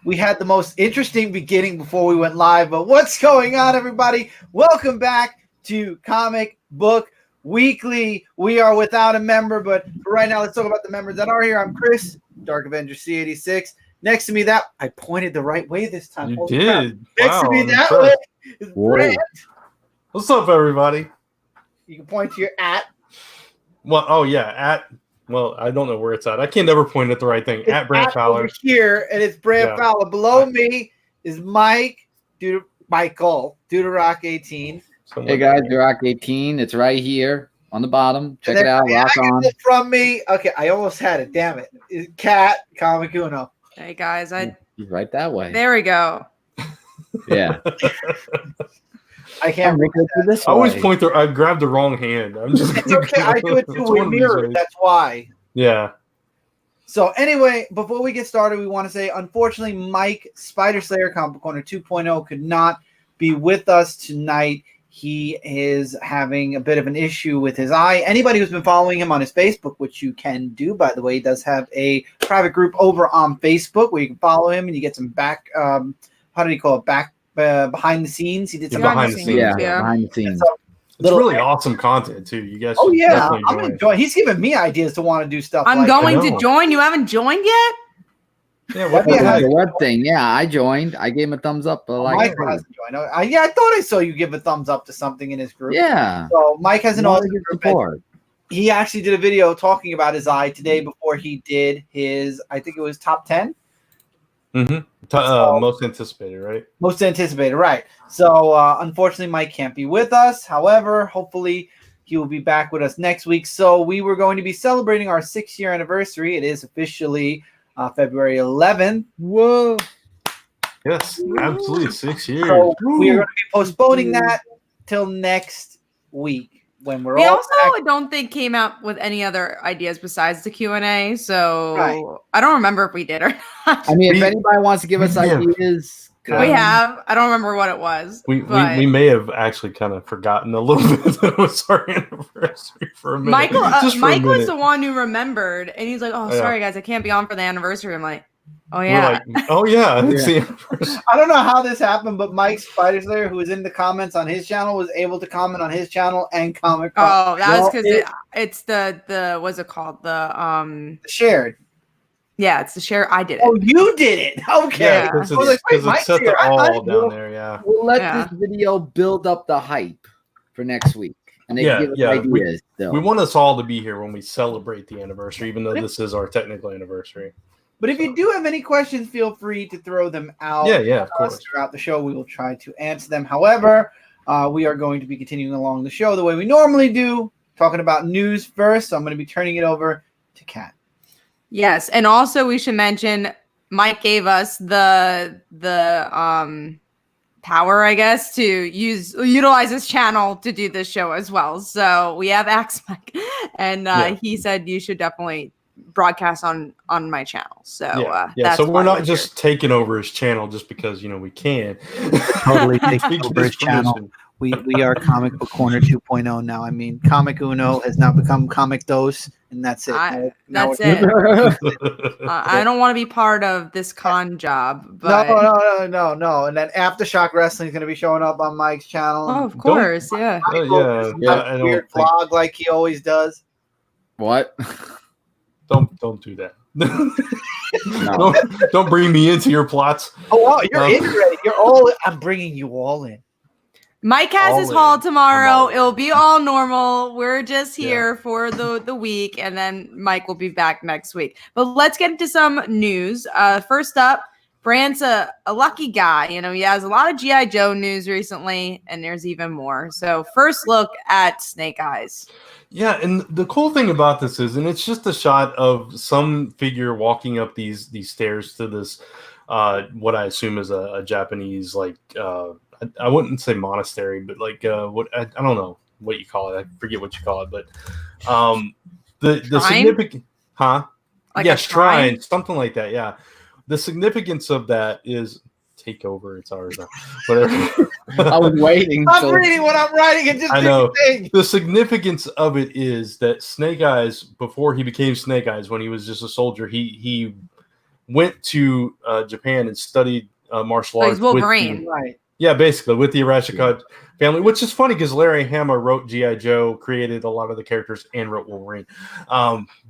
We had the most interesting beginning before we went live, but what's going on, everybody? Welcome back to Comic Book Weekly. We are without a member, but for right now, let's talk about the members that are here. I'm Chris, Dark Avenger C86. Next to me, I pointed the right way this time. You did. Next to me that way is Brent. What's up, everybody? You can point to your @. Well, oh yeah, Well, I don't know where it's at. I can never point at the right thing. It's @Brant Fowler over here, and it's Brant Fowler. Below me is Michael Duderock 18. Hey guys, Duderock 18. It's right here on the bottom. Check it out. Rock on. From me. Okay, I almost had it. Damn it. It's Cat Comic Uno. Hey guys, He's right that way. There we go. Yeah. I can't look at this. I always point there. I grabbed the wrong hand. I'm just. It's okay. I do it too. We mirror. That's why. Yeah. So anyway, before we get started, we want to say, unfortunately, Mike Spider Slayer Comic Corner 2.0 could not be with us tonight. He is having a bit of an issue with his eye. Anybody who's been following him on his Facebook, which you can do, by the way, he does have a private group over on Facebook where you can follow him and you get some back. How did he call it? Behind the scenes. He did some behind the scenes. Yeah, behind the scenes. It's really awesome content too. You guys. Oh yeah, I'm enjoying. He's giving me ideas to want to do stuff. I'm going to join. You haven't joined yet? Yeah, the web thing. Yeah, I joined. I gave him a thumbs up. Mike hasn't joined. I thought I saw you give a thumbs up to something in his group. Yeah. So Mike has an awesome group. He actually did a video talking about his eye today before he did his. I think it was top 10. Mm-hmm. Most anticipated, right? Most anticipated, right. So, unfortunately, Mike can't be with us. However, hopefully, he will be back with us next week. So, we were going to be celebrating our 6-year anniversary. It is officially February 11th. Whoa. Yes, absolutely. 6 years. So, we are going to be postponing that till next week. When we also, I don't think, came out with any other ideas besides the Q&A. So I don't remember if we did or not. I mean, if anybody wants to give us ideas, we have. I don't remember what it was. We may have actually kind of forgotten a little bit that it was our anniversary for a minute. Mike was the one who remembered, and he's like, "Oh, sorry guys, I can't be on for the anniversary." I'm like, "Oh yeah, it's the anniversary." I don't know how this happened, but Mike Spider Slayer, who was in the comments on his channel, was able to comment on his channel and comment. Oh, that was because it's the what's it called? The shared. Yeah, it's the share. I did it. Oh, you did it. Okay. Yeah, because it's set to all down there. Yeah. We'll let this video build up the hype for next week. And they give us ideas. We want us all to be here when we celebrate the anniversary, even though this is our technical anniversary. But if you do have any questions, feel free to throw them out. Yeah, of course. Throughout the show, we will try to answer them. However, we are going to be continuing along the show the way we normally do, talking about news first. So I'm going to be turning it over to Kat. Yes, and also we should mention Mike gave us the power, I guess, to utilize his channel to do this show as well. So we have Axe Mike, and he said you should definitely broadcast on my channel. So so we're not just taking over his channel just because we can totally take over his channel. We are Comic Book Corner 2.0 now. I mean, Comic Uno has now become Comic Dos, and that's it. That's it. I don't want to be part of this con job. But... No. And then Aftershock Wrestling is going to be showing up on Mike's channel. Oh, of course, yeah. Weird vlog like he always does. What? Don't do that. Don't bring me into your plots. Oh, wow, you're in already. You're all. I'm bringing you all in. Mike has his haul tomorrow. It'll be all normal. We're just here for the week, and then Mike will be back next week. But let's get into some news. First up, Brant's a lucky guy. He has a lot of G.I. Joe news recently, and there's even more. So first look at Snake Eyes. Yeah, and the cool thing about this is, and it's just a shot of some figure walking up these stairs to this, what I assume is a Japanese, I wouldn't say monastery, but what I don't know what you call it. I forget what you call it, but the significant, shrine, something like that. Yeah, the significance of that is take over. It's ours now. Whatever. I was waiting. I'm reading what I'm writing. And just I know the significance of it is that Snake Eyes, before he became Snake Eyes, when he was just a soldier, he went to Japan and studied martial arts. He's Wolverine, right? Yeah, basically with the Arashikage family, which is funny because Larry Hama wrote G.I. Joe, created a lot of the characters, and wrote Wolverine.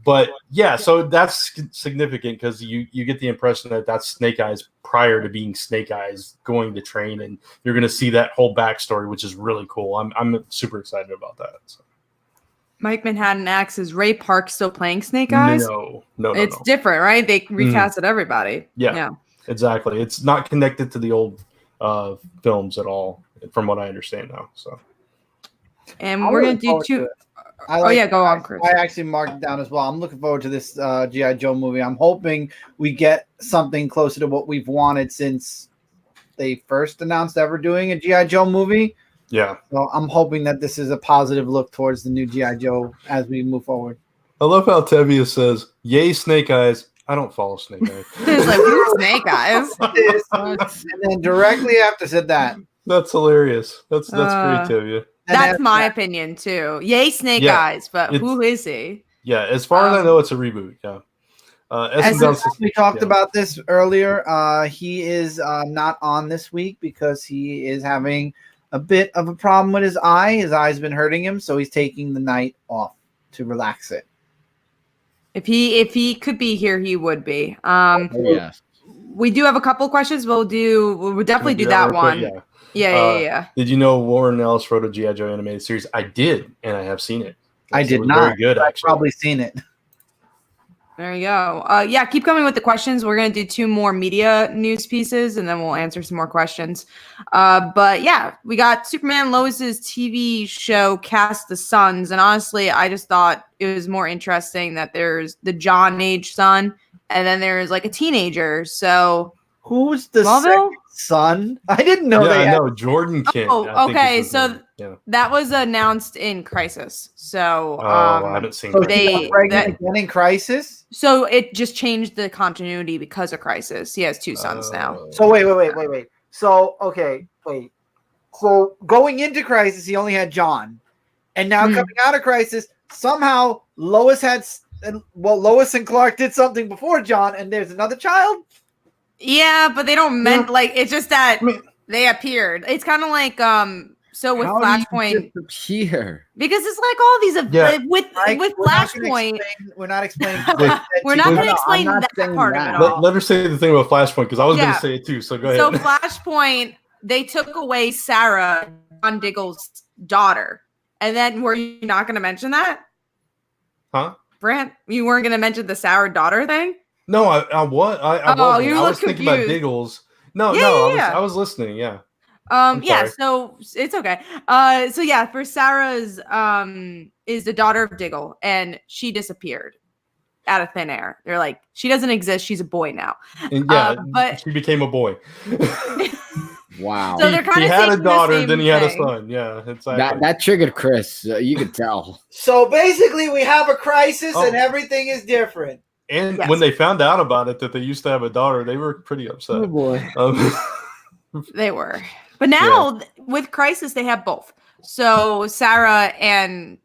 But yeah, so that's significant because you get the impression that that's Snake Eyes prior to being Snake Eyes going to train, and you're going to see that whole backstory, which is really cool. I'm super excited about that. So. Mike Manhattan asks, is Ray Park still playing Snake Eyes? No, it's different, right? They recasted everybody. Yeah, exactly. It's not connected to the old films at all, from what I understand now. So, and we're gonna do two. Go on, Chris. I actually marked it down as well. I'm looking forward to this G.I. Joe movie. I'm hoping we get something closer to what we've wanted since they first announced ever doing a G.I. Joe movie. Yeah. So I'm hoping that this is a positive look towards the new G.I. Joe as we move forward. I love how Tevia says, "Yay, Snake Eyes." I don't follow Snake Eyes. It's like, who's Snake Eyes? And then directly after said that. That's hilarious. That's great, Tevia. That's my opinion too. Yay, Snake Eyes, but who is he? Yeah, as far as I know, it's a reboot. Yeah. We talked about this earlier. He is not on this week because he is having a bit of a problem with his eye. His eye's been hurting him, so he's taking the night off to relax it. If he could be here, he would be. Yes. We do have a couple questions. We'll definitely do that one. Yeah. Did you know Warren Ellis wrote a G.I. Joe animated series? I did, and I have seen it. I did not. Very good, I've probably seen it. There you go. Keep coming with the questions. We're going to do 2 more media news pieces, and then we'll answer some more questions. But yeah, we got Superman Lois's TV show Cast the Sons, and honestly, I just thought it was more interesting that there's the John age son, and then there's like a teenager. So who's the second son? I didn't know that. Yeah, I know Jordan Kent. Oh, okay. So that was announced in Crisis. So I haven't seen that. Again in Crisis. So it just changed the continuity because of Crisis. He has 2 sons now. So wait. So So going into Crisis, he only had John, and now coming out of Crisis, somehow Lois and Clark did something before John, and there's another child. Yeah, but they don't it's just that they appeared. It's kind of like so with Flashpoint appear because it's like all these with Flashpoint. We're not explaining. We're not going to explain that part of it all. Let her say the thing about Flashpoint because I was going to say it too. So go ahead. So Flashpoint, they took away Sarah, John Diggle's daughter, and then were you not going to mention that? Huh? Brant, you weren't going to mention the Sarah daughter thing? No, I was. I was thinking about Diggles. No, I was listening. Yeah. So it's okay. For Sarah's is the daughter of Diggle, and she disappeared out of thin air. They're like, she doesn't exist. She's a boy now. And but she became a boy. Wow. So they're kind of he had a daughter, then he had a son. Yeah, exactly. That triggered Chris. You could tell. So basically, we have a crisis, and everything is different. And when they found out about it, that they used to have a daughter, they were pretty upset. Oh boy. They were. But now with Crisis, they have both. So Sarah and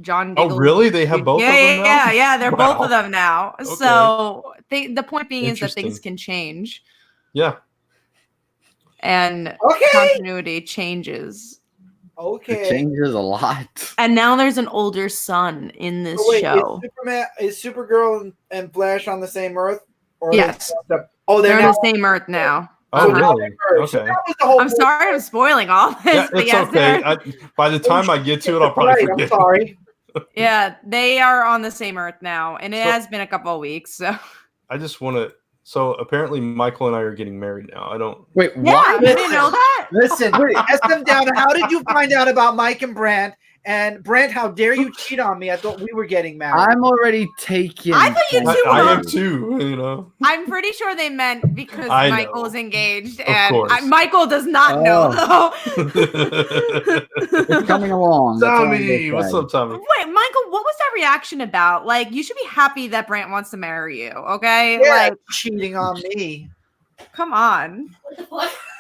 John Diggle. Oh, really? They have both of them now? Yeah. They're both of them now. Okay. So the point being is that things can change. Yeah. And continuity changes. Okay. It changes a lot. And now there's an older son in this show. Is Supergirl and Flash on the same Earth? Yes. They're on the same Earth now. Oh, really? Okay. I'm sorry I'm spoiling all this. Yeah, it's okay. By the time I get to it, I'll probably forget. I'm sorry. Yeah, they are on the same Earth now, and it has been a couple of weeks. So I just want to. So apparently, Michael and I are getting married now. I don't. Wait, yeah, what? I didn't know that. Listen, ask them down. How did you find out about Mike and Brant? And Brant, how dare you cheat on me? I thought we were getting married. I'm already taken. I thought you two were. I am too. You know. I'm pretty sure they meant because Michael is engaged, and Michael does not know though. It's coming along. Tommy, what's up, Tommy? Wait, Michael, what was that reaction about? Like, you should be happy that Brant wants to marry you. Okay, like cheating on me. Come on.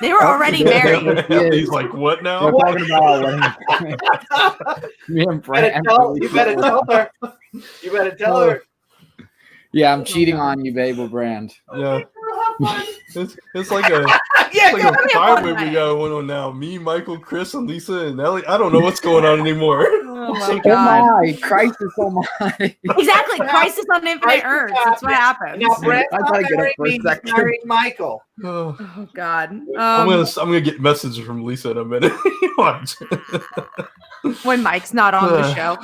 They were already married. He's like, what now? We're talking about me and Brant. You better tell her. You better tell her. Yeah, I'm cheating on you, Babel Brand. Yeah. It's like a Yeah, it's like a five-way we got one on now. Me, Michael, Chris, and Lisa, and Ellie. I don't know what's going on anymore. Oh my Oh god. my, crisis! Oh my. Exactly. Crisis on Infinite Crisis Earths. That's what happens. Now, Brent's I not gotta get up marrying for a me, he's second. marrying Michael. Oh god. I'm gonna get messages from Lisa in a minute. Watch. When Mike's not on the show.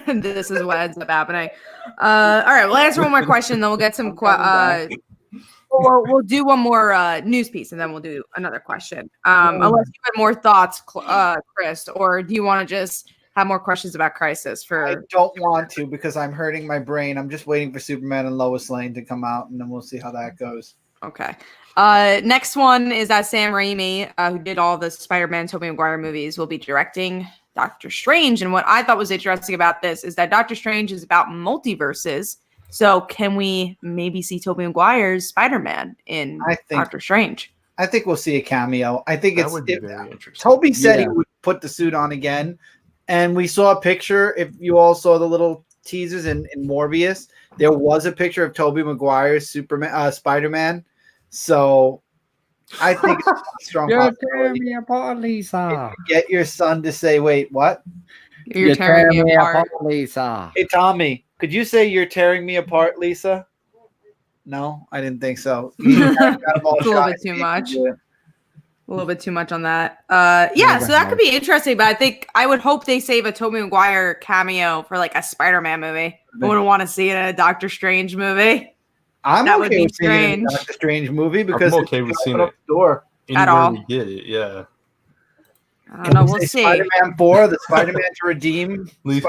This is what ends up happening. All right, we'll answer one more question, then we'll get some we'll do one more news piece, and then we'll do another question. Unless you have more thoughts, Chris, or do you want to just have more questions about Crisis? I don't want to because I'm hurting my brain. I'm just waiting for Superman and Lois Lane to come out, and then we'll see how that goes. Okay. Next one is that Sam Raimi, who did all the Spider-Man Tobey Maguire movies, will be directing Doctor Strange. And what I thought was interesting about this is that Doctor Strange is about multiverses. So can we maybe see Tobey Maguire's Spider-Man in Doctor Strange? I think we'll see a cameo. I think that would be very interesting. Tobey said he would put the suit on again. And we saw a picture. If you all saw the little teasers in Morbius, there was a picture of Tobey Maguire's Spider-Man. So I think it's a strong You're tearing me apart, Lisa. Get your son to say, wait, what? You're tearing me apart, Lisa. Hey, Tommy, could you say you're tearing me apart, Lisa? No, I didn't think so. It's a little bit too much. A little bit too much on that. Yeah, so that could be interesting, but I would hope they save a Tobey Maguire cameo for like a Spider-Man movie. I wouldn't want to see it in a Doctor Strange movie. That would be strange. Doctor Strange movie because I'm okay with seeing it door at all. We get it, yeah. I don't know. We'll see. Spider-Man 4, the Spider-Man to redeem. Lisa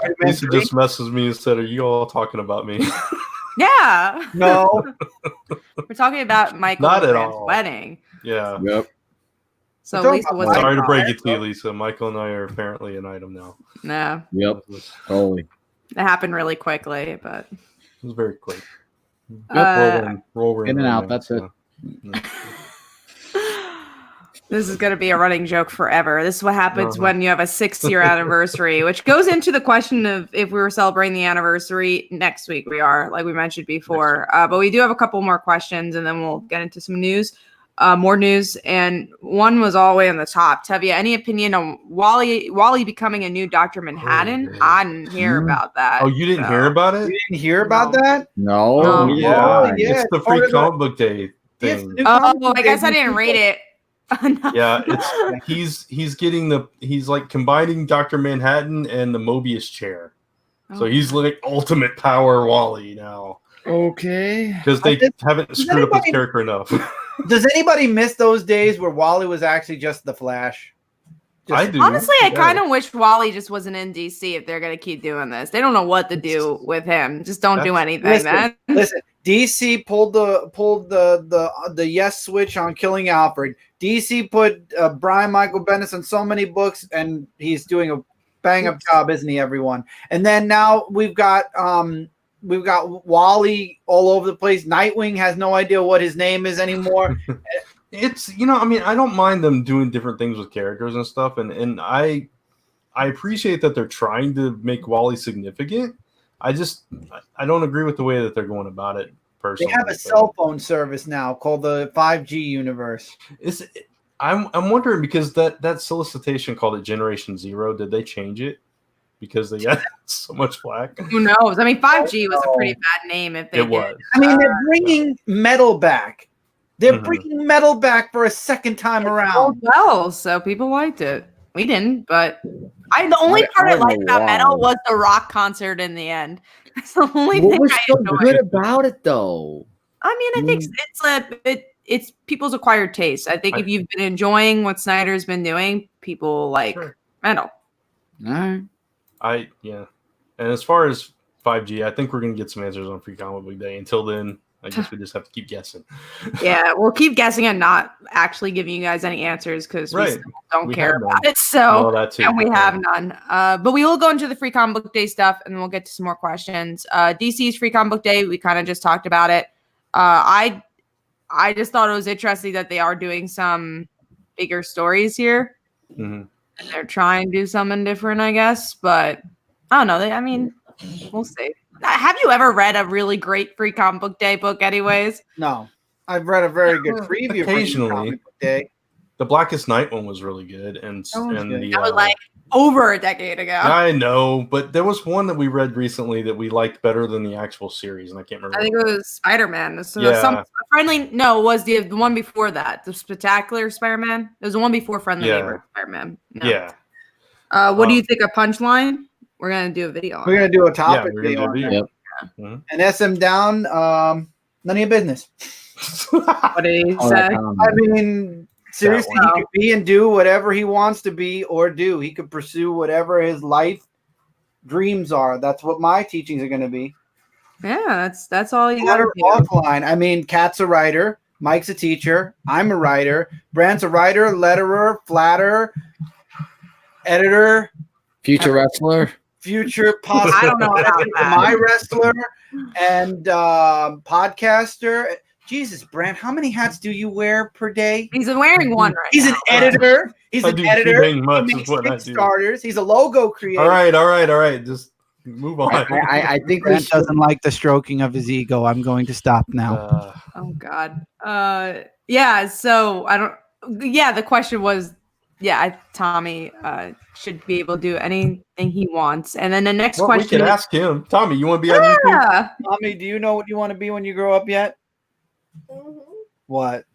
just messes me and said, "Are you all talking about me?" Yeah. No. We're talking about Michael Not at all. wedding. Yeah. Yep. So Lisa was sorry to break it to you, Lisa. Michael and I are apparently an item now. No. Yep. Totally. It happened really quickly, but it was very quick. Roll in and out. That's it. This is going to be a running joke forever. This is what happens when you have a 6-year anniversary, which goes into the question of if we were celebrating the anniversary next week. We are, like we mentioned before. But we do have a couple more questions, and then we'll get into some news, more news. And one was all the way on the top. Tevye, any opinion on Wally becoming a new Dr. Manhattan? I didn't hear about that. Oh, you didn't hear about it? You didn't hear about that? No. Oh, yeah. Yeah. It's the free comic book day thing. I guess I didn't read it. No. Yeah, he's getting he's like combining Dr. Manhattan and the Mobius chair. So he's like ultimate power Wally now. Okay. Because they haven't screwed up his character enough. Does anybody miss those days where Wally was actually just the Flash? I do. Honestly, I kind of wish Wally just wasn't in DC if they're going to keep doing this. They don't know what to do with him. Just don't do anything, man. Listen, DC pulled the yes switch on killing Alfred. DC put Brian Michael Bendis on so many books, and he's doing a bang up job, isn't he, everyone? And then now we've got Wally all over the place. Nightwing has no idea what his name is anymore. It's, I mean, I don't mind them doing different things with characters and stuff, and I appreciate that they're trying to make Wally significant. I don't agree with the way that they're going about it personally. They have a cell phone service now called the 5G universe. I'm wondering because that solicitation called it Generation Zero, did they change it? Because they got so much flack. Who knows? I mean, 5G was a pretty bad name if they did. Was. I mean, they're bringing metal back. They're bringing metal back for a second time around. Well, so people liked it. We didn't, but the only part I liked about metal was the rock concert in the end. That's the only thing was I so enjoyed. good about it, though? I mean, I think it's people's acquired taste. I think if you've been enjoying what Snyder's been doing, people like metal. All right. And as far as 5G, I think we're going to get some answers on Free Comic Book Day. Until then, I guess we just have to keep guessing. Yeah, we'll keep guessing and not actually giving you guys any answers because we don't care about it. So, and we have none. But we will go into the Free Comic Book Day stuff, and then we'll get to some more questions. DC's Free Comic Book Day, we kind of just talked about it. I just thought it was interesting that they are doing some bigger stories here. And they're trying to do something different, I guess. But I don't know. We'll see. Have you ever read a really great free comic book day book anyways? No. I've read a very good preview Occasionally. for Comic Book Day. The Blackest Night one was really good, and That was and good. the That was like over a decade ago. I know, but there was one that we read recently that we liked better than the actual series, and I can't remember. I think it was Spider-Man. So Yeah. it was the one before that. The Spectacular Spider-Man. It was the one before Friendly Neighbor Spider-Man. No. Yeah. What do you think of Punchline? We're gonna do a video on We're going to do a topic we're video gonna do on a that. video. Yep. And SM Down, none of your business. What did he Oh, say? that comment. I mean, seriously, he could be and do whatever he wants to be or do. He could pursue whatever his life dreams are. That's what my teachings are going to be. Yeah, that's all you Cat gotta or do. offline. I mean, Kat's a writer. Mike's a teacher. I'm a writer. Brand's a writer, letterer, flatter, editor, Future wrestler. future possible. I don't know about that. My wrestler and podcaster. Jesus, Brand, how many hats do you wear per day? He's wearing one right He's now. an editor. He's I an do editor. dang He much is makes what I do. Kickstarters. He's a logo creator. All right. Just move on. I think we Brand should. doesn't like the stroking of his ego. I'm going to stop now. Oh God. Yeah. So I don't. Yeah. The question was, Tommy should be able to do anything he wants. And then the next Well, question. we could ask him. Tommy, you want to be on YouTube? Yeah. Tommy, do you know what you want to be when you grow up yet? What?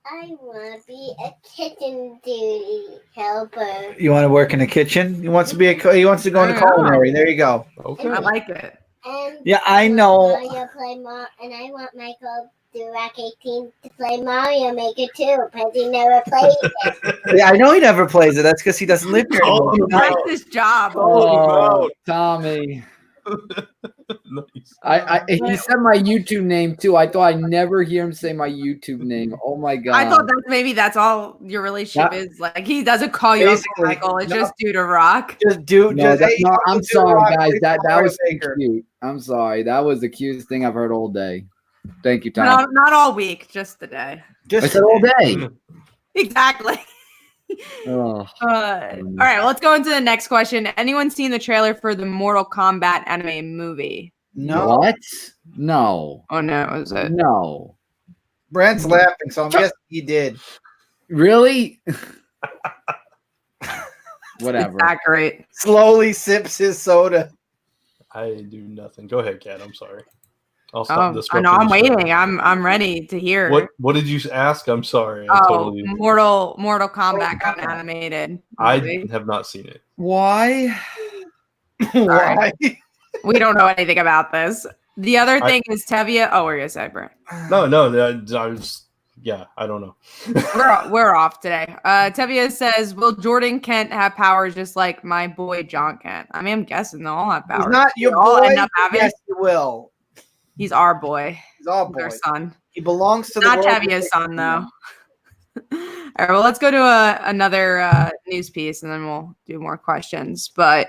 I want to be a kitchen duty helper. You want to work in a kitchen? He wants to be he wants to go into I don't know. culinary. There you go. Okay. I like it. And Yeah, I know. Mario play and I want Michael Durack 18 to play Mario Maker too, because he never played it. Yeah, I know he never plays it. That's because he doesn't live here Oh, anymore. no. Like this job. Oh, Tommy. Nice. He said my YouTube name too. I thought I'd never hear him say my YouTube name. Oh my god. I thought that maybe that's all your relationship is. Like he doesn't call you Uncle Basically, Michael. It's no. just Dude to Rock. Just do. No, just, that- hey, no, Uncle I'm Dude sorry, Rock, guys. please That Mario was too Baker. cute. I'm sorry. That was the cutest thing I've heard all day. Thank you, Tom. Not all week, just the day. I Just said all day. Exactly. Oh. All right, well, let's go into the next question. Anyone seen the trailer for the Mortal Kombat anime movie? no. What? No. Oh no, was it? No. Brent's laughing, so I'm guessing he did. Really? Whatever. It's that great. Slowly sips his soda. I do nothing. Go ahead, Kat. I'm sorry. I'll stop this. I know. I'm waiting. I'm ready to hear. What did you ask? I'm sorry. Mortal Kombat got animated. I movie. have not seen it. Why? Why? Why? We don't know anything about this. The other thing is Tevye. Oh, we're gonna say, Brent. No. I was. Yeah, I don't know. We're off today. Tevye says, "Will Jordan Kent have powers just like my boy John Kent?" I mean, I'm guessing they'll all have powers. He's not your They all boy. end up having. Yes, he will. He's our boy. He's our He's boy. our son. He belongs to Not the world. Tevye's son, though. All right, well, let's go to another news piece, and then we'll do more questions. But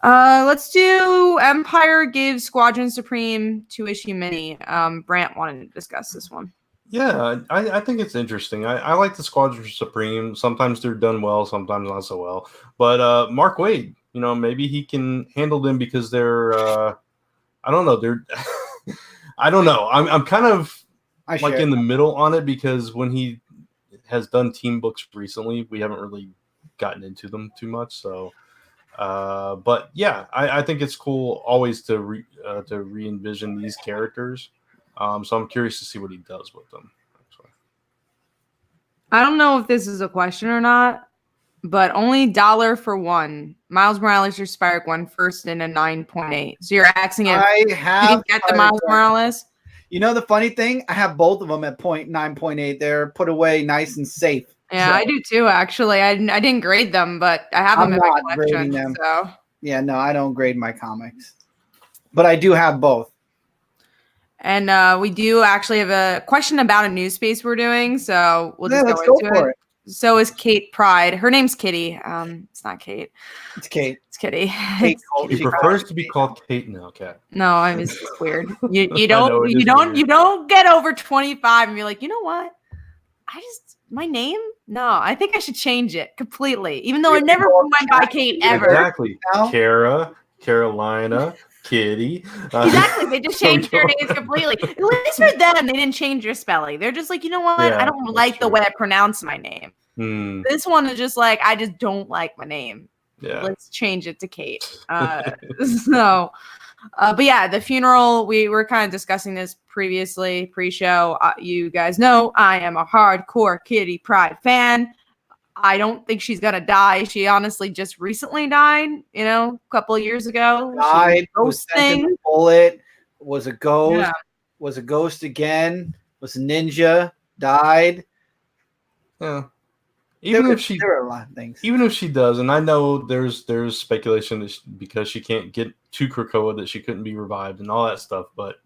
let's do Empire gives Squadron Supreme 2-issue mini. Brant wanted to discuss this one. Yeah, I think it's interesting. I like the Squadron Supreme. Sometimes they're done well, sometimes not so well. But Mark Waid, maybe he can handle them because they're I don't know. They're I don't know. I'm kind of in the middle on it because when he has done team books recently, we haven't really gotten into them too much. So, but yeah, I think it's cool always to re-envision these characters. So I'm curious to see what he does with them. Actually. I don't know if this is a question or not, but only $1 for one. Miles Morales or Spider-Gwen first in a 9.8. So you're asking if you can get the Miles Morales? The funny thing, I have both of them at 9.8. They're put away nice and safe. Yeah, I do too, actually. I didn't grade them, but I have them in my collection. So. Yeah, no, I don't grade my comics. But I do have both. And we do actually have a question about a news piece we're doing, so we'll just go into it. So is Kate Pryde. Her name's Kitty. It's not Kate. It's Kate. It's Kitty. He prefers to be called Kate now, Kat. No, it's weird. You don't get over 25 and be like, you know what? My name? No, I think I should change it completely. Even though I never went by Kate ever. Exactly. Kara, Carolina, Kitty. Exactly. They just changed their names completely. At least for them, they didn't change their spelling. They're just like, you know what? Yeah, I don't like the way I pronounce my name. This one is just like, I just don't like my name. Yeah. Let's change it to Kate. But yeah, the funeral, we were kind of discussing this previously, pre-show. You guys know I am a hardcore Kitty Pryde fan. I don't think she's gonna die. She honestly just recently died, a couple of years ago. Died, was sent in a bullet, was a ghost, was a ghost again, was a ninja, died. Yeah. Even if she, there are a lot of things. Even if she does, and I know there's speculation that because she can't get to Krakoa that she couldn't be revived and all that stuff. But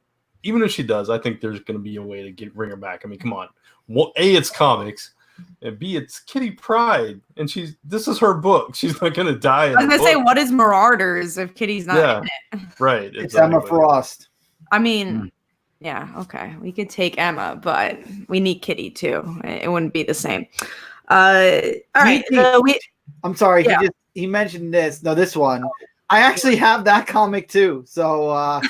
even if she does, I think there's going to be a way to bring her back. I mean, come on. Well, A, it's comics, and B, it's Kitty Pryde, and this is her book. She's not going to die. I was going to say, what is Marauders if Kitty's not in it? Right. It's Emma Frost. I mean. Yeah, okay. We could take Emma, but we need Kitty too. It wouldn't be the same. All right. I'm sorry. Yeah. He mentioned this. No, this one. I actually have that comic too. So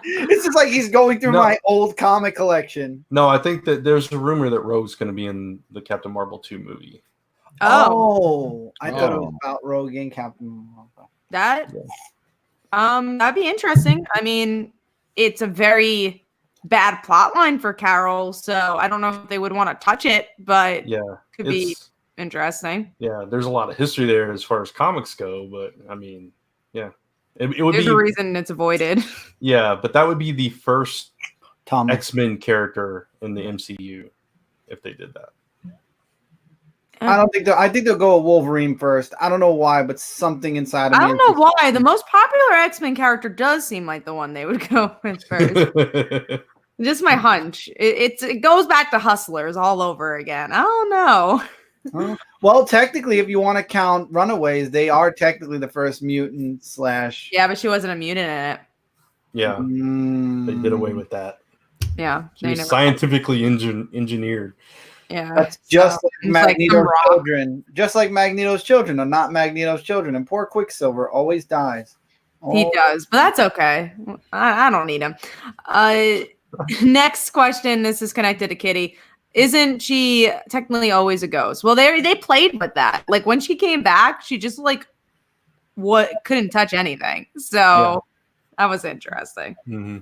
it's just like he's going through my old comic collection. No, I think that there's a rumor that Rogue's going to be in the Captain Marvel 2 movie. I thought it was about Rogue and Captain Marvel. That'd be interesting. I mean, it's a very bad plot line for Carol, so I don't know if they would want to touch it, but could be interesting. Yeah, there's a lot of history there as far as comics go, but I mean, it would There's a reason it's avoided. Yeah, but that would be the first X-Men character in the MCU if they did that. I think they'll go with Wolverine first. I don't know why, but something inside of me. I don't know why. The most popular X-Men character does seem like the one they would go with first. Just my hunch. It goes back to Hustlers all over again. I don't know. Well, technically, if you want to count Runaways, they are technically the first mutant / Yeah, but she wasn't a mutant in it. Yeah, they did away with that. Yeah, she was scientifically engineered. Yeah, that's just like Magneto's children. Just like Magneto's children are not Magneto's children, and poor Quicksilver always dies. He does, but that's okay. I don't need him. Next question. This is connected to Kitty. Isn't she technically always a ghost? Well, they played with that. Like when she came back, she just couldn't touch anything. So that was interesting. Mm-hmm.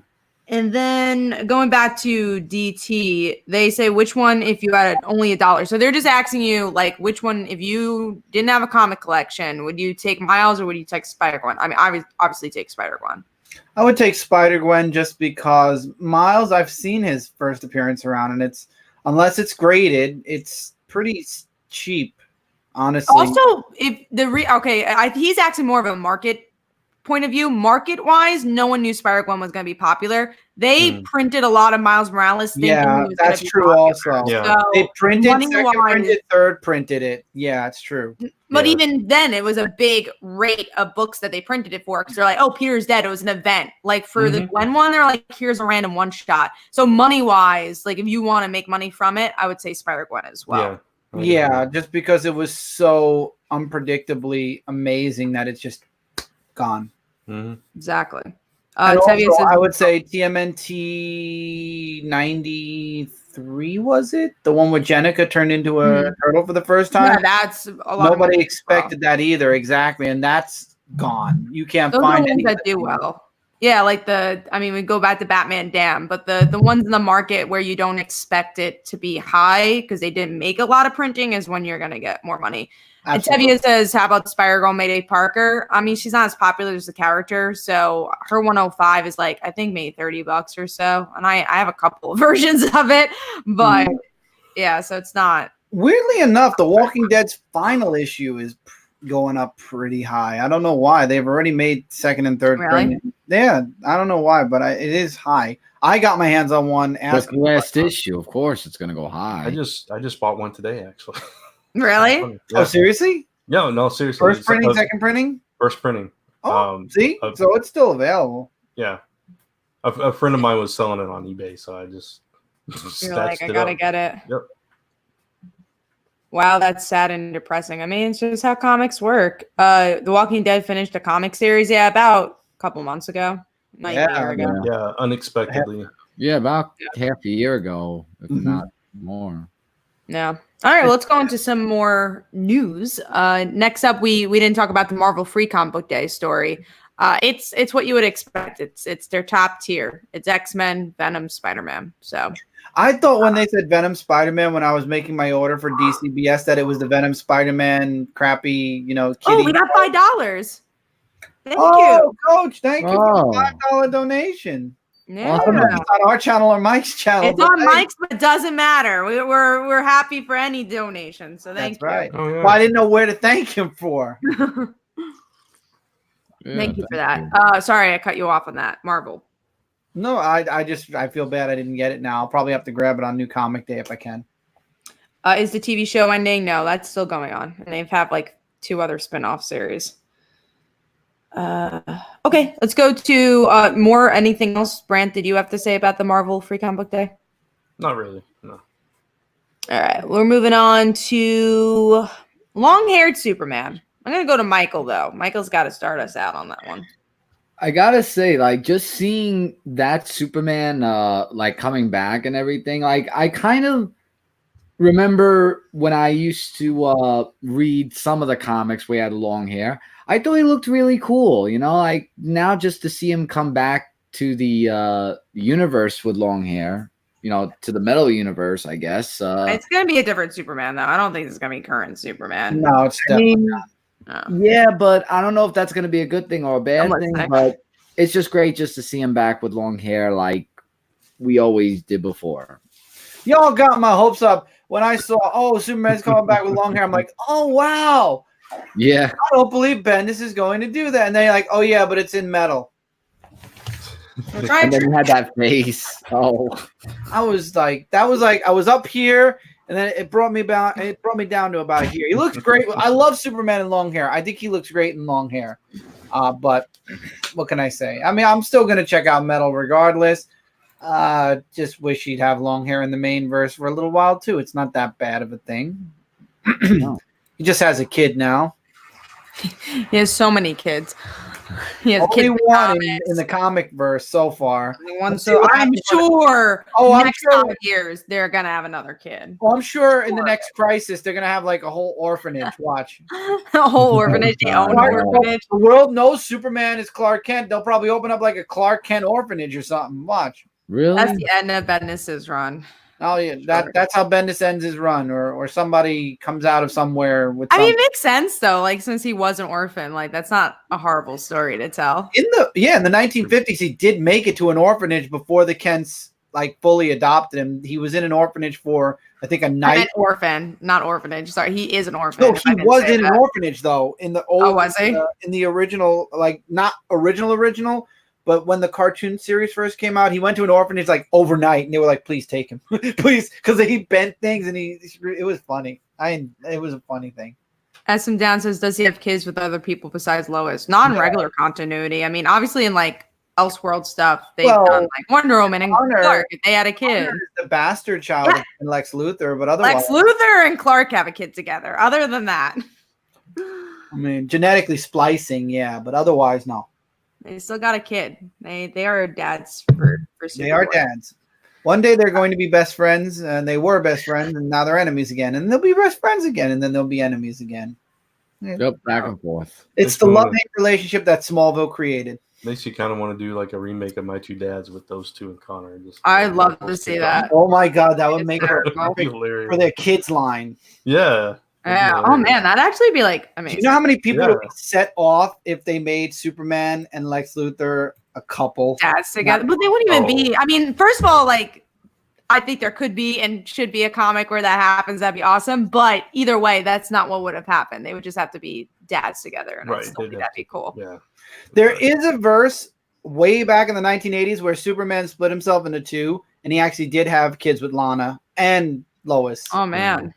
And then going back to Dee Tee, they say which one if you had only $1. So they're just asking you like which one if you didn't have a comic collection, would you take Miles or would you take Spider-Gwen? I mean, I would obviously take Spider-Gwen. I would take Spider-Gwen just because Miles, I've seen his first appearance around, and it's unless it's graded, it's pretty cheap, honestly. Also, if he's actually more of a market point of view. Market wise, no one knew Spider-Gwen was going to be popular. They printed a lot of Miles Morales. That's true. Also, so they printed, third printed it. Yeah, it's true. But even then, it was a big rate of books that they printed it for because they're like, "Oh, Peter's dead." It was an event. Like for the Gwen one, they're like, "Here's a random one shot." So money wise, like if you want to make money from it, I would say Spider-Gwen as well. Yeah, just because it was so unpredictably amazing that it's just gone. Exactly. Also, I would say TMNT 93 was it? The one where Jenica turned into a turtle for the first time? Yeah, that's a lot. Nobody expected that either, exactly, and that's gone. You can't find any that do well. Yeah, like we go back to Batman Damn, but the ones in the market where you don't expect it to be high because they didn't make a lot of printing is when you're going to get more money. Absolutely. And Tevye says, how about Spider-Girl Mayday Parker? I mean, she's not as popular as the character, so her 105 is like, I think maybe $30 or so. And I have a couple of versions of it, but so it's not. Weirdly enough, The Walking Dead's final issue is going up pretty high. I don't know why. They've already made second and third. Really? Yeah, I don't know why, but it is high. I got my hands on one. The last issue, of course, it's going to go high. I just bought one today, actually. Really? Oh, seriously? No, seriously. First printing, second printing? First printing. Oh, see? So it's still available. Yeah. A friend of mine was selling it on eBay, so I just You're like, I gotta get it. Yep. Wow, that's sad and depressing. I mean, it's just how comics work. The Walking Dead finished a comic series, about couple months ago. Not Yeah, even a year ago. Yeah, unexpectedly. Yeah, about half a year ago, if Mhm. not more. Yeah. All right, well, let's go into some more news. Next up, we didn't talk about the Marvel Free Comic Book Day story. It's what you would expect. It's their top tier. It's X-Men, Venom, Spider-Man. So I thought when they said Venom Spider-Man when I was making my order for DCBS that it was the Venom Spider-Man crappy, kitty. oh, we got $5. Thank Oh, Coach, thank you for Oh. the $5 donation. you. Yeah. I don't know if it's on our channel or Mike's channel. It's but on hey, Mike's, but it doesn't matter. We're happy for any donation. So thank That's right. Oh, yeah. Well, I didn't know where to thank him for. you. Yeah, Thank you for that. Sorry, I cut you off on that. Marvel. No, I feel bad I didn't get it now. I'll probably have to grab it on New Comic Day if I can. Is the TV show ending? No, that's still going on. And they've had like 2 other spin-off series. Okay, let's go to more. Anything else, Brant, did you have to say about the Marvel Free Comic Book Day? Not really. No. All right, we're moving on to long-haired Superman. I'm going to go to Michael, though. Michael's got to start us out on that one. I gotta say, like, just seeing that Superman, like, coming back and everything, like, I kind of remember when I used to read some of the comics where he had long hair. I thought he looked really cool, like, now just to see him come back to the universe with long hair, to the metal universe, I guess. It's going to be a different Superman, though. I don't think it's going to be current Superman. No, it's I definitely mean, not. yeah, but I don't know if that's going to be a good thing or a bad I'm thing, listening. but it's just great just to see him back with long hair like we always did before. Y'all got my hopes up when I saw, Superman's coming back with long hair. I'm like, oh, wow. Yeah. I don't believe Bendis is going to do that. And they're like, oh, yeah, but it's in metal. And then he had that face. Oh. I was like, I was up here, and then it brought me down to about here. He looks great. I love Superman in long hair. I think he looks great in long hair. But what can I say? I mean, I'm still gonna check out metal regardless. Just wish he'd have long hair in the main verse for a little while too. It's not that bad of a thing. No. He just has a kid now. He has so many kids. He has Only kids one in the comic verse so far. So I'm sure I'm next sure. 5 years they're gonna have another kid. Well, I'm sure in the next crisis they're gonna have like a whole orphanage. Watch. A whole orphanage, the own orphanage. The world knows Superman is Clark Kent. They'll probably open up like a Clark Kent orphanage or something. Watch. Really? That's the end of Bendis's run. Oh yeah, that's how Bendis ends his run, or somebody comes out of somewhere with. I mean, it makes sense though. Like since he was an orphan, like that's not a horrible story to tell. in the 1950s, he did make it to an orphanage before the Kents like fully adopted him. He was in an orphanage for I think a I night. meant orphan, not orphanage. Sorry, he is an orphan. No, if I he didn't was say in an that. orphanage though. In the old, was he? In the original, like not original. But when the cartoon series first came out, he went to an orphanage like overnight, and they were like, "Please take him, please," because he bent things, and it was funny. It was a funny thing. SM Down says, does he have kids with other people besides Lois? Not in regular continuity. I mean, obviously in like Elseworld stuff, they've done like Wonder Woman and Clark if they had a kid. Connor is the bastard child of Lex Luthor, but otherwise, Lex Luthor and Clark have a kid together. Other than that, I mean, genetically splicing, yeah, but otherwise, no. they still got a kid. They are dads for They are Superboy. dads. One day they're going to be best friends, and they were best friends, and now they're enemies again, and they'll be best friends again, and then they'll be enemies again. Yep, back and forth. It's the love-hate relationship that Smallville created. Makes you kind of want to do like a remake of My Two Dads with those two and Connor. I'd love to see that. Oh my god, that would make it Hysterical. perfect Hilarious. for their kids line. Yeah. Yeah. Oh man, that'd actually be like Do amazing. you know how many people Yeah. would be set off if they made Superman and Lex Luthor a couple? Dads together, but they wouldn't even be. I mean, first of all, like I think there could be and should be a comic where that happens. That'd be awesome. But either way, that's not what would have happened. They would just have to be dads together, and Right, that'd be cool. Yeah. There is a verse way back in the 1980s where Superman split himself into two, and he actually did have kids with Lana and Lois. Oh man.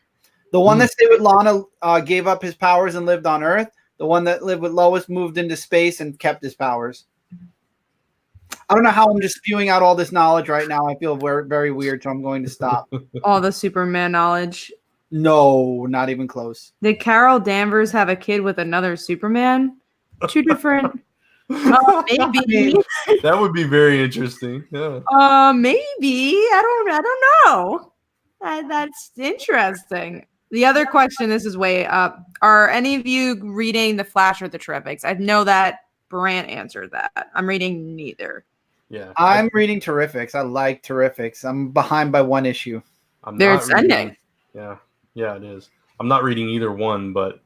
The one that stayed with Lana gave up his powers and lived on Earth. The one that lived with Lois moved into space and kept his powers. I don't know how I'm just spewing out all this knowledge right now. I feel very, very weird, so I'm going to stop. All the Superman knowledge. No, not even close. Did Carol Danvers have a kid with another Superman? Two different. Maybe. That would be very interesting. Yeah. Maybe. I don't know. That's interesting. The other question, this is way up. Are any of you reading The Flash or The Terrifics? I know that Brant answered that. I'm reading neither. Yeah. I'm reading Terrifics. I like Terrifics. I'm behind by one issue. There's ending. Yeah. Yeah, it is. I'm not reading either one, but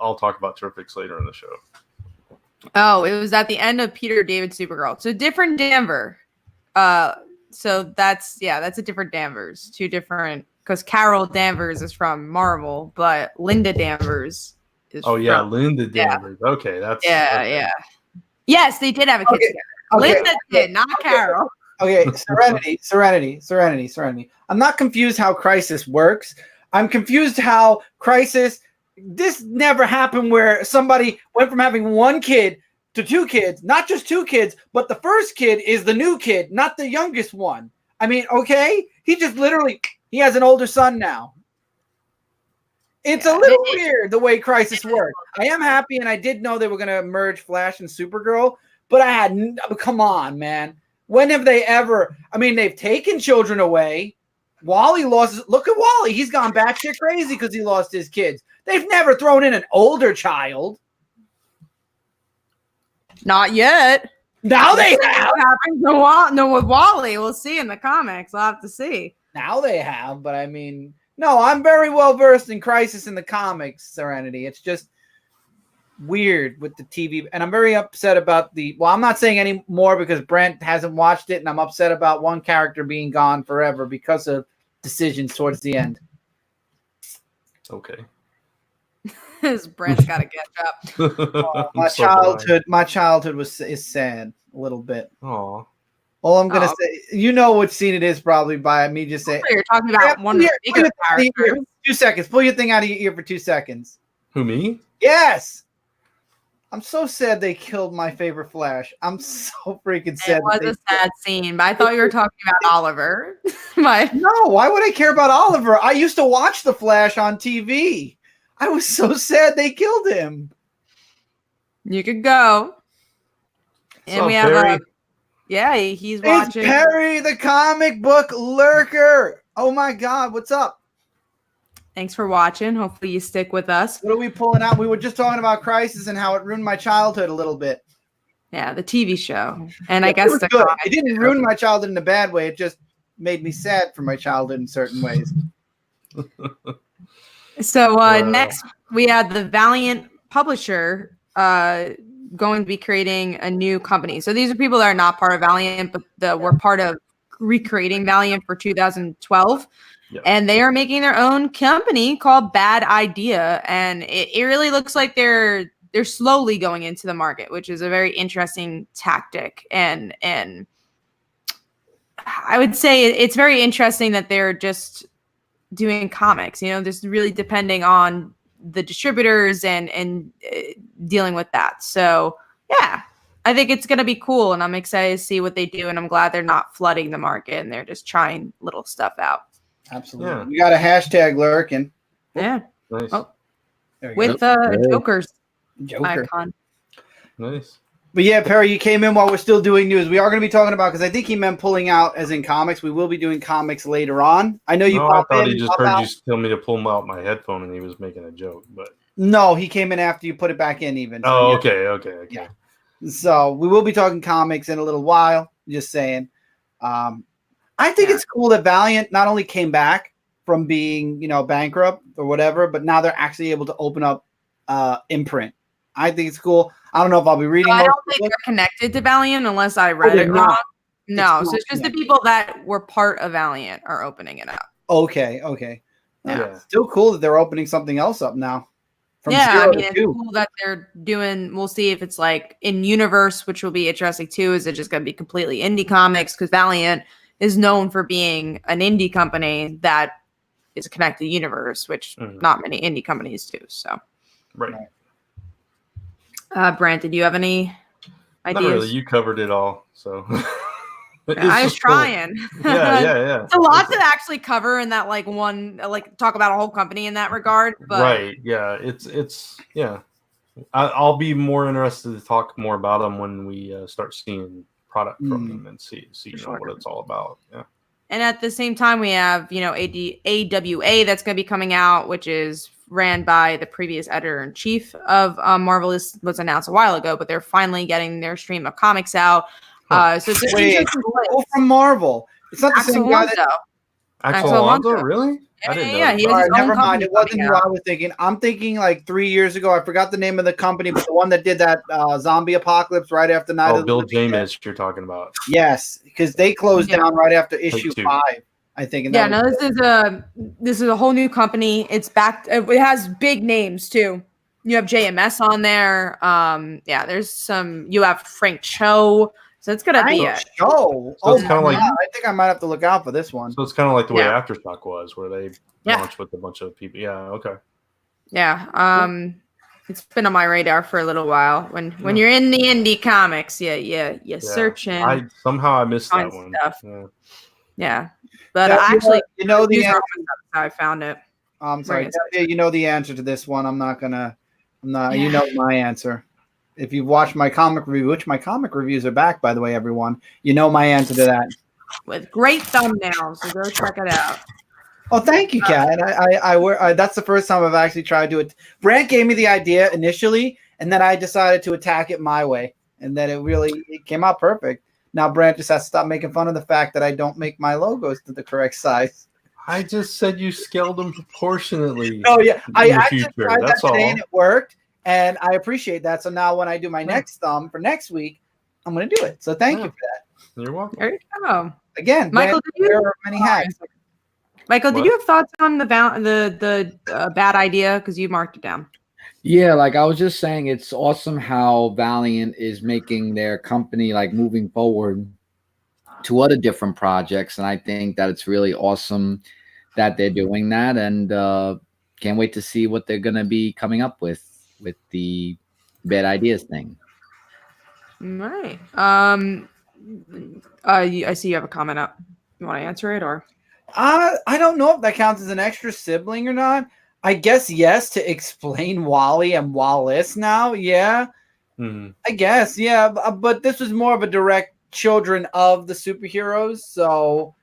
I'll talk about Terrifics later in the show. Oh, it was at the end of Peter David Supergirl. So different Danver. So that's a different Danvers. Two different, because Carol Danvers is from Marvel, but Linda Danvers is Linda Danvers. Yeah. Okay, that's yeah. Yes, they did have a kid together. Okay. Linda did, not Carol. Okay, Serenity. I'm not confused how Crisis works. I'm confused how Crisis, this never happened where somebody went from having one kid to two kids, not just two kids, but the first kid is the new kid, not the youngest one. I mean, okay, he just literally, he has an older son now. It's a little weird the way Crisis worked. I am happy, and I did know they were going to merge Flash and Supergirl, but come on, man. When have they ever, I mean, they've taken children away. Wally look at Wally. He's gone batshit crazy because he lost his kids. They've never thrown in an older child. Not yet. Now they have. No, with Wally. We'll see in the comics. I'll have to see. Now they have, but I mean, no, I'm very well versed in Crisis in the comics, Serenity. It's just weird with the TV, and I'm very upset about I'm not saying any more because Brent hasn't watched it, and I'm upset about one character being gone forever because of decisions towards the end. Okay. Brent's got to catch up. My childhood is sad a little bit. Aw. All I'm gonna say, you know what scene it is probably by me just saying. You're talking about one of the bigger characters. 2 seconds. Pull your thing out of your ear for 2 seconds. Who, me? Yes. I'm so sad they killed my favorite Flash. I'm so freaking sad. It was a sad scene, but I thought you were talking about Oliver. No, why would I care about Oliver? I used to watch the Flash on TV. I was so sad they killed him. You could go. And we have he's watching. It's Perry, the comic book lurker. Oh my God, what's up? Thanks for watching. Hopefully you stick with us. What are we pulling out? We were just talking about Crisis and how it ruined my childhood a little bit. Yeah, the TV show. And I guess it didn't ruin my childhood in a bad way. It just made me sad for my childhood in certain ways. So next we had the Valiant publisher going to be creating a new company. So these are people that are not part of Valiant, but were part of recreating Valiant for 2012. Yep. And they are making their own company called Bad Idea. And it really looks like they're slowly going into the market, which is a very interesting tactic. And I would say it's very interesting that they're just doing comics, just really depending on the distributors and dealing with that. So yeah, I think it's going to be cool, and I'm excited to see what they do. And I'm glad they're not flooding the market and they're just trying little stuff out. Absolutely. Yeah. We got a hashtag lurking. Yeah. Nice. Oh. With Joker's icon. Nice. But yeah, Perry, you came in while we're still doing news. We are going to be talking about, because I think he meant pulling out as in comics. We will be doing comics later on. I know you. I thought he just heard you tell me to pull out my headphone and he was making a joke. But no, he came in after you put it back in even. So okay. Yeah. So we will be talking comics in a little while. Just saying. I think it's cool that Valiant not only came back from being, bankrupt or whatever, but now they're actually able to open up imprint. I think it's cool. I don't know if I'll be reading. I don't think they're connected to Valiant unless I read it wrong. No, so it's just the people that were part of Valiant are opening it up. Okay. Yeah. Still cool that they're opening something else up now. It's cool that they're doing. We'll see if it's like in universe, which will be interesting too. Is it just going to be completely indie comics? Because Valiant is known for being an indie company that is a connected universe, which not many indie companies do. So, right. Brant, did you have any ideas? Not really. You covered it all. So I was trying. Cool. Yeah. It's a lot to actually cover in that talk about a whole company in that regard. But right. Yeah. It's I'll be more interested to talk more about them when we start seeing product from them and see what it's all about. Yeah. And at the same time, we have, AWA that's going to be coming out, which is ran by the previous editor-in-chief of Marvel. This was announced a while ago, but they're finally getting their stream of comics out. So it's an interesting place. From Marvel. It's not the same guy that... Axel Alonso, really? Yeah, I didn't know. yeah, he has his own never mind. company It wasn't coming who out. I was thinking. I'm thinking like 3 years ago. I forgot the name of the company, but the one that did that zombie apocalypse right after Night of the Bill Living Dead. James, you're talking about. Yes, because they closed down right after issue 5, I think. And this is a whole new company. It's back. It has big names too. You have JMS on there. There's some. You have Frank Cho. So it's gonna be a show. So it's kind of like I think I might have to look out for this one. So it's kind of like the way Aftershock was, where they launched with a bunch of people. Yeah. Okay. Yeah. It's been on my radar for a little while. When you're in the indie comics, you're searching. Somehow I missed that one. Stuff. Yeah. But actually, the answer. I found it. I'm sorry. You know the answer to this one. I'm not. You know my answer. If you've watched my comic review, which my comic reviews are back, by the way, everyone, you know my answer to that. With great thumbnails, so go check it out. Oh, thank you, Kat. And that's the first time I've actually tried to. Brant gave me the idea initially, and then I decided to attack it my way, and then it came out perfect. Now Brant just has to stop making fun of the fact that I don't make my logos to the correct size. I just said you scaled them proportionately. Oh yeah, I actually tried That's that today all. and it worked. And I appreciate that. So now when I do my next thumb for next week, I'm going to do it. So thank you for that. You're welcome. There you go. Again, Michael, there are many hacks. Michael, did you have thoughts on the bad idea? Because you marked it down. Yeah, like I was just saying, it's awesome how Valiant is making their company like moving forward to other different projects. And I think that it's really awesome that they're doing that. And can't wait to see what they're going to be coming up with the bad ideas thing. Right. I see you have a comment up. You want to answer it or? I don't know if that counts as an extra sibling or not. I guess yes, to explain Wally and Wallace now. Yeah. Mm-hmm. I guess. Yeah. But this was more of a direct children of the superheroes. So,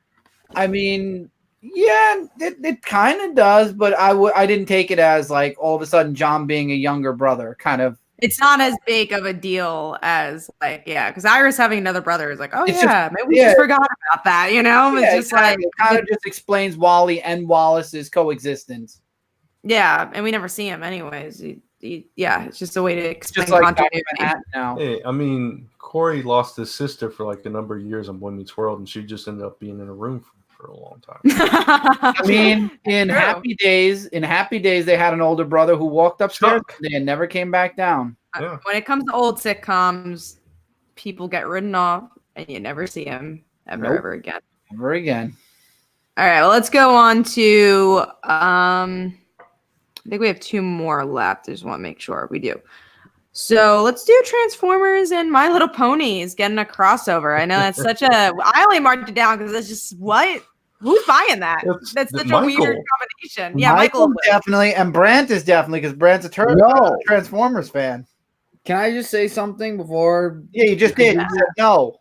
I mean, yeah, it kind of does, but I didn't take it as like all of a sudden John being a younger brother kind of. It's not as big of a deal as like, because Iris having another brother is like, oh it's maybe we just forgot about that, Yeah, it's just like it kind of just explains Wally and Wallace's coexistence. Yeah, and we never see him anyways. It's just a way to explain Just like continuity. now. Hey, I mean, Corey lost his sister for like a number of years on Boy Meets World, and she just ended up being in a room for a long time. I mean, in True. Happy Days, they had an older brother who walked upstairs and never came back down. Yeah. When it comes to old sitcoms, people get written off, and you never see him ever again. Never again. All right, well, let's go on to I think we have 2 more left. I just want to make sure we do. So let's do Transformers and My Little Pony is getting a crossover. I know that's such a. I only marked it down because it's just what? Who's buying that? That's such a weird combination. Yeah, Michael definitely, and Brant is definitely because Brant's a Transformers fan. Can I just say something before? Yeah, you just did. You said no.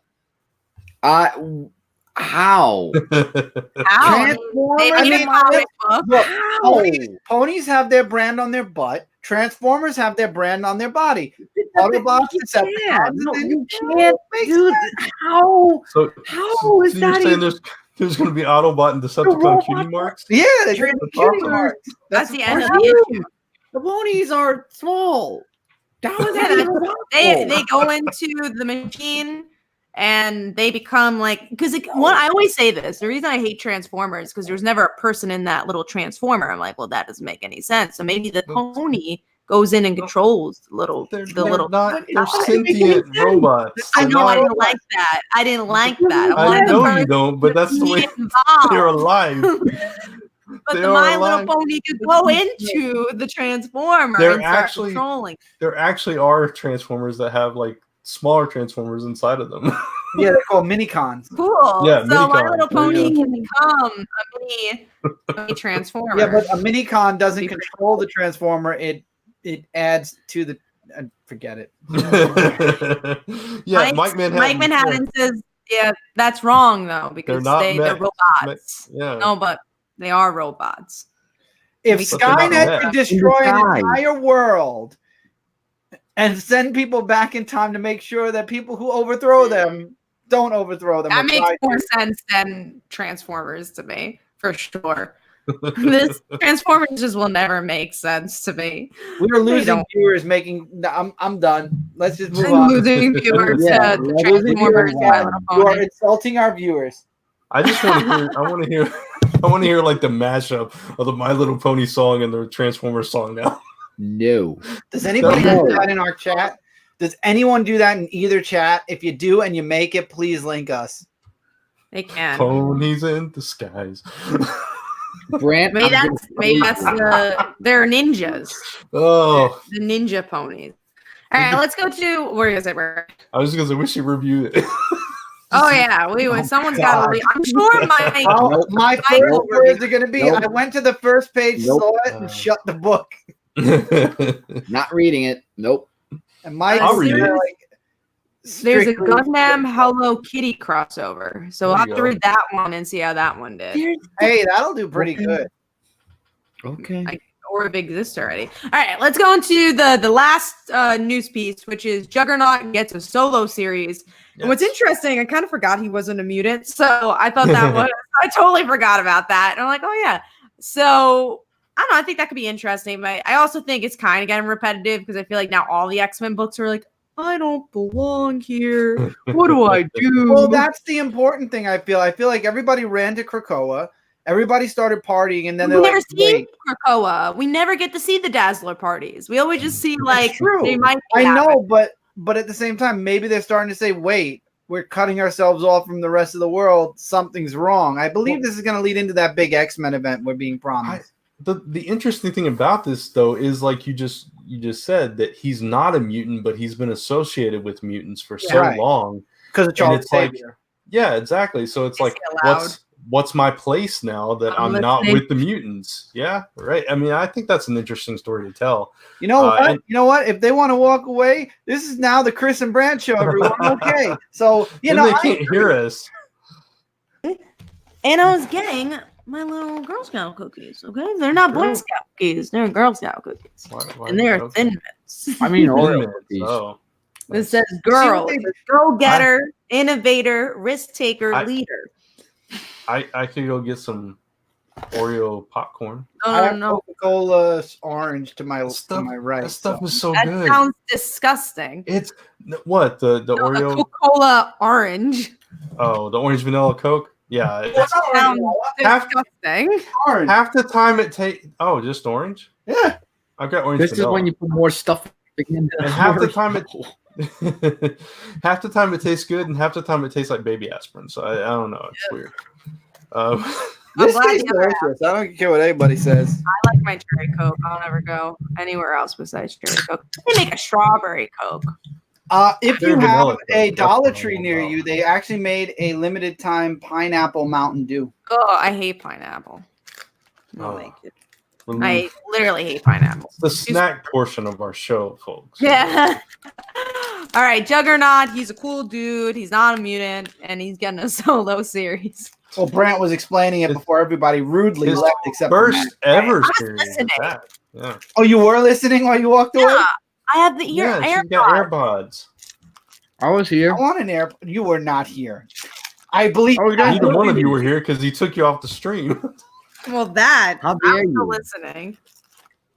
How? How? Ponies have their brand on their butt. Transformers have their brand on their body. Autobots, Decepticons. You can't do that. How? So How is you're that saying even? there's going to be Autobot and Decepticon cutie marks? Yeah, they're cutie awesome. marks. That's the end of the issue. The ponies are small. How is that even possible? They go into the machine and they become like, because I always say this, the reason I hate Transformers because there's never a person in that little Transformer. I'm like, well, that doesn't make any sense. So maybe the pony goes in and controls They're They're sentient robots. I know, I didn't like that. I didn't like that. I know you don't, but that's the way they're alive. But the My Little Pony could go into the Transformer and start controlling. There actually are Transformers that have like smaller Transformers inside of them. Yeah, they're called Minicons. Cool. Yeah, so My Minicon. Little Pony can become a mini Transformer. Yeah, but a Minicon doesn't control the Transformer. It adds to the forget it. Yeah, Mike Manhattan says, yeah, that's wrong though because they're robots. Yeah. No, but they are robots. If Skynet mech. could destroy an entire world and send people back in time to make sure that people who overthrow them don't overthrow them. That makes more sense than Transformers to me, for sure. This Transformers just will never make sense to me. We're losing viewers. I'm done. Let's just move on. Losing viewers to Transformers. You are insulting our viewers. I just want to hear. I want to hear like the mashup of the My Little Pony song and the Transformers song now. No. Does anybody do that in our chat? Does anyone do that in either chat? If you do and you make it, please link us. They can. Ponies in the skies. Brant, maybe that's they're ninjas. Oh, the ninja ponies. All right, let's go to where is it? I was gonna say we should review it. Oh yeah, someone's got to read. I'm sure my first words are gonna be. I went to the first page, saw it, and shut the book. Not reading it. Nope. And Mike, I'll read it. There's a Gundam Hello Kitty crossover, so we'll have to read that one and see how that one did. Hey, that'll do pretty good. Okay. Or if it exists already. All right, let's go into the last news piece, which is Juggernaut gets a solo series. Yes. And what's interesting, I kind of forgot he wasn't a mutant, so I thought that was. I totally forgot about that, and I'm like, oh yeah. So I don't know. I think that could be interesting, but I also think it's kind of getting repetitive because I feel like now all the X-Men books are like, I don't belong here. What do I do? Well, that's the important thing. I feel like everybody ran to Krakoa. Everybody started partying, and then we never see Krakoa. We never get to see the Dazzler parties. We always just see like they might. I know, but at the same time, maybe they're starting to say, "Wait, we're cutting ourselves off from the rest of the world. Something's wrong." I believe this is going to lead into that big X-Men event we're being promised. The interesting thing about this, though, is like you just said that he's not a mutant, but he's been associated with mutants for so long because of Charles Xavier. Yeah, exactly. So it's like, what's my place now that I'm not with the mutants? Yeah, right. I mean, I think that's an interesting story to tell. You know what? You know what? If they want to walk away, this is now the Chris and Brant show, everyone. Okay. So, you know, they can't hear us. And I was getting my little Girl Scout cookies, okay? They're not Boy Scout cookies. They're Girl Scout cookies. Why and they're Thin Mints. I mean, Oreo cookies. Oh. It says girl. Go-getter, innovator, risk-taker, leader. I could go get some Oreo popcorn. No. Coca-Cola orange to my right. That stuff is so good. That sounds disgusting. It's what the Oreo Coca-Cola orange. Oh, the orange vanilla Coke. Yeah, it sounds disgusting. Half the time it takes. Oh, just orange. Yeah, I've got orange. This vanilla. is when you put more stuff in. And half the time it tastes good, and half the time it tastes like baby aspirin. So I don't know. It's weird. This tastes delicious. I don't care what anybody says. I like my cherry Coke. I'll never go anywhere else besides cherry Coke. They make a strawberry Coke. If you have a Dollar Tree near you, they actually made a limited time pineapple Mountain Dew. Oh, I hate pineapple. Thank you. I literally hate pineapple. The snack portion of our show, folks. Yeah. All right, Juggernaut. He's a cool dude. He's not a mutant, and he's getting a solo series. Well, Brant was explaining it before everybody rudely left, except first ever series. Yeah. Oh, you were listening while you walked away? I have the AirPods. Got AirPods. I was here. I want an AirPod. You were not here. I believe. Neither one of you were here because he took you off the stream. Well, that. How dare I'm you? Listening.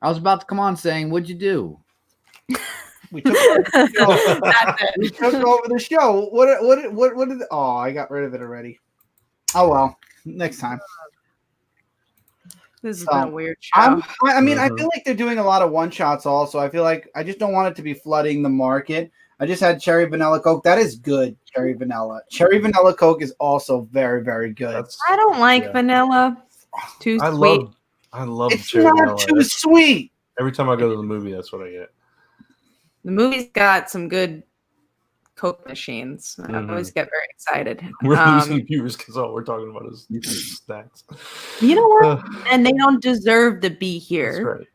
I was about to come on saying, "What'd you do?" We took over the show. We took over the show. What did? Oh, I got rid of it already. Oh well, next time. This has been a weird show. I mean, I feel like they're doing a lot of one shots. Also, I feel like I just don't want it to be flooding the market. I just had cherry vanilla Coke. That is good. Cherry vanilla Coke is also very, very good. I don't like vanilla. Too sweet. I love it's cherry not vanilla. too sweet. Every time I go to the movie, that's what I get. The movie's got some good Coke machines. I always get very excited. We're losing viewers because all we're talking about is snacks. You know what? And they don't deserve to be here. That's right.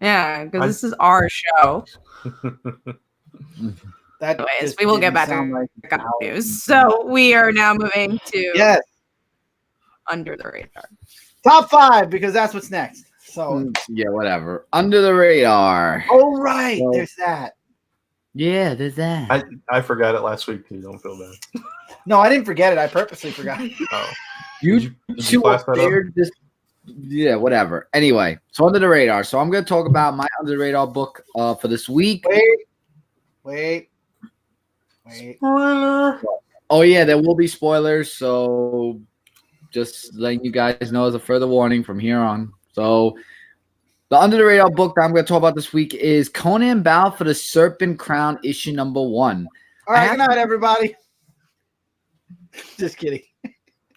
Yeah, because this is our show. That Anyways, just we will get didn't back sound to like the news. So we are now moving to yes, Under the Radar. top 5 because that's what's next. So Yeah, whatever. Under the radar. oh right, So- there's that. Yeah, there's that. I forgot it last week too. Don't feel bad. No, I didn't forget it. I purposely forgot. Oh, You did you two class up that there up? just yeah, whatever. Anyway, so under the radar. So I'm gonna talk about my under the radar book for this week. Wait. Spoiler. Oh yeah, there will be spoilers, so just letting you guys know as a further warning from here on. So the under the radar book that I'm gonna talk about this week is Conan Bow for the Serpent Crown issue number 1. All right, good night, everybody. Just kidding.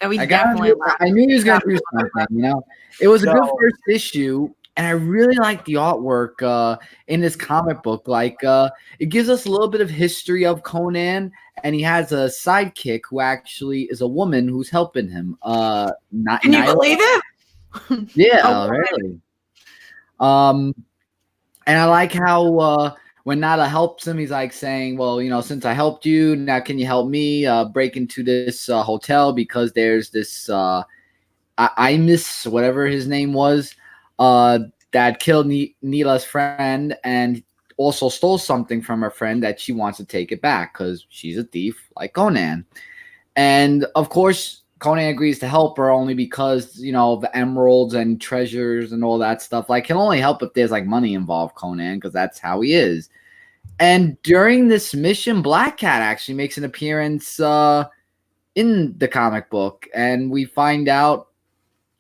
And we I definitely knew he was gonna do something, you know. It was a good So- first issue, and I really like the artwork in this comic book. Like it gives us a little bit of history of Conan, and he has a sidekick who actually is a woman who's helping him. Not Can you Nyla. believe it? Yeah, Oh, really. And I like how when Nala helps him, he's like saying, well, you know, since I helped you, now can you help me break into this hotel because there's this I miss whatever his name was that killed Neela's friend and also stole something from her friend that she wants to take it back because she's a thief like Conan. And of course, Conan agrees to help her only because, you know, the emeralds and treasures and all that stuff. Like, he'll only help if there's like money involved, Conan, because that's how he is. And during this mission, Black Cat actually makes an appearance in the comic book. And we find out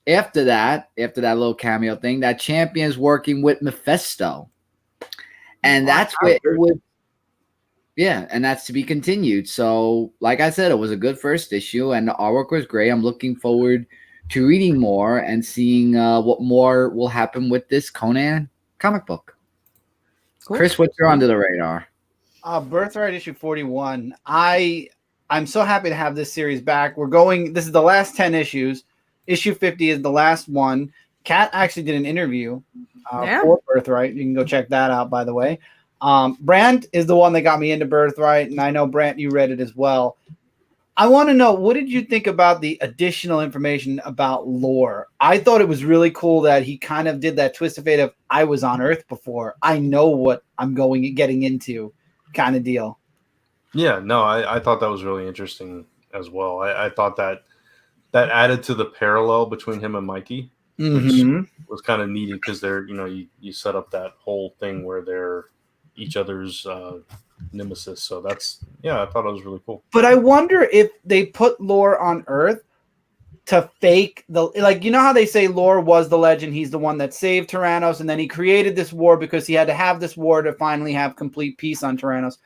after that little cameo thing, that Champion's working with Mephisto. And that's where it would. Yeah, and that's to be continued. So, like I said, it was a good first issue, and the artwork was great. I'm looking forward to reading more and seeing what more will happen with this Conan comic book. Cool. Chris, what's your under the radar? Birthright issue 41. I'm so happy to have this series back. This is the last 10 issues. Issue 50 is the last one. Kat actually did an interview for Birthright. You can go check that out, by the way. Brand is the one that got me into Birthright, and I know Brant, you read it as well. I want to know, what did you think about the additional information about lore? I thought it was really cool that he kind of did that twist of fate of I was on Earth before. I know what I'm getting into kind of deal. Yeah, no, I thought that was really interesting as well. I thought that added to the parallel between him and Mikey, which was kind of needed because they're, you know, you set up that whole thing where they're each other's nemesis. So I thought it was really cool. But I wonder if they put lore on Earth to fake you know how they say lore was the legend, he's the one that saved Tyrannos, and then he created this war because he had to have this war to finally have complete peace on Tyrannos.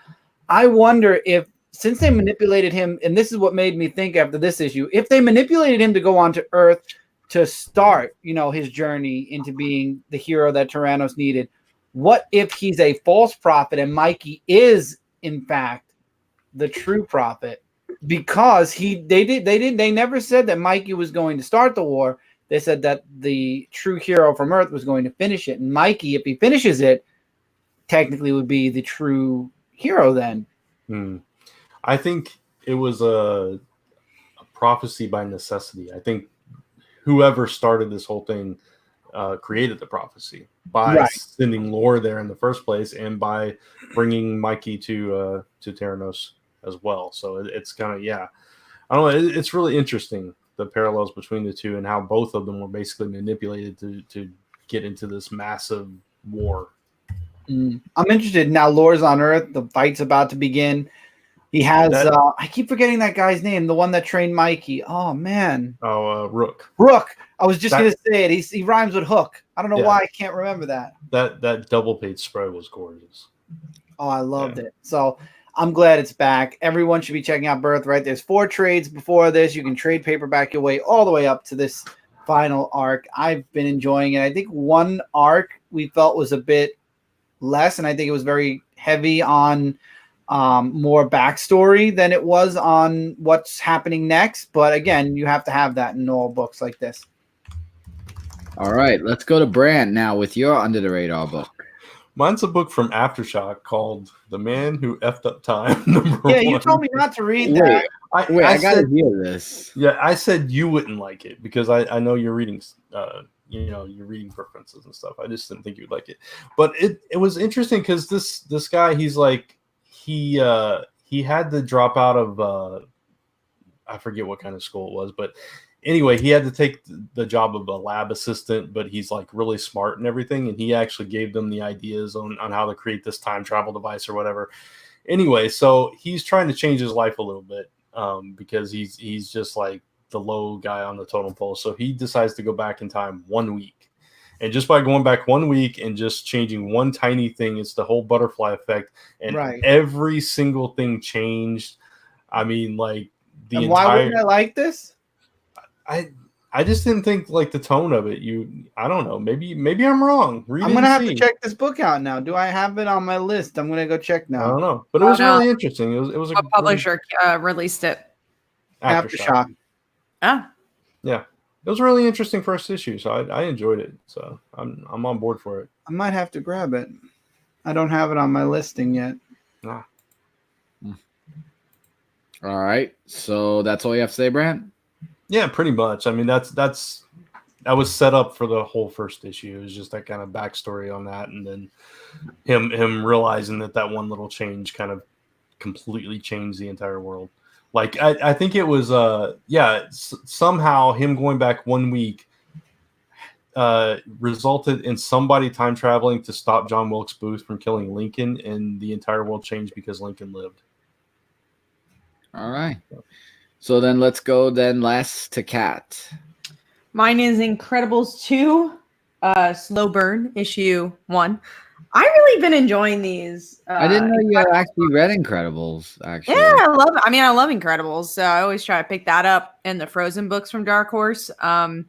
I wonder if, since they manipulated him, and this is what made me think after this issue, if they manipulated him to go onto Earth to start, you know, his journey into being the hero that Tyrannos needed, what if he's a false prophet and Mikey is in fact the true prophet? Because they never said that Mikey was going to start the war. They said that the true hero from Earth was going to finish it. And Mikey, if he finishes it, technically would be the true hero then. I think it was a prophecy by necessity. I think whoever started this whole thing created the prophecy by sending lore there in the first place and by bringing Mikey to Tyrannos as well. So it's kind of, I don't know. It's really interesting, the parallels between the two and how both of them were basically manipulated to get into this massive war. I'm interested now. Lore's on Earth. The fight's about to begin. He has, I keep forgetting that guy's name, the one that trained Mikey. Oh, man. Rook. Rook. I was just going to say it. He rhymes with Hook. I don't know why I can't remember that. That double page spread was gorgeous. Oh, I loved it. So I'm glad it's back. Everyone should be checking out Birthright. There's 4 trades before this. You can trade paperback your way all the way up to this final arc. I've been enjoying it. I think one arc we felt was a bit less, and I think it was very heavy on more backstory than it was on what's happening next. But again, you have to have that in all books like this. All right, let's go to Brand now with your Under the Radar book. Mine's a book from Aftershock called "The Man Who Effed Up Time." #1. Yeah, you told me not to read that. I gotta said, hear this. Yeah, I said you wouldn't like it because I know you're reading, your reading preferences and stuff. I just didn't think you'd like it. But it was interesting because this guy, he's like he had to drop out of I forget what kind of school it was, but anyway, he had to take the job of a lab assistant, but he's like really smart and everything. And he actually gave them the ideas on how to create this time travel device or whatever. Anyway, so he's trying to change his life a little bit because he's just like the low guy on the totem pole. So he decides to go back in time 1 week. And just by going back 1 week and just changing one tiny thing, it's the whole butterfly effect. And every single thing changed. I mean, like and why wouldn't I like this? I just didn't think like the tone of it. I don't know. Maybe I'm wrong. I'm gonna have to check this book out now. Do I have it on my list? I'm gonna go check now. I don't know, but it was really interesting. It was a publisher released it. Aftershock. Ah, yeah, it was a really interesting first issue. So I enjoyed it. So I'm on board for it. I might have to grab it. I don't have it on my listing yet. Nah. All right, so that's all you have to say, Brand? Yeah, pretty much. I mean, that was set up for the whole first issue. It was just that kind of backstory on that, and then him realizing that one little change kind of completely changed the entire world. Like I think it was somehow him going back 1 week resulted in somebody time traveling to stop John Wilkes Booth from killing Lincoln, and the entire world changed because Lincoln lived. All right. So then let's go last to Kat. Mine is Incredibles 2, Slow Burn, issue 1. I've really been enjoying these. I didn't know you actually read Incredibles, actually. Yeah, I love Incredibles. So I always try to pick that up in the Frozen books from Dark Horse. And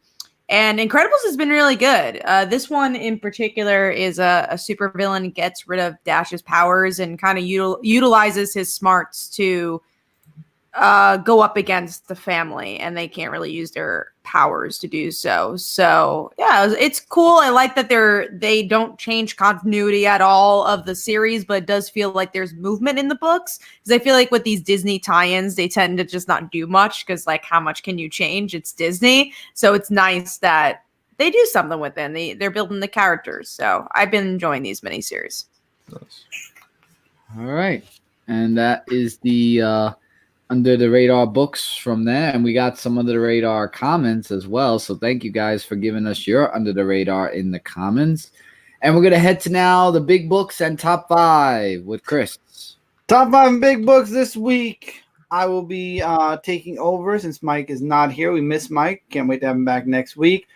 Incredibles has been really good. This one in particular is a supervillain gets rid of Dash's powers and kind of utilizes his smarts to go up against the family, and they can't really use their powers to do so. So yeah, it's cool. I like that they don't change continuity at all of the series, but it does feel like there's movement in the books, because I feel like with these Disney tie-ins, they tend to just not do much, because like, how much can you change? It's Disney. So it's nice that they do something with it. They're building the characters. So I've been enjoying these miniseries. Nice. All right. And that is the Under the Radar books from there, and we got some Under the Radar comments as well. So thank you guys for giving us your Under the Radar in the comments. And we're gonna head to now the big books and top 5 with Chris. Top 5 big books this week. I will be taking over since Mike is not here. We miss Mike. Can't wait to have him back next week.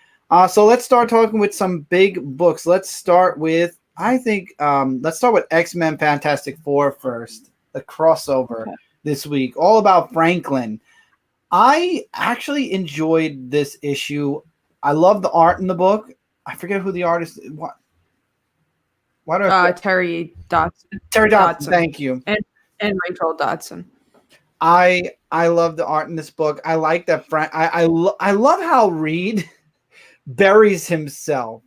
So let's start talking with some big books. Let's start with X-Men Fantastic Four first. The crossover. Okay. This week, all about Franklin. I actually enjoyed this issue. I love the art in the book. I forget who the artist is. Why do I Terry Dodson. Terry Dodson, thank you. And Rachel Dodson. I love the art in this book. I like that I love how Reed buries himself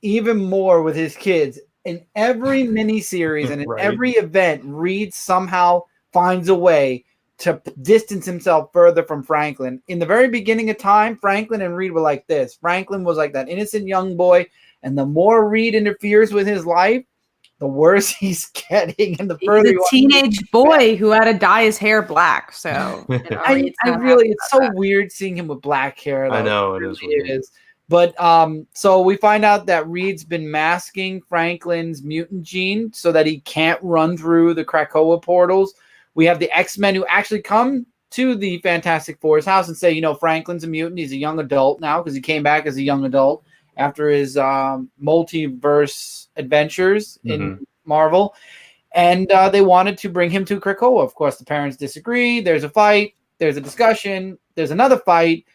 even more with his kids. In every miniseries and in every event, Reed somehow finds a way to distance himself further from Franklin. In the very beginning of time, Franklin and Reed were like this. Franklin was like that innocent young boy, and the more Reed interferes with his life, the worse he's getting. And the further he's a teenage boy who had to dye his hair black. So it's so weird seeing him with black hair. I know it is. But so we find out that Reed's been masking Franklin's mutant gene so that he can't run through the Krakoa portals. We have the X-Men who actually come to the Fantastic Four's house and say, Franklin's a mutant. He's a young adult now because he came back as a young adult after his multiverse adventures in Marvel. And they wanted to bring him to Krakoa. Of course, the parents disagree. There's a fight. There's a discussion. There's another fight.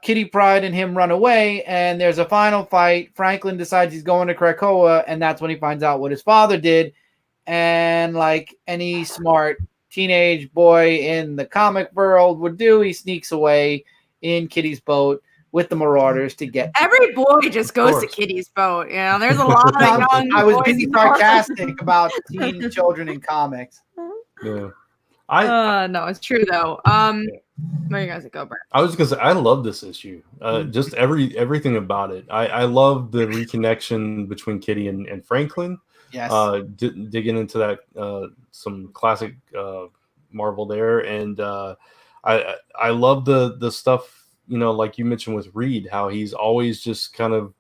Kitty Pryde and him run away. And there's a final fight. Franklin decides he's going to Krakoa. And that's when he finds out what his father did. And like any smart teenage boy in the comic world would do, he sneaks away in Kitty's boat with the Marauders to get. Every boy just goes to Kitty's boat. You know, there's a lot of young. I was boys being in the world. sarcastic about teen children in comics. Yeah. No, it's true though. Where you guys go, Brent? I was gonna say I love this issue. Just everything about it. I love the reconnection between Kitty and Franklin. Yes. Digging into that some classic Marvel there, and I love the stuff, you know, like you mentioned with Reed, how he's always just kind of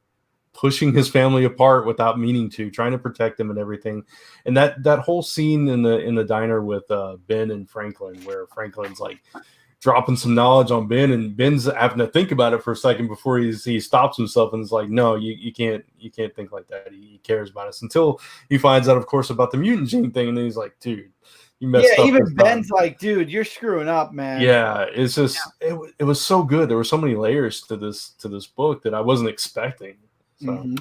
pushing his family apart without meaning to, trying to protect them and everything. And that whole scene in the diner with Ben and Franklin, where Franklin's like dropping some knowledge on Ben, and Ben's having to think about it for a second before he stops himself and is like, no, you can't think like that. He cares about us, until he finds out, of course, about the mutant gene thing, and then he's like, dude, you messed up. Yeah, even Ben's like, dude, you're screwing up, man. Yeah, it's just it was so good. There were so many layers to this book that I wasn't expecting. So.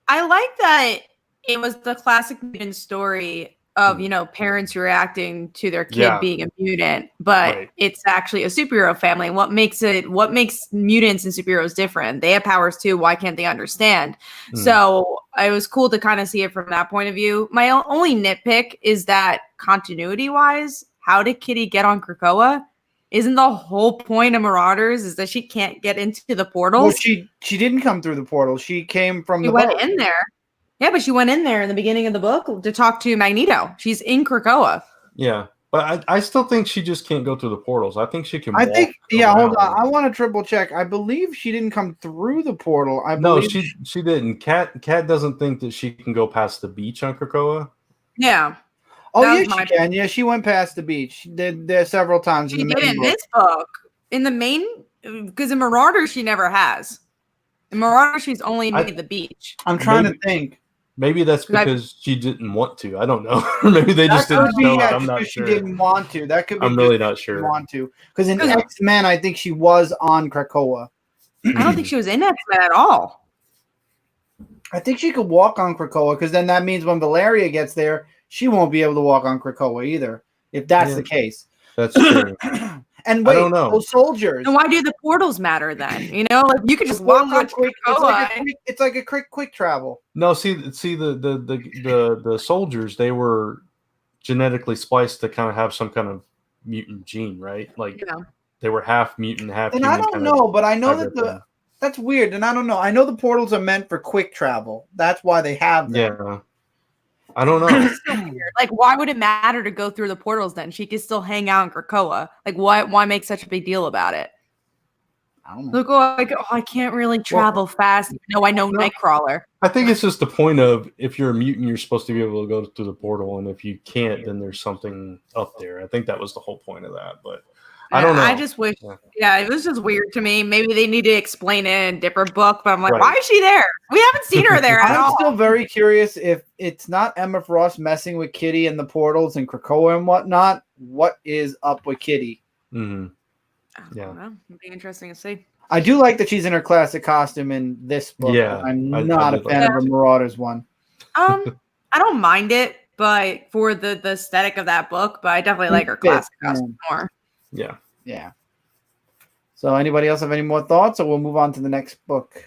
I like that it was the classic mutant story of, you know, parents reacting to their kid being a mutant, but it's actually a superhero family. What makes mutants and superheroes different? They have powers too. Why can't they understand? So it was cool to kind of see it from that point of view. My only nitpick is that continuity wise, how did Kitty get on Krakoa? Isn't the whole point of Marauders is that she can't get into the portals? Well, she didn't come through the portal. She came from the boat. She went in there. Yeah, but she went in there in the beginning of the book to talk to Magneto. She's in Krakoa. Yeah, but I still think she just can't go through the portals. I think she can. I think. Yeah, hold on. I want to triple check. I believe she didn't come through the portal. No, she didn't. Kat doesn't think that she can go past the beach on Krakoa. Yeah. Oh, yeah, she can. Yeah, she went past the beach. She did there several times. She did in this book. In the main, because in Marauders, she never has. In Marauders, she's only made the beach. I'm trying to think. Maybe that's because she didn't want to. I don't know. Maybe they just didn't show it. I'm not sure. She didn't want to. That could be. I'm really not sure. Want to, because in X-Men, I think she was on Krakoa. I don't think she was in X-Men at all. I think she could walk on Krakoa, because then that means when Valeria gets there, she won't be able to walk on Krakoa either. If that's the case, that's true. And wait, I don't know. those soldiers. And why do the portals matter then? You know, like you could just walk on Krakoa. It's like a quick travel. No, see the soldiers, they were genetically spliced to kind of have some kind of mutant gene, right? Like they were half mutant, half. And I don't know, but I know that that's weird. And I don't know. I know the portals are meant for quick travel. That's why they have them. Yeah. I don't know. So weird. Like, why would it matter to go through the portals then? She could still hang out in Krakoa. Like, why make such a big deal about it? I don't know. Look, I can't really travel fast. No, I know Nightcrawler. I think it's just the point of, if you're a mutant, you're supposed to be able to go through the portal, and if you can't, then there's something up there. I think that was the whole point of that, but I don't know. I just wish, it was just weird to me. Maybe they need to explain it in a different book, but I'm like, why is she there? We haven't seen her there at all. I'm still very curious if it's not Emma Frost messing with Kitty and the portals and Krakoa and whatnot. What is up with Kitty? Mm-hmm. Yeah. It'd be interesting to see. I do like that she's in her classic costume in this book. Yeah, I'm not a fan of the Marauders one. I don't mind it, but for the aesthetic of that book, but I definitely like her classic costume more. Yeah. Yeah. So anybody else have any more thoughts, or we'll move on to the next book?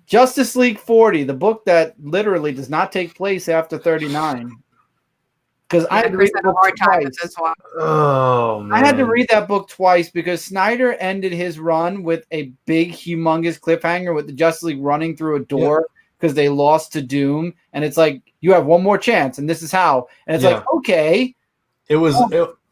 Justice League 40, the book that literally does not take place after 39. Because I had to read the book twice. Oh, man. I had to read that book twice because Snyder ended his run with a big, humongous cliffhanger with the Justice League running through a door because they lost to Doom. And it's like, you have one more chance, and this is how. And it's like, okay. It was.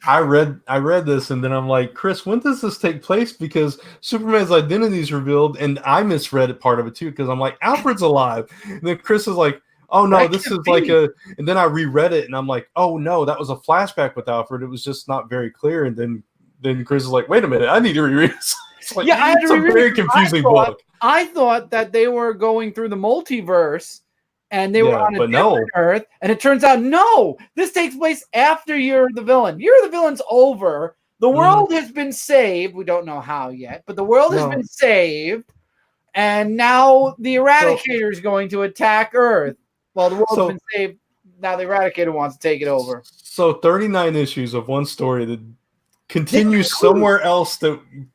I read this, and then I'm like, Chris, when does this take place? Because Superman's identity is revealed, and I misread part of it too because I'm like, Alfred's alive, and then Chris is like, oh no, this is like a. And then I reread it, and I'm like, oh no, that was a flashback with Alfred. It was just not very clear. And then Chris is like, wait a minute, I need to reread this. It's like, I had to reread it. It's a very confusing book. I thought that they were going through the multiverse. And they were on a different Earth, and it turns out, no, this takes place after You're the Villain. You're the Villain's over. The world has been saved. We don't know how yet, but the world has been saved, and now the Eradicator is going to attack Earth. Well, the world's been saved. Now the Eradicator wants to take it over. So 39 issues of one story that continues somewhere else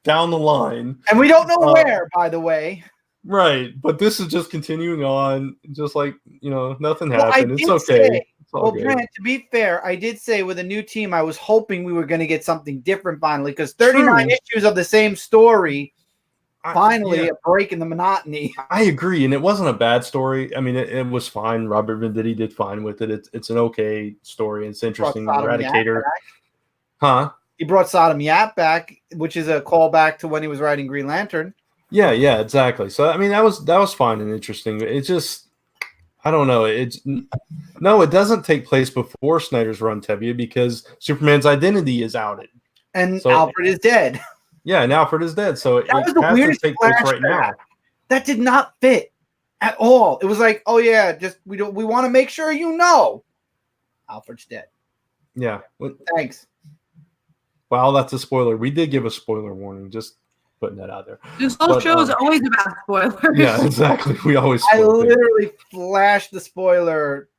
down the line. And we don't know where, by the way. Right, but this is just continuing on, just like, nothing happened. It's okay. Brent, to be fair, I did say with a new team, I was hoping we were going to get something different finally, because 39 issues of the same story, finally a break in the monotony. I agree, and it wasn't a bad story. I mean, it was fine. Robert Venditti did fine with it. It's an okay story. It's interesting. Eradicator. Huh? He brought Sodom Yap back, which is a callback to when he was writing Green Lantern. Yeah, exactly. So I mean, that was fine and interesting. It's just, I don't know. It doesn't take place before Snyder's run, Tevye, because Superman's identity is outed, and Alfred is dead. Yeah, and Alfred is dead. So that was the weirdest take place right now. That did not fit at all. It was like, oh yeah, just we want to make sure Alfred's dead. Yeah. Thanks. Well, that's a spoiler. We did give a spoiler warning. Just putting that out there. This whole show is always about spoilers. Yeah, exactly. We always. I literally flashed the spoiler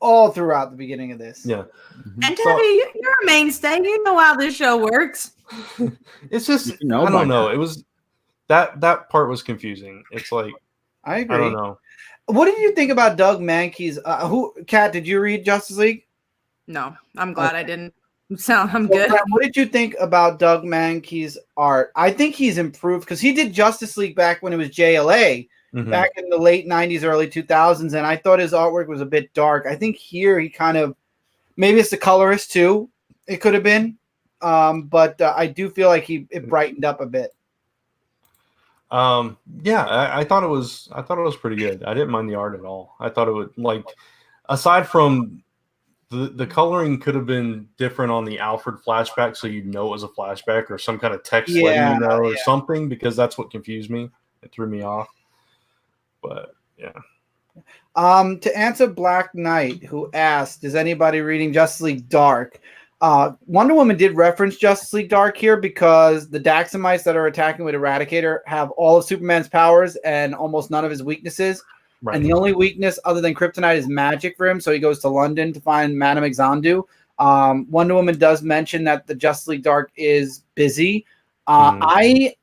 all throughout the beginning of this. Yeah. And Tevye, you're a mainstay. You know how this show works. It's just, I don't know. It was that part was confusing. It's like, I agree. I don't know. What did you think about Doug Mankey's? Kat, did you read Justice League? No, I'm glad I didn't. I'm good. What did you think about Doug Mankey's art? I think he's improved because he did Justice League back when it was JLA, back in the late 90s, early 2000s, and I thought his artwork was a bit dark. I think here he kind of, maybe it's the colorist too. It could have been, but I do feel like it brightened up a bit. I thought it was pretty good. I didn't mind the art at all. I thought it would, aside from the coloring could have been different on the Alfred flashback, so you'd know it was a flashback, or some kind of text letting you know, or something, because that's what confused me. It threw me off. But yeah. To answer Black Knight, who asked, "Is anybody reading Justice League Dark?" Wonder Woman did reference Justice League Dark here because the Daxamites that are attacking with Eradicator have all of Superman's powers and almost none of his weaknesses. Right. And the only weakness other than kryptonite is magic for him, so he goes to London to find Madame Xanadu. Wonder Woman does mention that the Justice League Dark is busy. I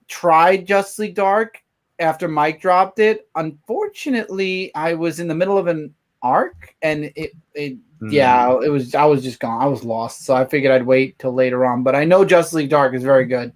tried Justice League Dark after Mike dropped it. Unfortunately, I was in the middle of an arc, and it was. I was just gone. I was lost, so I figured I'd wait till later on. But I know Justice League Dark is very good.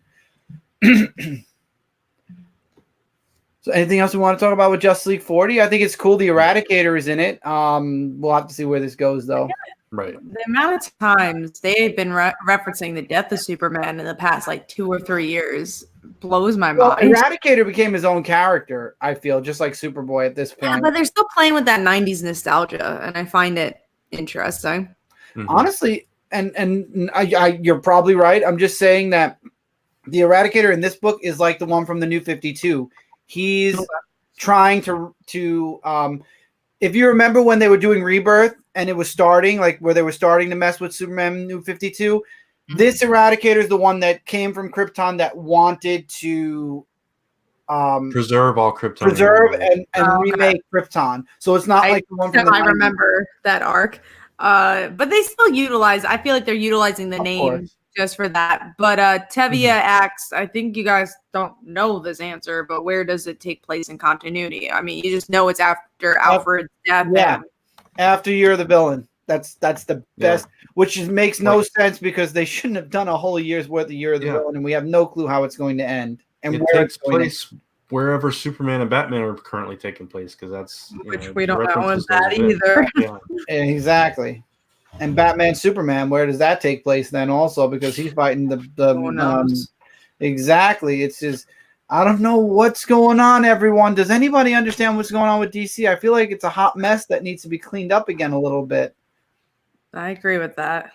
So anything else we want to talk about with Justice League 40? I think it's cool. The Eradicator is in it. We'll have to see where this goes, though. Right. The amount of times they've been referencing the death of Superman in the past 2 or 3 years blows my mind. Eradicator became his own character, I feel, just like Superboy at this point. Yeah, but they're still playing with that 90s nostalgia, and I find it interesting. Honestly, and you're probably right. I'm just saying that the Eradicator in this book is like the one from the New 52. He's trying to if you remember when they were doing Rebirth and it was starting, where they were starting to mess with Superman New 52, this Eradicator is the one that came from Krypton that wanted to preserve all Krypton. And remake Krypton. So it's not like the one from I remember that arc. But they still utilize, I feel like they're utilizing the name just for that. But Tevye asks, I think you guys don't know this answer, but where does it take place in continuity? I mean, you just know it's after Alfred's death. Yeah, after you're the villain. That's the best, which makes no sense because they shouldn't have done a whole year's worth of Year of the Villain, and we have no clue how it's going to end. And it takes place wherever Superman and Batman are currently taking place, because that's which we don't know is that either. Yeah. Exactly. And Batman Superman, where does that take place then also? Because he's fighting the exactly. It's just, I don't know what's going on, everyone. Does anybody understand what's going on with DC? I feel like it's a hot mess that needs to be cleaned up again a little bit. I agree with that.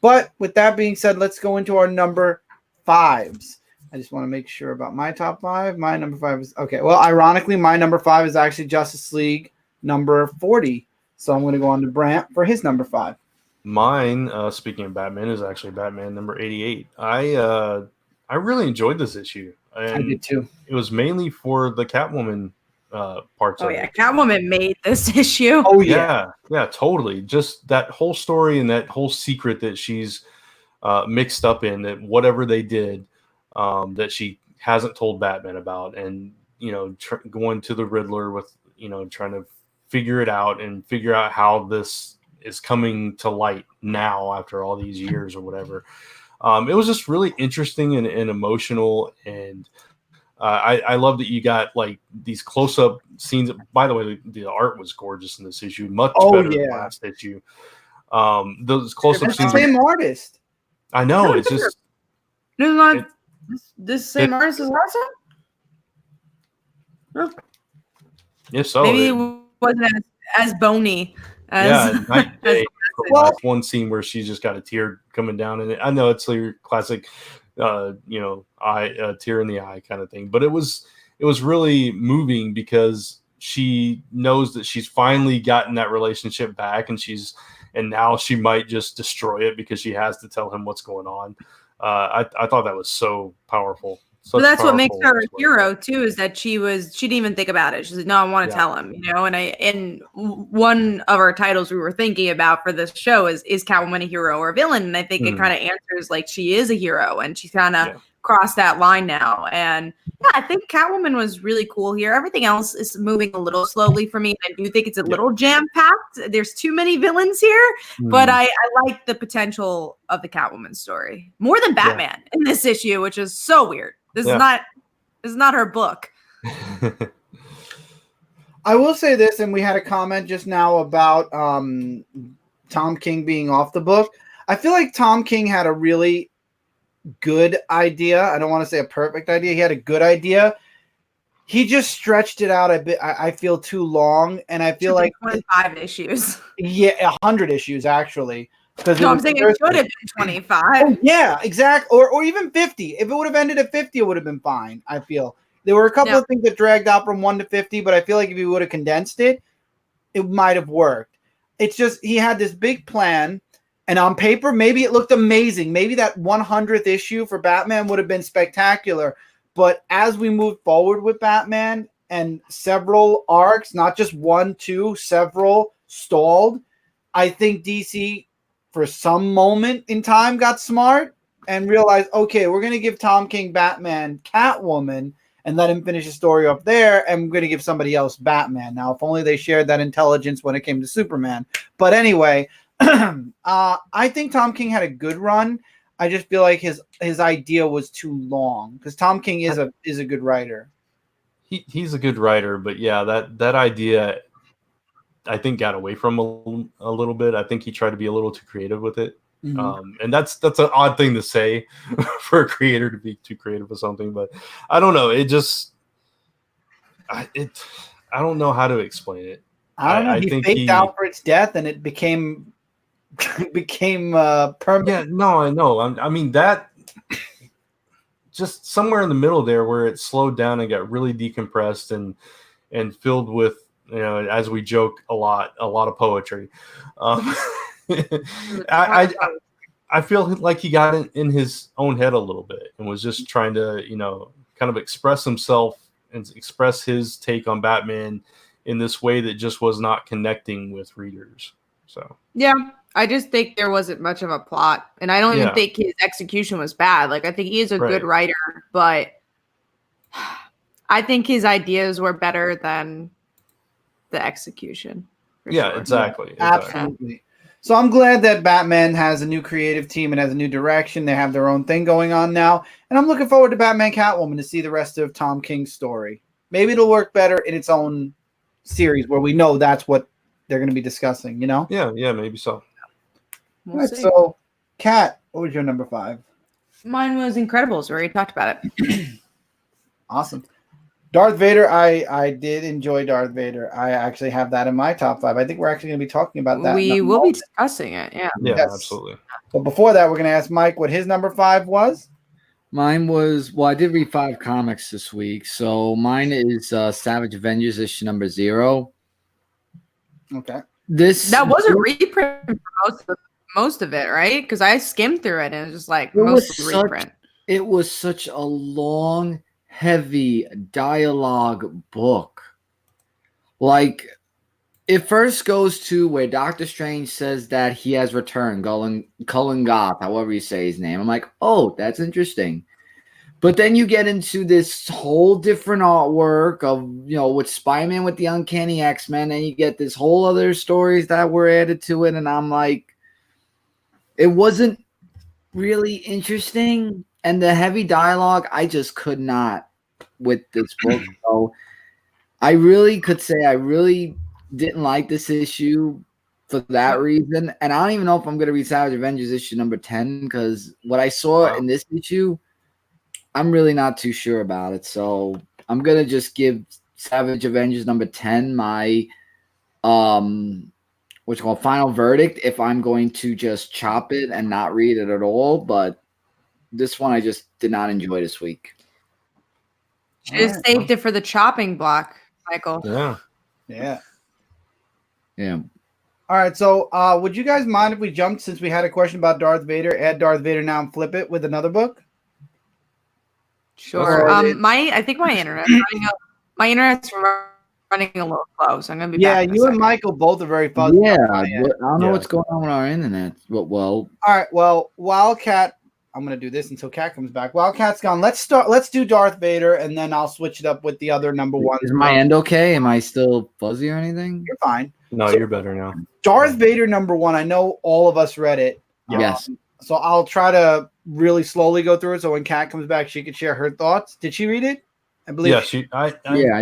But with that being said, let's go into our number 5s. I just want to make sure about my top 5. My number 5 is okay. Well, ironically, my number 5 is actually Justice League number 40. So I'm going to go on to Brant for his number 5. Mine, speaking of Batman, is actually Batman number 88. I really enjoyed this issue. And I did too. It was mainly for the Catwoman parts of it. Catwoman made this issue. Oh yeah, totally. Just that whole story and that whole secret that she's mixed up in, that whatever they did, that she hasn't told Batman about, and going to the Riddler with trying to figure it out and figure out how this is coming to light now after all these years or whatever. It was just really interesting and emotional, and I love that you got like these close-up scenes. By the way, the art was gorgeous in this issue, much better than last issue. Those close-up It's scenes. the same artist. I know, it's just this same artist as last time. If so, Maybe it wasn't as bony as Night and Day. Well- That's one scene where she's just got a tear coming down, and I know it's your classic, tear in the eye kind of thing. But it was really moving because she knows that she's finally gotten that relationship back, and now she might just destroy it because she has to tell him what's going on. I thought that was so powerful. But that's what makes her a hero too, is that she didn't even think about it. She said, "No, I want to tell him," And one of our titles we were thinking about for this show is Catwoman a hero or a villain? And I think it kind of answers like she is a hero, and she's kind of crossed that line now. And yeah, I think Catwoman was really cool here. Everything else is moving a little slowly for me. I do think it's a little jam packed. There's too many villains here, but I like the potential of the Catwoman story more than Batman in this issue, which is so weird. This is not her book. I will say this, and we had a comment just now about Tom King being off the book. I feel like Tom King had a really good idea. I don't want to say a perfect idea. He had a good idea. He just stretched it out a bit. I feel too long, and I feel like 25 issues. Yeah, 100 issues actually. No, I'm saying it should have been 25. Oh, yeah, exactly. Or even 50. If it would have ended at 50, it would have been fine, I feel. There were a couple of things that dragged out from 1 to 50, but I feel like if he would have condensed it, it might have worked. It's just he had this big plan, and on paper, maybe it looked amazing. Maybe that 100th issue for Batman would have been spectacular. But as we moved forward with Batman and several arcs, not just 1, 2, several stalled, I think DC for some moment in time got smart and realized, okay, we're going to give Tom King Batman Catwoman and let him finish the story up there, and we're going to give somebody else Batman. Now, if only they shared that intelligence when it came to Superman. But anyway, I think Tom King had a good run. I just feel like his idea was too long because Tom King is a good writer. He's a good writer, but yeah, that idea I think got away from a little bit. I think he tried to be a little too creative with it. And that's an odd thing to say for a creator to be too creative with something, but I don't know. It just, I don't know how to explain it. I don't know. He faked Alfred's death and it became permanent. Yeah, no, I know. I mean, that just somewhere in the middle there where it slowed down and got really decompressed and filled with, as we joke a lot of poetry. I feel like he got in his own head a little bit and was just trying to, kind of express himself and express his take on Batman in this way that just was not connecting with readers. So yeah, I just think there wasn't much of a plot, and I don't even think his execution was bad. Like, I think he is a good writer, but I think his ideas were better than the execution. Yeah, sure. Exactly. Absolutely. So I'm glad that Batman has a new creative team and has a new direction. They have their own thing going on now. And I'm looking forward to Batman Catwoman to see the rest of Tom King's story. Maybe it'll work better in its own series where we know that's what they're going to be discussing, Yeah, maybe so. We'll see. So, Kat, what was your number 5? Mine was Incredibles. We already talked about it. Awesome. Darth Vader, I did enjoy Darth Vader. I actually have that in my top 5. I think we're actually going to be talking about that. We will be discussing it, Yeah, yes. Absolutely. But before that, we're going to ask Mike what his number 5 was. Mine was, I did read 5 comics this week. So mine is Savage Avengers issue number 0. Okay. That was a reprint for most of it, right? Because I skimmed through it and it was just like mostly reprint. It was such a long, heavy dialogue book. Like, it first goes to where Doctor Strange says that he has returned, Cullen Goth, however you say his name. I'm like, oh, that's interesting. But then you get into this whole different artwork of, with Spider-Man with the Uncanny X-Men, and you get this whole other stories that were added to it, and I'm like, it wasn't really interesting. And the heavy dialogue, I just could not with this book. So I really could say I really didn't like this issue for that reason. And I don't even know if I'm going to read Savage Avengers issue number 10, because what I saw in this issue, I'm really not too sure about it. So I'm going to just give Savage Avengers number 10 my final verdict if I'm going to just chop it and not read it at all. But this one I just did not enjoy this week. Should have saved it for the chopping block, Michael. Yeah. All right, so would you guys mind if we jumped, since we had a question about Darth Vader, add Darth Vader now and flip it with another book? Sure. I think my internet's running a little slow, so I'm gonna be back. Yeah, you and Michael both are very fuzzy. Yeah, I don't know what's going on with our internet. Well, all right. Well, Wildcat, I'm gonna do this until Cat comes back. Wildcat's gone. Let's do Darth Vader, and then I'll switch it up with the other number one. Is my end okay? Am I still fuzzy or anything? You're fine. No, you're better now. Darth Vader number one. I know all of us read it. Yes. So I'll try to really slowly go through it, so when Kat comes back, she could share her thoughts. Did she read it? I believe. Yeah, I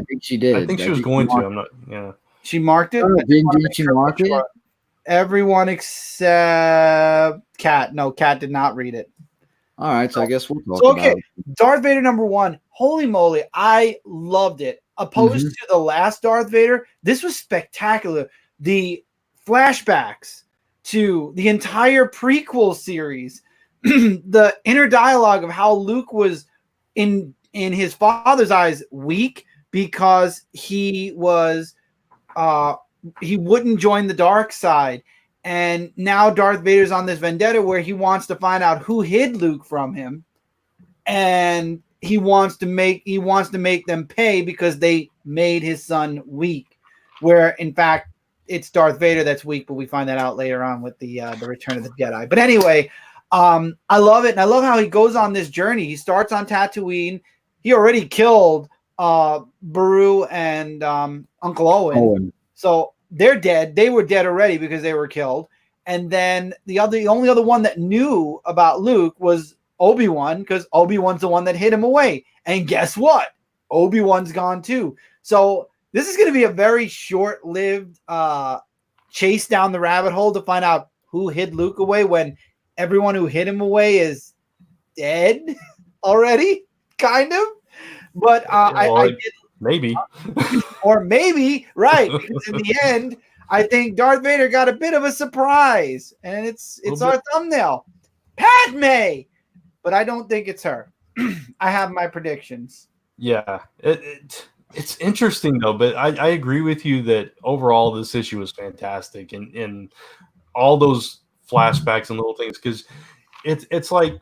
think she did. I think she was going to. I'm not. Yeah. She marked it. Didn't she mark it? Everyone except Kat. No, Kat did not read it. All right, so I guess we'll talk about it. Darth Vader number one. Holy moly, I loved it. Opposed to the last Darth Vader, this was spectacular. The flashbacks to the entire prequel series, the inner dialogue of how Luke was in his father's eyes weak because he was he wouldn't join the dark side. And now Darth Vader's on this vendetta where he wants to find out who hid Luke from him, and he wants to make them pay because they made his son weak. Where in fact it's Darth Vader that's weak, but we find that out later on with the Return of the Jedi. But anyway, I love it, and I love how he goes on this journey. He starts on Tatooine. He already killed Beru and Uncle Owen. So they're dead. They were dead already because they were killed. And then the only other one that knew about Luke was Obi-Wan, because Obi-Wan's the one that hid him away. And guess what? Obi-Wan's gone too. So this is going to be a very short-lived chase down the rabbit hole to find out who hid Luke away when everyone who hid him away is dead already, kind of. But I did. Maybe. Or maybe, right. Because in the end, I think Darth Vader got a bit of a surprise. And it's our thumbnail. Padme! But I don't think it's her. I have my predictions. Yeah. It's interesting, though. But I agree with you that overall this issue was fantastic. And all those flashbacks and little things. Because it's like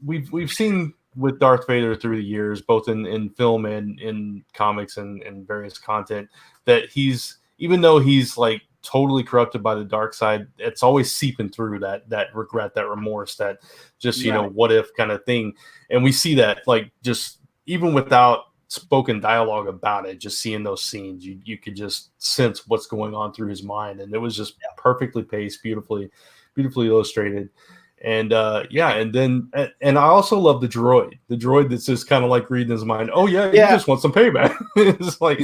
we've seen with Darth Vader through the years, both in film and in comics and various content, that even though he's like totally corrupted by the dark side, it's always seeping through that regret, that remorse, that just, what if kind of thing. And we see that like just even without spoken dialogue about it, just seeing those scenes, you could just sense what's going on through his mind. And it was just perfectly paced, beautifully illustrated. And and I also love the droid that's just kind of like reading his mind. Oh yeah, you just want some payback. It's like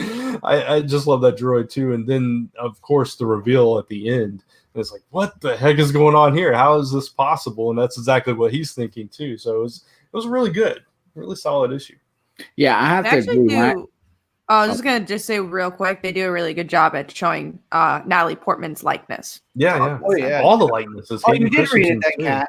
I just love that droid too. And then of course the reveal at the end. It's like, what the heck is going on here? How is this possible? And that's exactly what he's thinking too. So it was really good, really solid issue. Yeah, I have to agree. I was just gonna say real quick, they do a really good job at showing Natalie Portman's likeness. Yeah. Oh, yeah. All the likenesses. Oh, you did read it, then, Kat.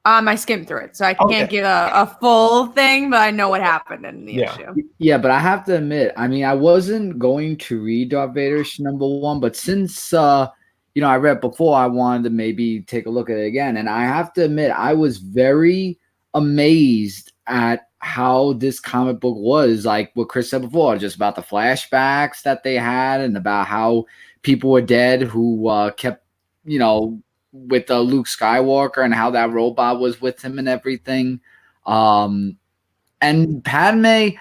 I skimmed through it, so I can't give a full thing, but I know what happened in the issue. Yeah, but I have to admit, I mean, I wasn't going to read Darth Vader number one, but since I read before, I wanted to maybe take a look at it again, and I have to admit, I was very amazed at how this comic book was, like what Chris said before, just about the flashbacks that they had and about how people were dead who kept, with Luke Skywalker and how that robot was with him and everything. And Padme,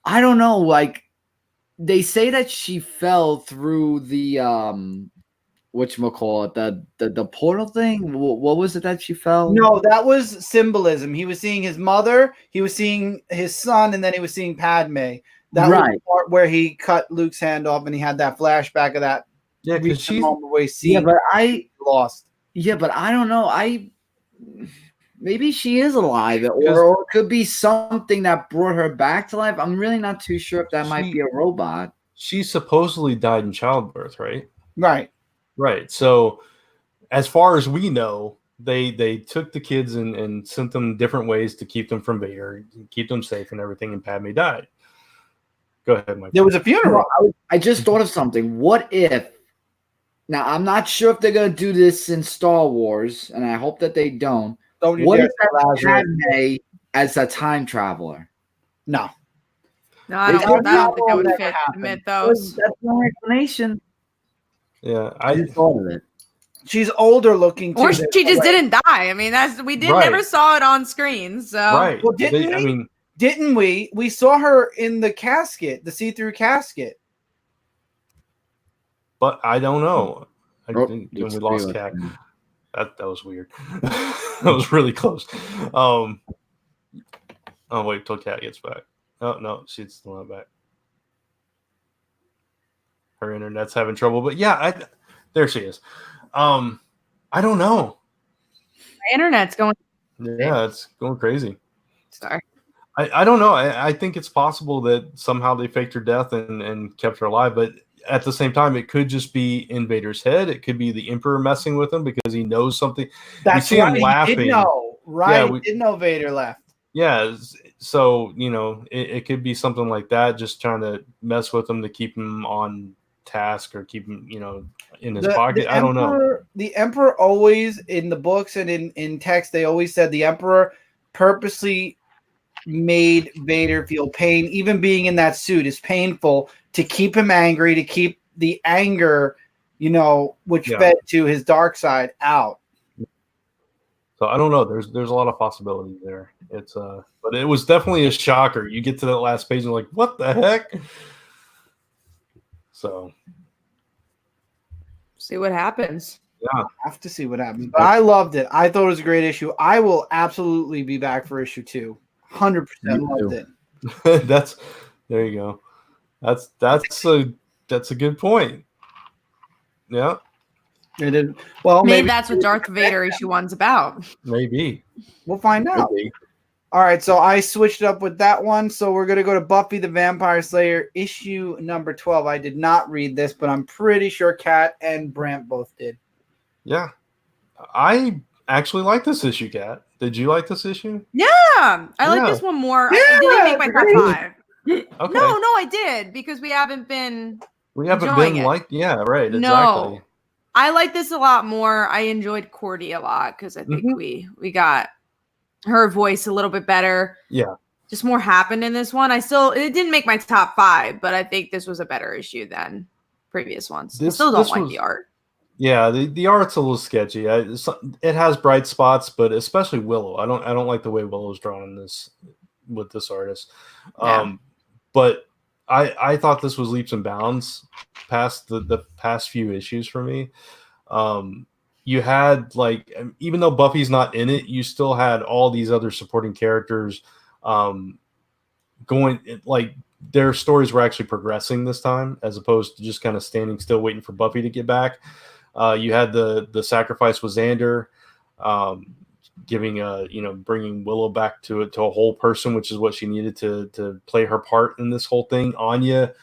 I don't know, like they say that she fell through the whatchamacallit, the portal thing. What was it that she fell? No, that was symbolism. He was seeing his mother, he was seeing his son, and then he was seeing Padme. That was the part where he cut Luke's hand off, and he had that flashback of that. Yeah, because she's lost. Yeah, but I don't know. Maybe she is alive, or it could be something that brought her back to life. I'm really not too sure if that might be a robot. She supposedly died in childbirth, right? Right. So, as far as we know, they took the kids and sent them different ways to keep them from Vader, keep them safe and everything, and Padme died. Go ahead, Mike. There was a funeral. I just thought of something. What if? Now, I'm not sure if they're going to do this in Star Wars, and I hope that they don't. What if that's Padme as a time traveler? No. No, I don't think that would fit the mythos. That's no explanation. Yeah, I just thought of it. She's older looking too. Or she just didn't die. I mean, never saw it on screen. So Well, didn't we? We saw her in the casket, the see-through casket. But I don't know. We lost Cat. That was weird. That was really close. Oh, wait till Cat gets back. Oh, no, she's still not back. Her internet's having trouble. But yeah, there she is. I don't know. My internet's going. Yeah, it's going crazy. Sorry. I don't know. I think it's possible that somehow they faked her death and kept her alive, but at the same time, it could just be in Vader's head. It could be the Emperor messing with him because he knows something. That's we see him laughing. He did know, right? Yeah, we did know Vader left. Yeah, so it could be something like that, just trying to mess with him to keep him on task or keep him, in his pocket. I don't know. The Emperor always, in the books and in text, they always said the Emperor purposely made Vader feel pain. Even being in that suit is painful to keep him angry, to keep the anger, which fed to his dark side out. So I don't know. There's a lot of possibilities there. It's but it was definitely a shocker. You get to that last page and you're like, what the heck? So see what happens. Yeah, have to see what happens. But I loved it. I thought it was a great issue. I will absolutely be back for issue 2. 100% loved it. There you go. That's a good point. Yeah. It is. Well, maybe that's what Darth Vader issue 1's about. Maybe. We'll find out. All right, so I switched up with that one. So we're going to go to Buffy the Vampire Slayer issue number 12. I did not read this, but I'm pretty sure Kat and Brant both did. Yeah. I actually like this issue, Kat. Did you like this issue? Yeah. I like this one more. Yeah, it didn't make my top 5. Okay. No, I did because we haven't been right. Exactly. No, I like this a lot more. I enjoyed Cordy a lot because I think we got her voice a little bit better. Yeah. Just more happened in this one. It didn't make my top 5, but I think this was a better issue than previous ones. I still don't like the art. Yeah, the art's a little sketchy. It has bright spots, but especially Willow. I don't like the way Willow's drawn in this with this artist. Yeah. But I thought this was leaps and bounds past the past few issues for me. You had even though Buffy's not in it, you still had all these other supporting characters going their stories were actually progressing this time as opposed to just kind of standing still waiting for Buffy to get back. You had the sacrifice with Xander, bringing Willow back to a whole person, which is what she needed to play her part in this whole thing. Anya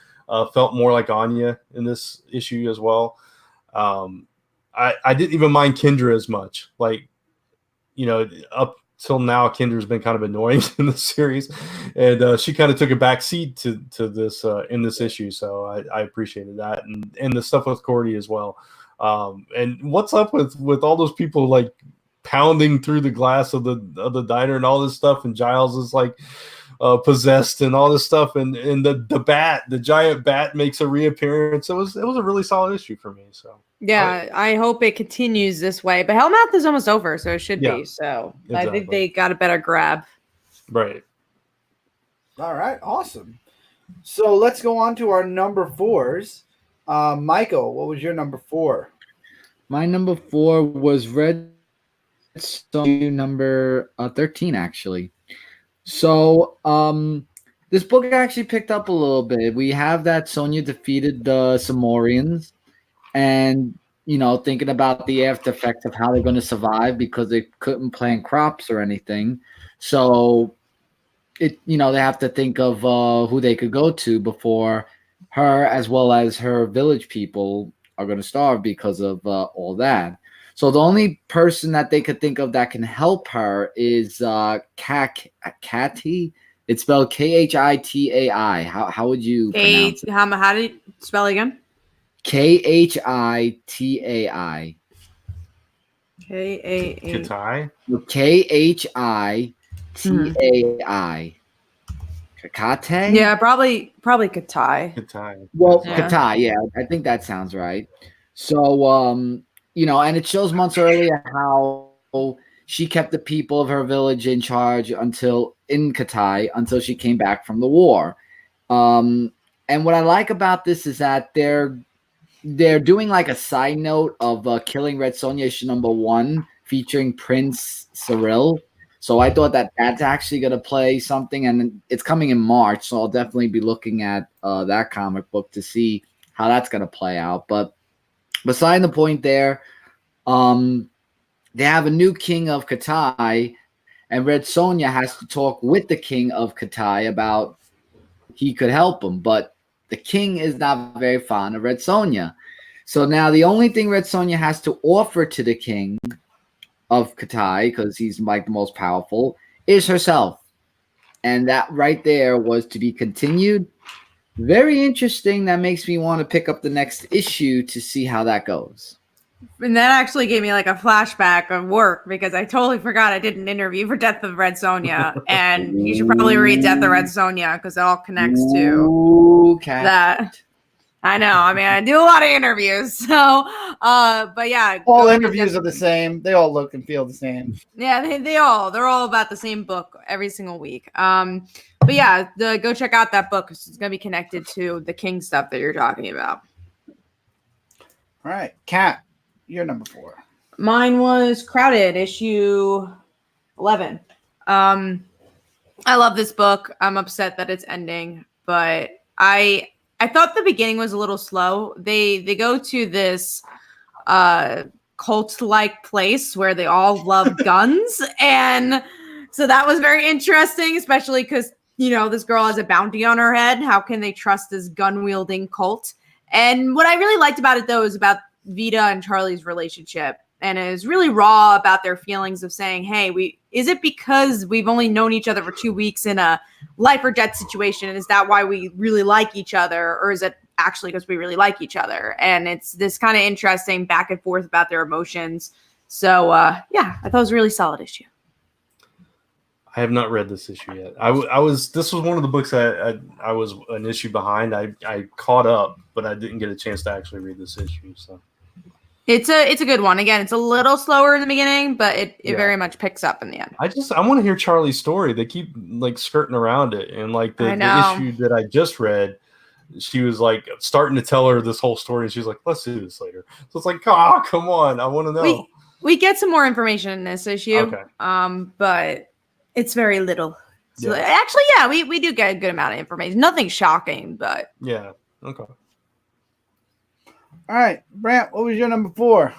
felt more like Anya in this issue as well. I didn't even mind Kendra as much. Up till now, Kendra's been kind of annoying in the series, and she kind of took a back seat to this in this issue. So I appreciated that, and the stuff with Cordy as well. And what's up with all those people pounding through the glass of the diner and all this stuff, and Giles is possessed and all this stuff, and the giant bat makes a reappearance. It was a really solid issue for me. So yeah, I hope it continues this way. But Hellmouth is almost over, so it should be. So I think they got a better grab. Right. All right, awesome. So let's go on to our number 4s. Michael, what was your number 4? My number 4 was Red Sonja number 13, actually. So this book actually picked up a little bit. We have that Sonja defeated the Samorians, and thinking about the after effects of how they're going to survive because they couldn't plant crops or anything. So they have to think of who they could go to before her as well as her village people are going to starve because of all that. So the only person that they could think of that can help her is Kati. It's spelled Khitai. How would you pronounce it? How do you spell it again? Khitai. Katai? Khitai. Kakate? Yeah, probably Katai. Katai. Well, Yeah. Katai, yeah, I think that sounds right. So, and it shows months earlier how she kept the people of her village in charge until she came back from the war. And what I like about this is that they're doing like a side note of Killing Red Sonja issue number 1 featuring Prince Cyril. So I thought that that's actually going to play something, and it's coming in March. So I'll definitely be looking at that comic book to see how that's going to play out. But beside the point there, they have a new king of Katai, and Red Sonja has to talk with the king of Katai about he could help him. But the king is not very fond of Red Sonja. So now the only thing Red Sonja has to offer to the king of Katai, because he's like the most powerful, is herself. And that right there was to be continued. Very interesting. That makes me want to pick up the next issue to see how that goes. And that actually gave me like a flashback of work because I totally forgot I did an interview for Death of Red Sonja. And you should probably read Death of Red Sonja because it all connects to that. I know. I mean, I do a lot of interviews. So, but yeah. All interviews are the same. They all look and feel the same. Yeah, they're all about the same book every single week. But yeah, go check out that book. It's going to be connected to the King stuff that you're talking about. All right. Kat, you're number 4. Mine was Crowded, issue 11. I love this book. I'm upset that it's ending, but I thought the beginning was a little slow. They go to this cult-like place where they all love guns, and so that was very interesting, especially because this girl has a bounty on her head. How can they trust this gun-wielding cult? And what I really liked about it, though, is about Vita and Charlie's relationship, and it was really raw about their feelings of saying, hey, is it because we've only known each other for 2 weeks in a life or death situation? And is that why we really like each other? Or is it actually because we really like each other? And it's this kind of interesting back and forth about their emotions. So, yeah, I thought it was a really solid issue. I have not read this issue yet. This was one of the books I was an issue behind. I caught up, but I didn't get a chance to actually read this issue. So it's a good one. Again, it's a little slower in the beginning, but it very much picks up in the end. I want to hear Charlie's story. They keep like skirting around it, and like the issue that I just read, she was like starting to tell her this whole story, and she's like, "Let's do this later." So it's like, "Oh, come on, I want to know." We get some more information in this issue, okay. But it's very little. So actually, yeah, we do get a good amount of information. Nothing shocking, but yeah, okay. All right, Brant, what was your number 4?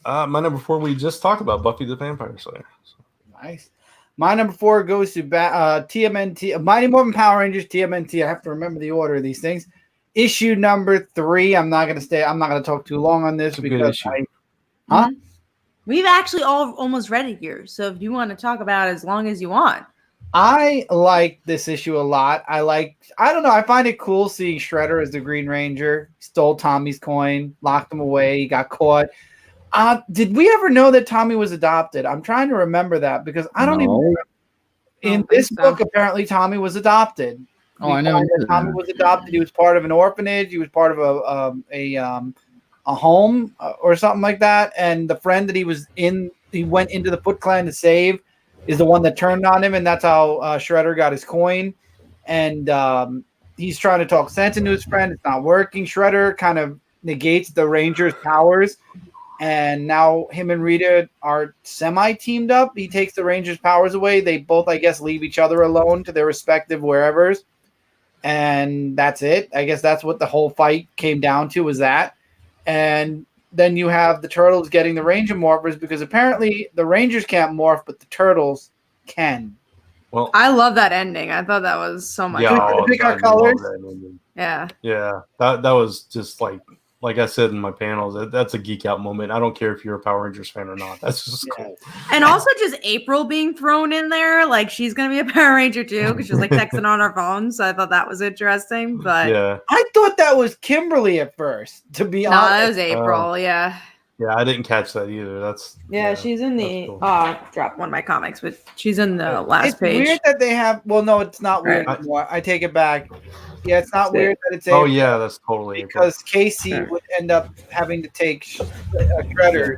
My number 4, we just talked about Buffy the Vampire Slayer. So. Nice. My number 4 goes to TMNT, Mighty Morphin Power Rangers, TMNT. I have to remember the order of these things. Issue number 3. I'm not going to talk too long on this because we've actually all almost read it here. So if you want to talk about it as long as you want. I like this issue a lot. I don't know. I find it cool seeing Shredder as the Green Ranger. Stole Tommy's coin, locked him away. He got caught. Did we ever know that Tommy was adopted? I'm trying to remember that because I don't even remember. In this book, apparently Tommy was adopted. Oh, I never knew Tommy that. was adopted. He was part of an orphanage. He was part of a home or something like that. And the friend that he went into the Foot Clan to save, is the one that turned on him, and that's how Shredder got his coin. And he's trying to talk sense into his friend. It's not working. Shredder kind of negates the Ranger's powers, and now him and Rita are semi-teamed up. He takes the Ranger's powers away. They both, I guess, leave each other alone to their respective wherevers. And that's it. I guess that's what the whole fight came down to, was that. And then you have the Turtles getting the Ranger morphers, because apparently the Rangers can't morph, but the Turtles can. Well, I love that ending. I thought that was so much yeah, fun. Pick our I love colors. that ending. Yeah. Yeah, that was just like I said in my panels, that's a geek out moment. I don't care if you're a Power Rangers fan or not. That's just cool. And also just April being thrown in there, like she's gonna be a Power Ranger too, because she's like texting on her phone. So I thought that was interesting. But Yeah, I thought that was Kimberly at first, to be no, honest. that was April. Yeah. yeah, I didn't catch that either. That's Yeah, she's in the cool. dropped one of my comics, but she's in the last It's page. weird that they have. Well, no, it's not weird Right. anymore. I take it back. Yeah, it's not weird that it's Oh April, yeah, that's totally April. because Casey would end up having to take Shredder.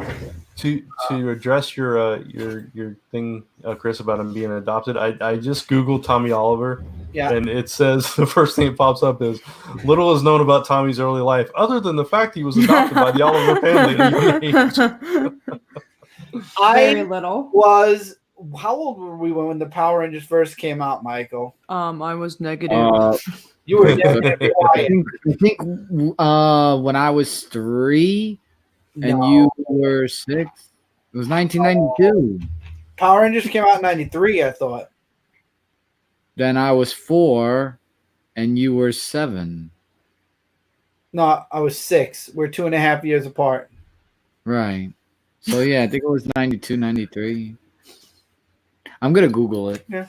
To address your thing, Chris, about him being adopted. I just googled Tommy Oliver, Yeah. and it says the first thing that pops up is little is known about Tommy's early life, other than the fact he was adopted by the Oliver family at a young age. Very I little. was. How old were we when the Power Rangers first came out, Michael? I was negative. You were definitely I quiet. think when I was 3 and No. you were 6, it was 1992. Power Rangers came out in '93, I thought. Then I was 4 and you were 7. No, I was 6. We're 2.5 years apart. Right. So yeah, I think it was 92, 93. I'm gonna Google it. What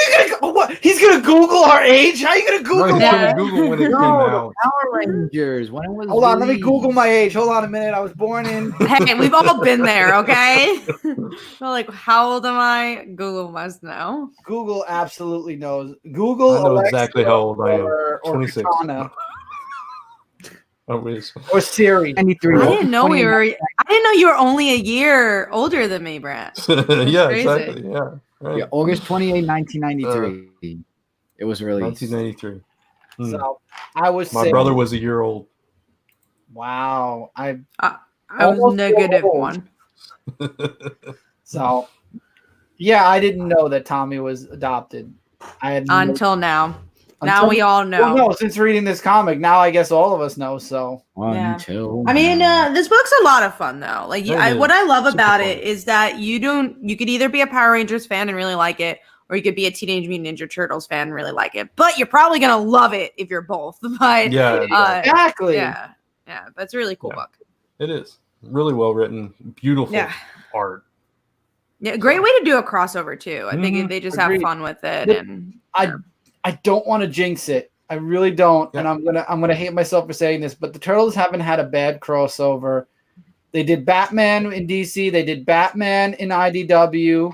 are you gonna? What? He's gonna Google our age? How are you gonna No, Google? he's our gonna Google when it came No, the out. Power Rangers. When it was Hold on, let me released. Google my age. Hold on a minute. I was born in. Hey, we've all been there, okay? So like, how old am I? Google must know. Google absolutely knows. Google. I know Alexa, exactly how old I am. Or 26. Cortana, Oh, wait. or Siri. 93. I didn't know we were. I didn't know you were only a year older than me, Brent. Yeah, crazy. exactly. Yeah, right. Yeah, August 28, 1993. It was released. 1993. Hmm. So I was. My 6. brother was a year old. Wow. I was Almost negative old. 1. So, yeah, I didn't know that Tommy was adopted. I had no- Until now. Now Until- we all know. Well, no, since reading this comic, now I guess all of us know. So Yeah. Until I mean, now. this book's a lot of fun though. Like, It is. what I love Super about fun. it is that you could either be a Power Rangers fan and really like it, or you could be a Teenage Mutant Ninja Turtles fan and really like it. But you're probably gonna love it if you're both. But Yeah, exactly. yeah, that's a really cool book. it is really well written, beautiful Yeah. art. Yeah, great way to do a crossover too. I think Mhm. they just Agreed. have fun with it, The- and I don't want to jinx it. I really don't, Yeah. and I'm gonna hate myself for saying this, but the Turtles haven't had a bad crossover. They did Batman in DC. They did Batman in IDW,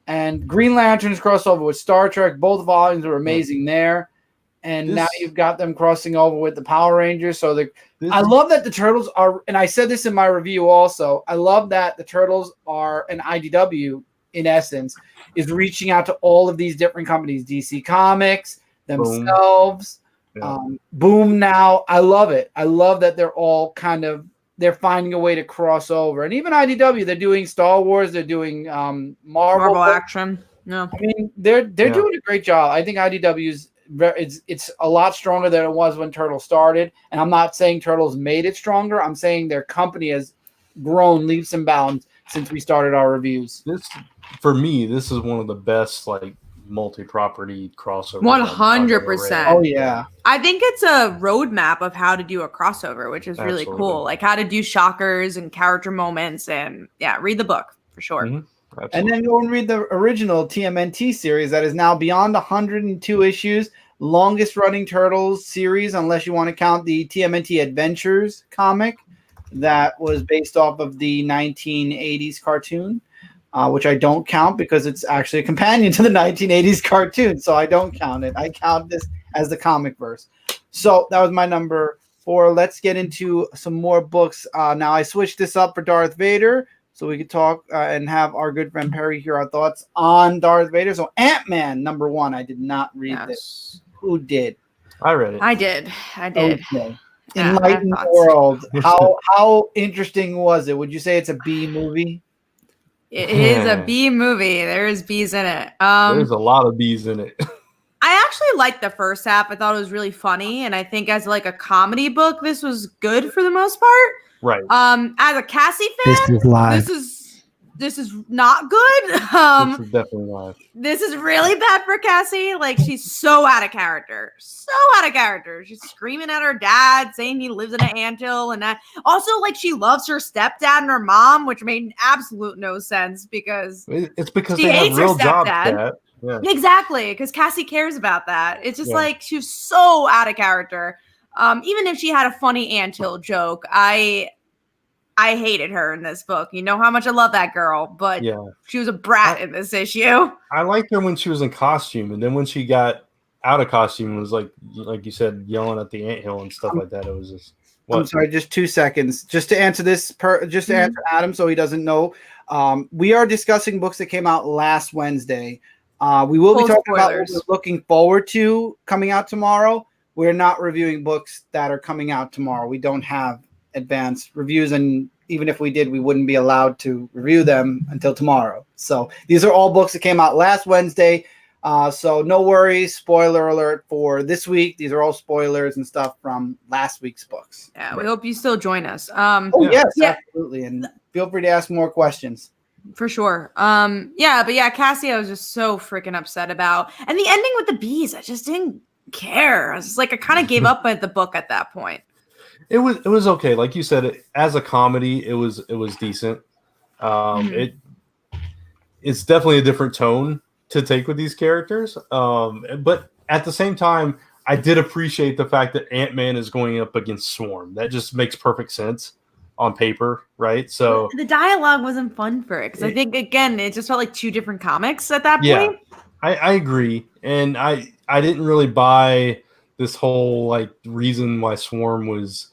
and Green Lantern's crossover with Star Trek. Both volumes were amazing there, and now This- you've got them crossing over with the Power Rangers. So This- I love that the Turtles are, and I said this in my review also. I love that the Turtles are an IDW in essence is reaching out to all of these different companies, DC Comics themselves, Yeah. Boom. Now I love it. I love that they're all they're finding a way to cross over, and even IDW, they're doing Star Wars, they're doing Marvel action. No, I mean, they're Yeah. doing a great job. I think IDW's it's a lot stronger than it was when Turtles started. And I'm not saying Turtles made it stronger. I'm saying their company has grown leaps and bounds since we started our reviews. This, for me, this is one of the best like multi-property crossovers. 100%. Oh yeah, I think it's a roadmap of how to do a crossover, which is really Absolutely. cool. Like how to do shockers and character moments, and yeah, read the book for sure. Mhm. and then go and read the original TMNT series that is now beyond 102 issues, longest running Turtles series, unless you want to count the TMNT Adventures comic that was based off of the 1980s cartoon. which I don't count because it's actually a companion to the 1980s cartoon. So I don't count it. I count this as the comic verse. So that was my number 4. Let's get into some more books. Now I switched this up for Darth Vader so we could talk and have our good friend Perry hear our thoughts on Darth Vader. So Ant-Man, number 1. I did not read this. Who did? I read it. I did. Okay. Yeah, Enlightened World. How interesting was it? Would you say it's a B movie? It is a B movie. There's bees in it. There's a lot of bees in it. I actually liked the first half. I thought it was really funny, and I think as like a comedy book, this was good for the most part. Right. As a Cassie fan, This is live. This is not good. This is definitely live. This is really bad for Cassie. Like, she's so out of character. So out of character. She's screaming at her dad, saying he lives in an anthill. And also, like, she loves her stepdad and her mom, which made absolute no sense because It's because she they hates have real her jobs, stepdad. Kat. Yeah. Exactly, because Cassie cares about that. It's just like she was so out of character. Even if she had a funny anthill joke, I hated her in this book. You know how much I love that girl, but she was a brat in this issue. I liked her when she was in costume, and then when she got out of costume, it was like you said, yelling at the anthill and stuff like that. It was just. What? I'm sorry, just 2 seconds. Just to answer this, answer Adam, so he doesn't know. We are discussing books that came out last Wednesday. We will be talking about what we're looking forward to coming out tomorrow. We're not reviewing books that are coming out tomorrow. We don't have advanced reviews, and even if we did, we wouldn't be allowed to review them until tomorrow. So these are all books that came out last Wednesday. So no worries. Spoiler alert for this week. These are all spoilers and stuff from last week's books. Yeah, we hope you still join us. Yes, absolutely. And feel free to ask more questions. For sure. Cassie, I was just so freaking upset about. And the ending with the bees, I just didn't care. I was just like, I kind of gave up at the book at that point. It was okay. Like you said, as a comedy, it was decent. It's definitely a different tone to take with these characters. But at the same time, I did appreciate the fact that Ant-Man is going up against Swarm. That just makes perfect sense on paper, right? So the dialogue wasn't fun for it because I think again it just felt like 2 different comics at that point. Yeah, I agree, and I didn't really buy this whole like reason why Swarm was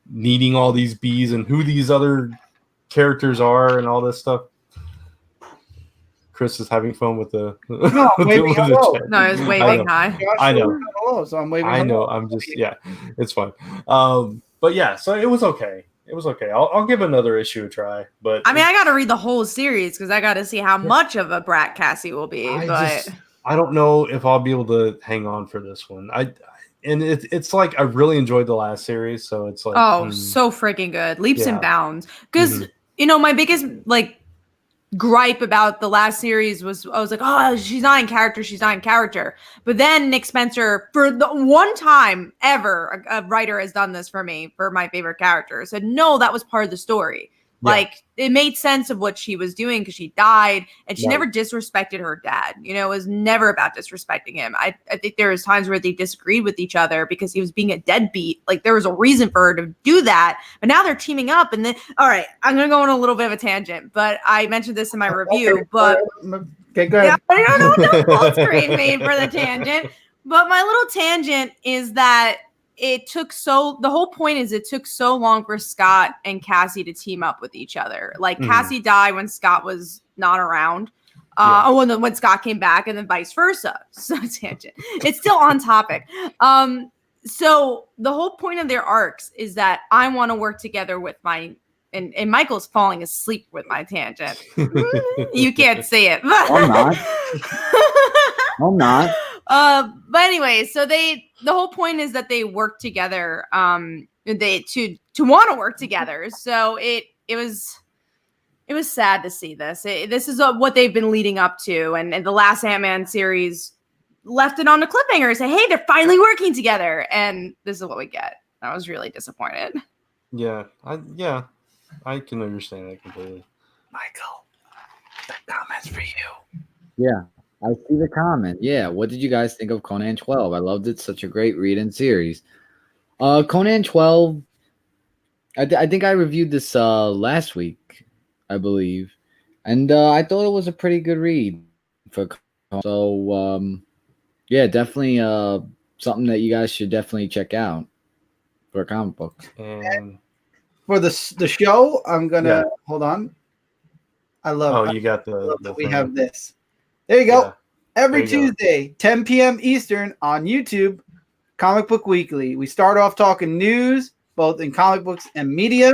needing all these bees and who these other characters are and all this stuff. Chris is having fun with the no, waving hello. No, he's waving hi. I know. Hello, so I'm waving. I know. I'm just it's fun. But yeah, so it was okay. It was okay. I'll give another issue a try. But I mean, I got to read the whole series because I got to see how much of a brat Cassie will be. I don't know if I'll be able to hang on for this one. It's like I really enjoyed the last series, so it's like so freaking good, leaps and bounds. Because my biggest like gripe about the last series was I was like, oh, she's not in character. But then Nick Spencer, for the one time ever, a writer has done this for me for my favorite character, said no, that was part of the story. Like it made sense of what she was doing because she died and she never disrespected her dad. It was never about disrespecting him. I think there was times where they disagreed with each other because he was being a deadbeat. Like there was a reason for her to do that. But now they're teaming up. And then, all right, I'm going to go on a little bit of a tangent, but I mentioned this in my review. Okay, go ahead. I don't know what the full screen made for the tangent. But my little tangent is that the whole point is it took so long for Scott and Cassie to team up with each other. Like Cassie died when Scott was not around. When Scott came back, and then vice versa. So tangent. It's still on topic. So the whole point of their arcs is that I want to work together with my and Michael's falling asleep with my tangent. You can't see it. I'm not. I'm not. But anyway, so the whole point is that they work together. They to want to work together. So it was sad to see this. This is what they've been leading up to, and the last Ant-Man series left it on a cliffhanger and say, hey, they're finally working together, and this is what we get. I was really disappointed. Yeah, I can understand that completely. Michael, the comments for you. Yeah, I see the comment. Yeah, what did you guys think of Conan 12? I loved it. Such a great read and series. Conan 12, I think I reviewed this last week, I believe. and I thought it was a pretty good read. So yeah, definitely something that you guys should definitely check out for a comic book. And For the show, I'm gonna hold on. I love you got that we thing. have this. There you go. Yeah. Every There you Tuesday, 10 p.m. Eastern on YouTube, Comic Book Weekly. We start off talking news, both in comic books and media.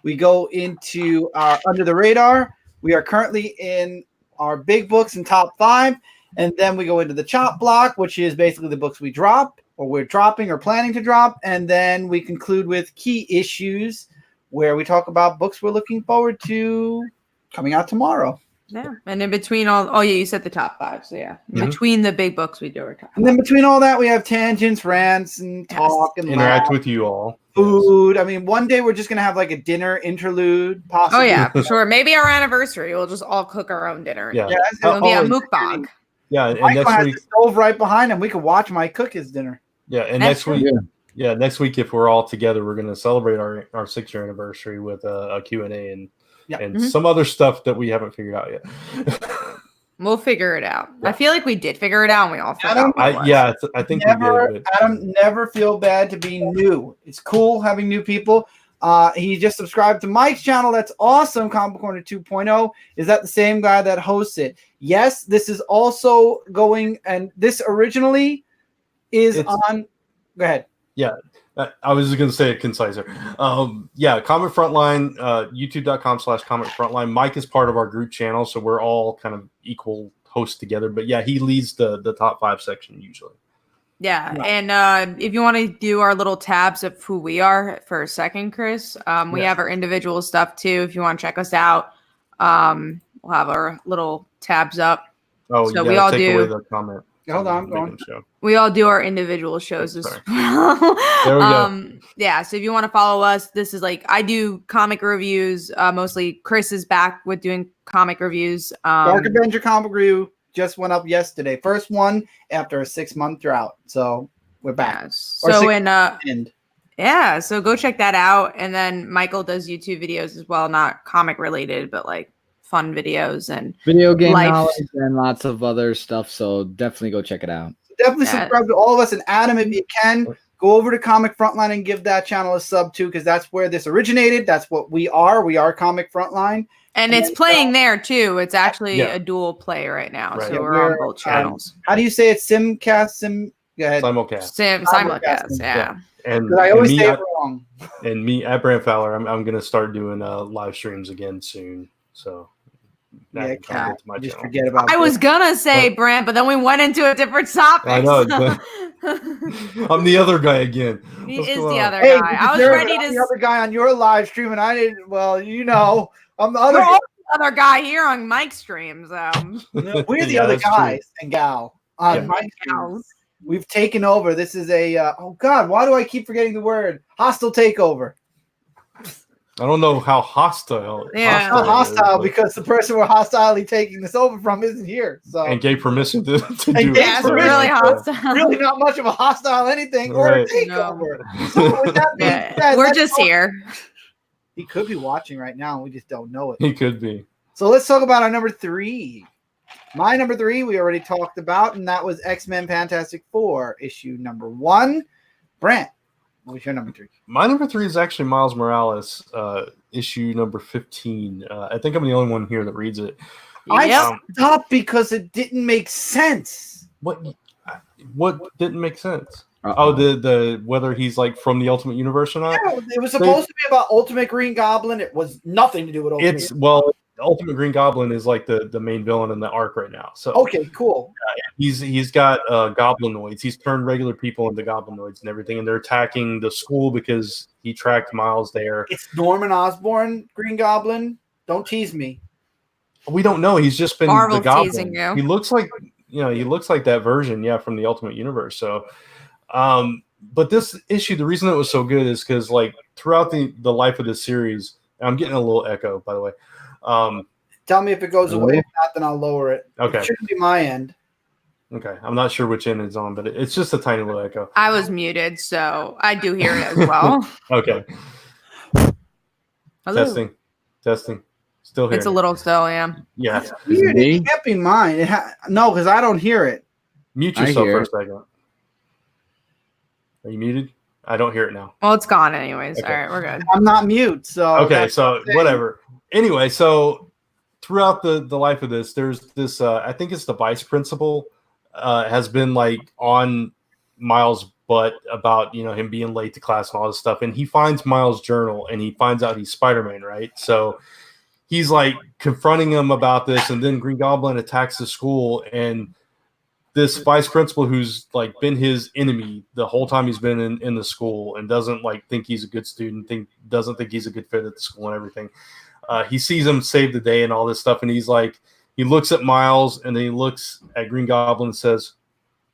We go into our Under the Radar. We are currently in our big books and top 5. And then we go into the chop block, which is basically the books we drop or we're dropping or planning to drop. And then we conclude with key issues where we talk about books we're looking forward to coming out tomorrow. Yeah, and in between you said the top 5, so yeah. Between the big books, we do our top 5. And then between all that, we have tangents, rants, and talk and interact laugh, with you all. food. I mean, one day we're just gonna have like a dinner interlude, possibly. Oh yeah, for sure. Maybe our anniversary, we'll just all cook our own dinner. Yeah. It'll be a mukbang. Yeah, and Michael next has week, the stove right behind him. We could watch Mike cook his dinner. yeah, and That's next week, next week, if we're all together, we're going to celebrate our 6-year anniversary with a Q&A and some other stuff that we haven't figured out yet. We'll figure it out. I feel like we did figure it out, and we all forgot. I think we did. Adam, never feel bad to be new. It's cool having new people. He just subscribed to Mike's channel. That's awesome. Comic Corner 2.0. Is that the same guy that hosts it? Yes, this is also going, and this originally is on. Go ahead. Yeah, I was just going to say it conciser. Comic Frontline, youtube.com/Comic Frontline. Mike is part of our group channel, so we're all kind of equal hosts together. But yeah, he leads the top 5 section usually. Yeah, and if you want to do our little tabs of who we are for a second, Chris, we have our individual stuff too. If you want to check us out, we'll have our little tabs up. Oh, so we all do. The comment. Hold on, go on. We all do our individual shows as well. There we go. Yeah, so if you want to follow us, this is like I do comic reviews. Mostly Chris is back with doing comic reviews. Dark Avenger comic review just went up yesterday. First one after a 6-month drought. So we're back. Yeah, so go check that out. And then Michael does YouTube videos as well, not comic related, but like fun videos and video game knowledge and lots of other stuff. So definitely go check it out. Definitely subscribe to all of us. And Adam, if you can, go over to Comic Frontline and give that channel a sub too, because that's where this originated. That's what we are. We are Comic Frontline. And it's playing there too. It's actually a dual play right now. Right. So we're on both channels. How do you say it? Simcast? Go ahead. Simulcast. Simulcast, yeah. And I always say it wrong. And me at Brand Fowler, I'm going to start doing live streams again soon. So just forget about I was gonna say Brand, but then we went into a different topic. I know. I'm the other guy again. He is the other guy. I was ready to the other guy on your live stream, and I didn't. Well, I'm the other guy here on Mike's streams. We're the other guys and gal on Mike's streams. We've taken over. This is a oh god, why do I keep forgetting the word? Hostile takeover. I don't know how hostile. Yeah, hostile because the person we're hostilely taking this over from isn't here. So and gave permission to do it. Yeah, it's really hostile. Really not much of a hostile anything or a takeover. No. So with that being said, we're just here. He could be watching right now. We just don't know it. He could be. So let's talk about our number 3. My number 3 we already talked about, and that was X-Men Fantastic Four issue number 1. Brant, what was your number 3? My number 3 is actually Miles Morales, issue number 15. I think I'm the only one here that reads it. I stopped because it didn't make sense. What didn't make sense? Oh, the whether he's like from the Ultimate Universe or not? Yeah, it was supposed to be about Ultimate Green Goblin. It was nothing to do with Ultimate. Ultimate Green Goblin is like the main villain in the arc right now. So okay, cool. He's got goblinoids. He's turned regular people into goblinoids and everything, and they're attacking the school because he tracked Miles there. It's Norman Osborn, Green Goblin. Don't tease me. We don't know. He's just been Marvel the Goblin. Teasing you. He looks like that version, from the Ultimate Universe. So, but this issue, the reason it was so good is because like throughout the life of this series, I'm getting a little echo, by the way. Tell me if it goes away. If not, then I'll lower it. Okay. It shouldn't be my end. Okay. I'm not sure which end it's on, but it's just a tiny little echo. I was muted, so I do hear it as well. Okay. Hello. Testing. Still hearing It's a little still, yeah. Yeah. Is it Weird. me? It can't be mine. No, because I don't hear it. Mute I yourself hear for a it. second. Are you muted? I don't hear it now. Well, it's gone anyways. Okay. All right, we're good. I'm not mute. So Okay, that's so what I'm saying. whatever. Anyway, so throughout the life of this, there's this I think it's the vice principal has been like on Miles' butt about him being late to class and all this stuff, and he finds Miles' journal and he finds out he's Spider-Man, right? So he's like confronting him about this, and then Green Goblin attacks the school, and this vice principal who's like been his enemy the whole time he's been in the school and doesn't like think he's a good student, doesn't think he's a good fit at the school and everything. He sees him save the day and all this stuff, and he's like, he looks at Miles and then he looks at Green Goblin and says,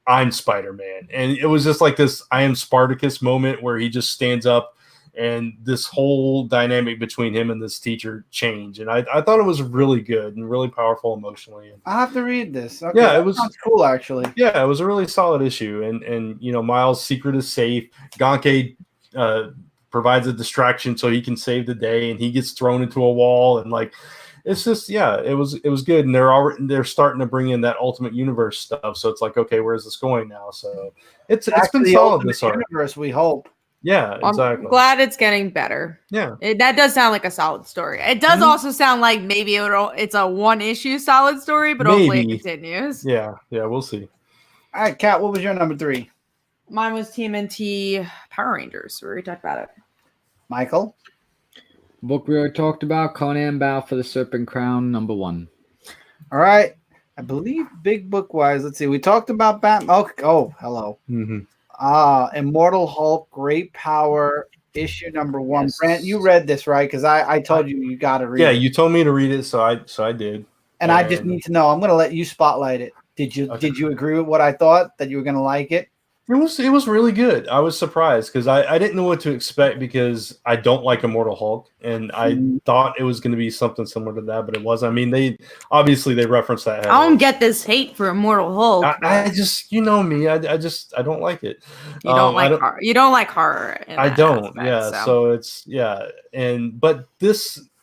"I'm Spider-Man." And it was just like this I am Spartacus moment where he just stands up, and this whole dynamic between him and this teacher changed. And I thought it was really good and really powerful emotionally. I'll have to read this. Okay, Yeah, it that was sounds cool actually. Yeah, it was a really solid issue. And Miles' secret is safe. Ganke provides a distraction so he can save the day, and he gets thrown into a wall, and like it's just it was good. And they're starting to bring in that Ultimate Universe stuff. So it's like, okay, where's this going now? So it's been solid this arc. Universe, we hope. Yeah, exactly. I'm glad it's getting better. Yeah. That does sound like a solid story. It does also sound like maybe it's a one-issue solid story, but hopefully it continues. Yeah, we'll see. All right, Kat, what was your number 3? Mine was TMNT Power Rangers. We already talked about it. Michael? Book we already talked about, Conan Battle for the Serpent Crown, number 1. All right. I believe big book-wise, let's see. We talked about Batman. Oh, hello. Mm-hmm. Immortal Hulk, Great Power, issue number 1. Yes. Brent, you read this, right? Because I told you got to read it. Yeah, you told me to read it, so I did. And I just need to know. I'm going to let you spotlight it. Did you agree with what I thought, that you were going to like it? It was really good. I was surprised because I didn't know what to expect because I don't like Immortal Hulk, and I thought it was going to be something similar to that, but it wasn't. I mean, they referenced that. I don't get this hate for Immortal Hulk. I just, me, I don't like it. You don't like horror. You don't like horror. I don't. Aspect, so it's but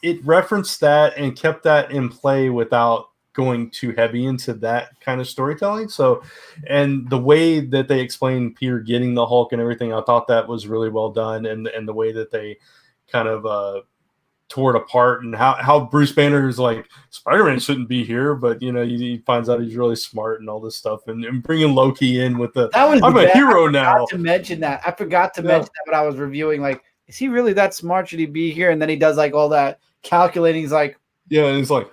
it referenced that and kept that in play without going too heavy into that kind of storytelling. So, and the way that they explained Peter getting the Hulk and everything, I thought that was really well done. And the way that they kind of tore it apart, and how Bruce Banner is like, Spider-Man shouldn't be here, but he finds out he's really smart and all this stuff, and bringing Loki in with I'm a hero now. I forgot to mention that. Mention that when I was reviewing, like, is he really that smart? Should he be here? And then he does like all that calculating. He's like, yeah, and it's like,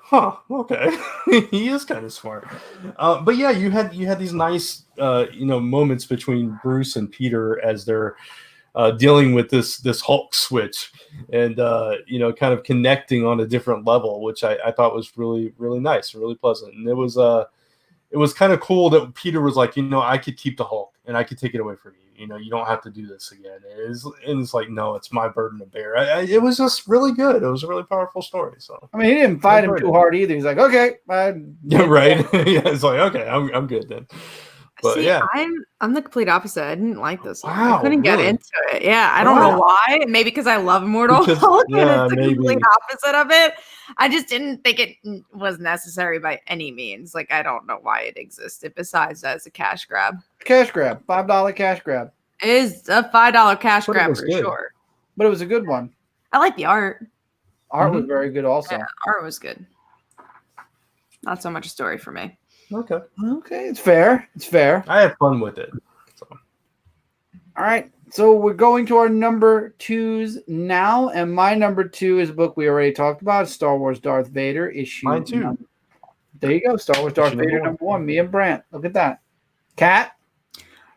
okay, he is kind of smart. But yeah, you had these nice, moments between Bruce and Peter as they're dealing with this Hulk switch, and kind of connecting on a different level, which I thought was really, really nice, really pleasant. And it was kind of cool that Peter was like, I could keep the Hulk and I could take it away from you. You don't have to do this again. And it's like, no, it's my burden to bear. It was just really good. It was a really powerful story. So I mean, he didn't fight him too hard either. He's like, okay, yeah, right. Yeah, it's like, okay, I'm good then. But see, yeah, I'm the complete opposite. I didn't like this one. Wow, I couldn't get really? into it. Yeah, I don't know why. Maybe because I love Immortal Hulk, and it's the complete opposite of it. I just didn't think it was necessary by any means. Like, I don't know why it existed besides as a cash grab. Cash grab, $5 cash grab. It is a $5 cash grab for sure. But it was a good one. I like the art. Art was very good also. Yeah, art was good. Not so much a story for me. Okay, it's fair. It's fair. I had fun with it. So. All right. So we're going to our number 2s now, and my number 2 is a book we already talked about, Star Wars Darth Vader issue. Mine too. There you go, Star Wars Darth Vader number 1. Me and Brant. Look at that. Kat?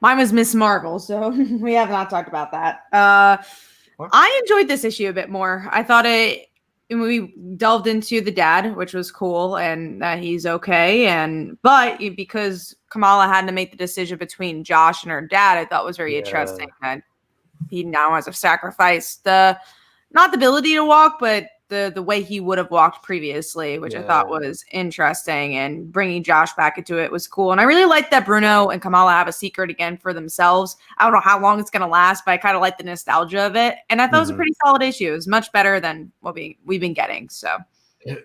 Mine was Miss Marvel, so we have not talked about that. I enjoyed this issue a bit more. I thought we delved into the dad, which was cool, and that he's okay. But because Kamala had to make the decision between Josh and her dad, I thought was very interesting that he now has to sacrifice not the ability to walk, but the way he would have walked previously, which I thought was interesting, and bringing Josh back into it was cool. And I really like that Bruno and Kamala have a secret again for themselves. I don't know how long it's going to last, but I kind of like the nostalgia of it. And I thought it was a pretty solid issue. It was much better than what we've been getting. So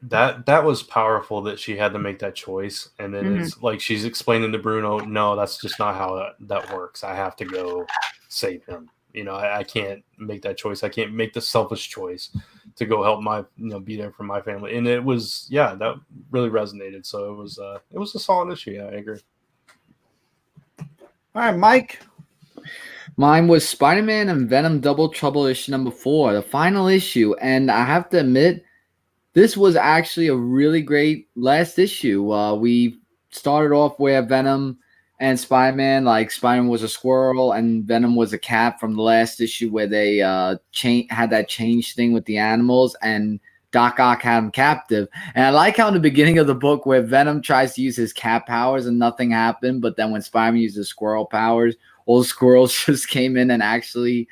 That was powerful that she had to make that choice, and then it's like she's explaining to Bruno, no, that's just not how that works. I have to go save him. I can't make that choice. I can't make the selfish choice to go help be there for my family. And it was, that really resonated. So it was a solid issue. Yeah, I agree. All right, Mike. Mine was Spider-Man and Venom Double Trouble issue number 4, the final issue. And I have to admit, this was actually a really great last issue. We started off where Venom and Spider-Man, like Spider-Man was a squirrel and Venom was a cat from the last issue where they had that change thing with the animals, and Doc Ock had him captive. And I like how in the beginning of the book where Venom tries to use his cat powers and nothing happened, but then when Spider-Man uses squirrel powers, all the squirrels just came in and actually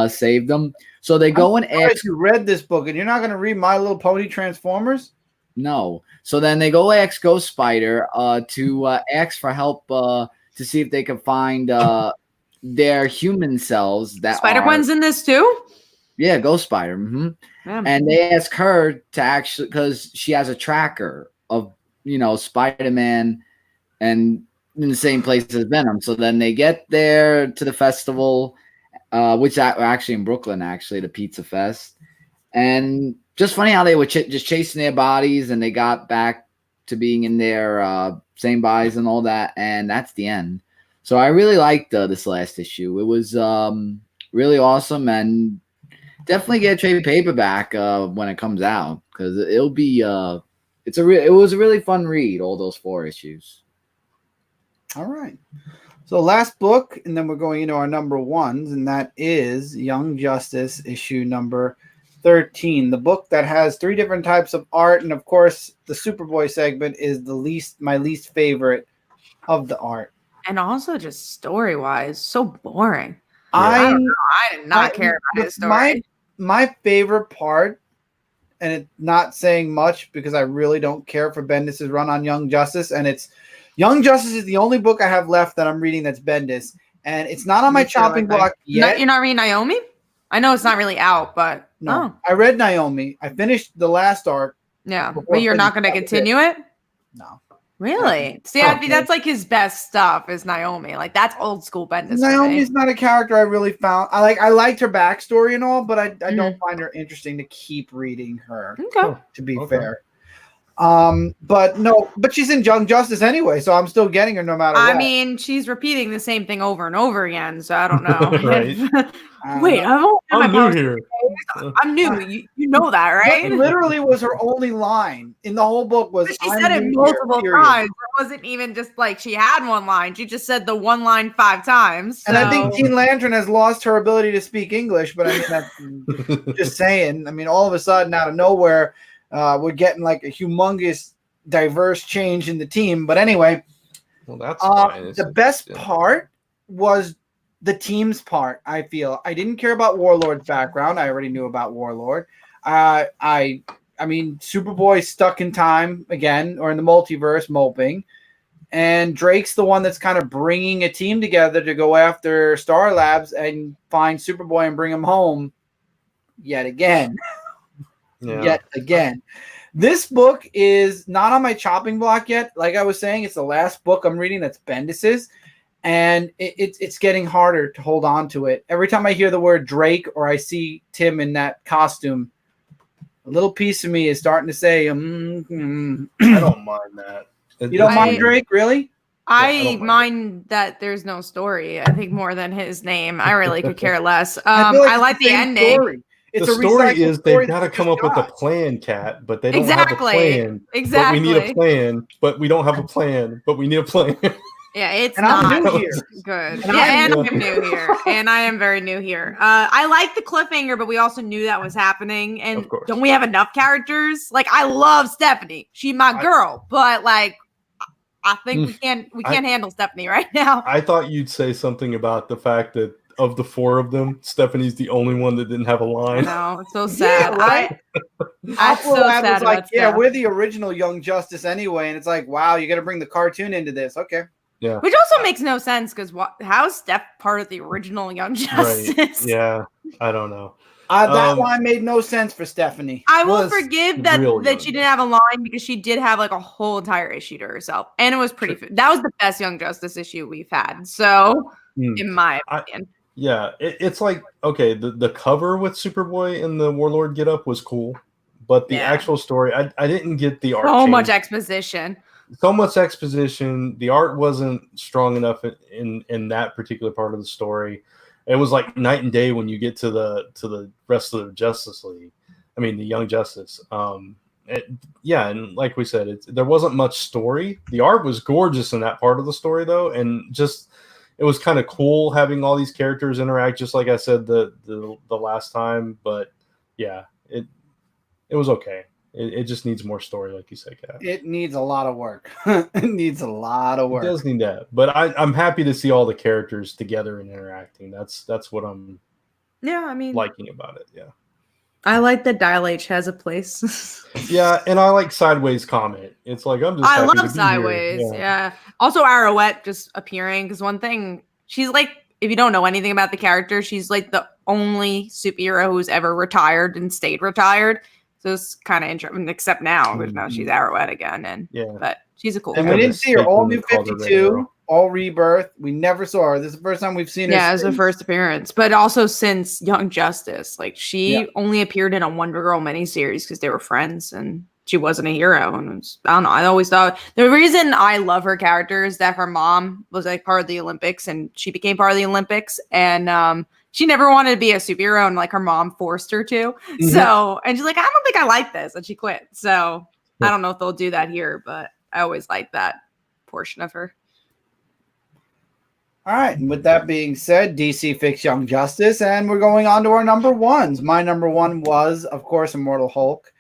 saved them. So they go and ask. You read this book, and you're not going to read My Little Pony Transformers? No. So then they go ask Ghost Spider to ask for help to see if they can find their human selves. That Spider-Gwen's in this too? Yeah, Ghost Spider. Yeah. And they ask her to actually, because she has a tracker of Spider-Man and in the same place as Venom. So then they get there to the festival, which actually in Brooklyn, the Pizza Fest. And just funny how they were just chasing their bodies, and they got back to being in their same bodies and all that. And that's the end. So I really liked this last issue. It was really awesome, and definitely get a trade paperback when it comes out, because it'll be it was a really fun read, all those 4 issues. All right. So last book, and then we're going into our number 1s, and that is Young Justice issue number 13, the book that has 3 different types of art, and of course the Superboy segment is my least favorite of the art, and also just story-wise, so boring. I don't know. I did not care about his story. My favorite part, and it's not saying much because I really don't care for Bendis' run on Young Justice, and it's Young Justice is the only book I have left that I'm reading that's Bendis, and it's not on my chopping block yet. You're not reading Naomi? I know it's not really out, but no. I read Naomi. I finished the last arc. Yeah, but you're not going to continue it? No. Really? See, that's like his best stuff is Naomi. Like, that's old school Bendis. Naomi's not a character I really found. I liked her backstory and all, but I don't find her interesting to keep reading her. Okay. To be fair. But she's in Young Justice anyway, so I'm still getting her no matter what. I mean, she's repeating the same thing over and over again, so I don't know. Right. Wait, I'm new here. I'm new. You know that, right? That literally was her only line in the whole book. Was but she said it multiple times. It wasn't even just like she had one line. She just said the one line 5 times. So. And I think Teen Lantern has lost her ability to speak English, but I mean, that's just saying. I mean, all of a sudden, out of nowhere, we're getting like a humongous, diverse change in the team. But anyway, well, that's fine. The best part was the team's part. I feel I didn't care about Warlord's background. I already knew about Warlord. I mean, Superboy stuck in time again, or in the multiverse, moping, and Drake's the one that's kind of bringing a team together to go after Star Labs and find Superboy and bring him home yet again. Yet again. This book is not on my chopping block yet. Like I was saying, it's the last book I'm reading that's Bendis's, and it's getting harder to hold on to it. Every time I hear the word Drake or I see Tim in that costume, a little piece of me is starting to say, I don't mind that. You don't mind Drake, really? I mind that there's no story. I think more than his name. I really could care less. I like the ending. Story. The story is they've got to come up with a plan, Kat, but they don't have a plan. Exactly. But we need a plan, but we don't have a plan, but we need a plan. Yeah, it's and not I'm new here. Good. And I'm new here. And I am very new here. I like the cliffhanger, but we also knew that was happening. And don't we have enough characters? Like, I love Stephanie. She's my girl. But like, I think we can't handle Stephanie right now. I thought you'd say something about the fact that of the 4 of them, Stephanie's the only one that didn't have a line. No, it's so sad. Yeah, right? I'm so sad. Was like, we're the original Young Justice anyway, and it's like, wow, you got to bring the cartoon into this. Okay. Yeah. Which also makes no sense because how is Steph part of the original Young Justice? Right. Yeah, I don't know. That line made no sense for Stephanie. I will forgive that young. she didn't have a line because she did have like a whole entire issue to herself, and it was pretty. That was the best Young Justice issue we've had. So, in my opinion, it's like okay, the cover with Superboy and the Warlord get up was cool, but the actual story, I didn't get the art. So much exposition. So much exposition. The art wasn't strong enough in that particular part of the story. It was like night and day when you get to the rest of the Justice League. I mean, the Young Justice. And like we said, there wasn't much story. The art was gorgeous in that part of the story, though, and just it was kind of cool having all these characters interact, just like I said the last time. But yeah, it was okay. It just needs more story, like you said, Kat. It needs a lot of work. It needs a lot of work. It does need that. But I'm happy to see all the characters together and interacting. That's what I'm liking about it. Yeah. I like that Dial H has a place. Yeah, and I like Sideways comment. It's like I'm just I happy love to be Sideways. Here. Yeah. Also Arrowette just appearing, because one thing, she's like, if you don't know anything about the character, she's like the only superhero who's ever retired and stayed retired. So it's kind of interesting, except now, because now she's Arrowette again. And but she's a cool And character. we didn't see her all New 52, all Rebirth. We never saw her. This is the first time we've seen her. Yeah, it was her first appearance. But also since Young Justice. Like she only appeared in a Wonder Girl miniseries because they were friends and she wasn't a hero. And I don't know. I always thought the reason I love her character is that her mom was like part of the Olympics and she became part of the Olympics. And she never wanted to be a superhero, and like her mom forced her to. Mm-hmm. So, and she's like, I don't think I like this, and she quit. So, I don't know if they'll do that here, but I always like that portion of her. All right. And with that being said, DC fixed Young Justice, and we're going on to our number ones. My number one was, of course, Immortal Hulk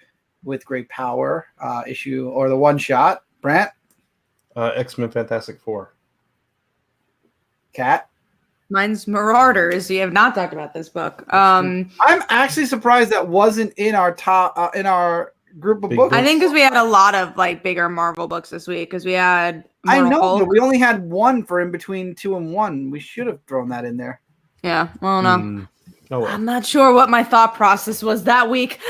with great power issue, or the one shot. Brant? X-Men Fantastic Four. Kat? Mine's Marauders. We have not talked about this book. I'm actually surprised that wasn't in our top in our group of books. I think because we had a lot of like bigger Marvel books this week. Because we had Hulk. But we only had one for in between 2 and 1. We should have thrown that in there. Yeah, well, no, I'm not sure what my thought process was that week.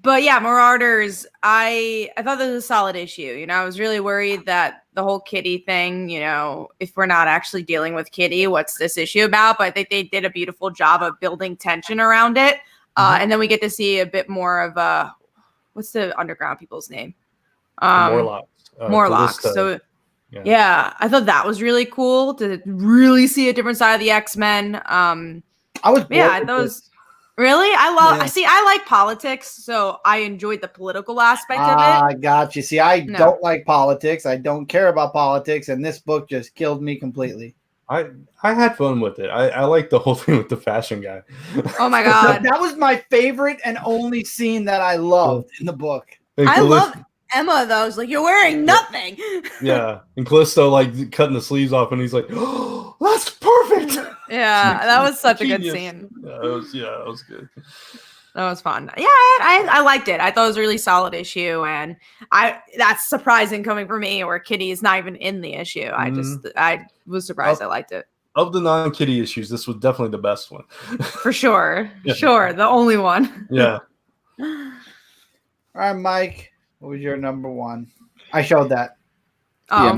But yeah, Marauders, I thought this was a solid issue. You know, I was really worried that the whole Kitty thing, you know, if we're not actually dealing with Kitty, what's this issue about? But I think they did a beautiful job of building tension around it. And then we get to see a bit more of what's the underground people's name? Morlocks. Morlocks. So yeah, I thought that was really cool to really see a different side of the X-Men. I thought was really, I like politics, so I enjoyed the political aspect of it. I got you. See, I don't like politics. I don't care about politics, and this book just killed me completely. I had fun with it. I like the whole thing with the fashion guy. Oh my god. That was my favorite and only scene that I loved in the book. I love Emma though. It's like, you're wearing nothing. Yeah. And Callisto like cutting the sleeves off and he's like, oh, that's perfect. Yeah, that was such a good scene. Yeah, that was good. That was fun. Yeah, I liked it. I thought it was a really solid issue, and that's surprising coming from me, where Kitty is not even in the issue. I was surprised. I liked it. Of the non-Kitty issues, this was definitely the best one. For sure. Sure, the only one. Yeah. All right, Mike, what was your number one? I showed that. Oh,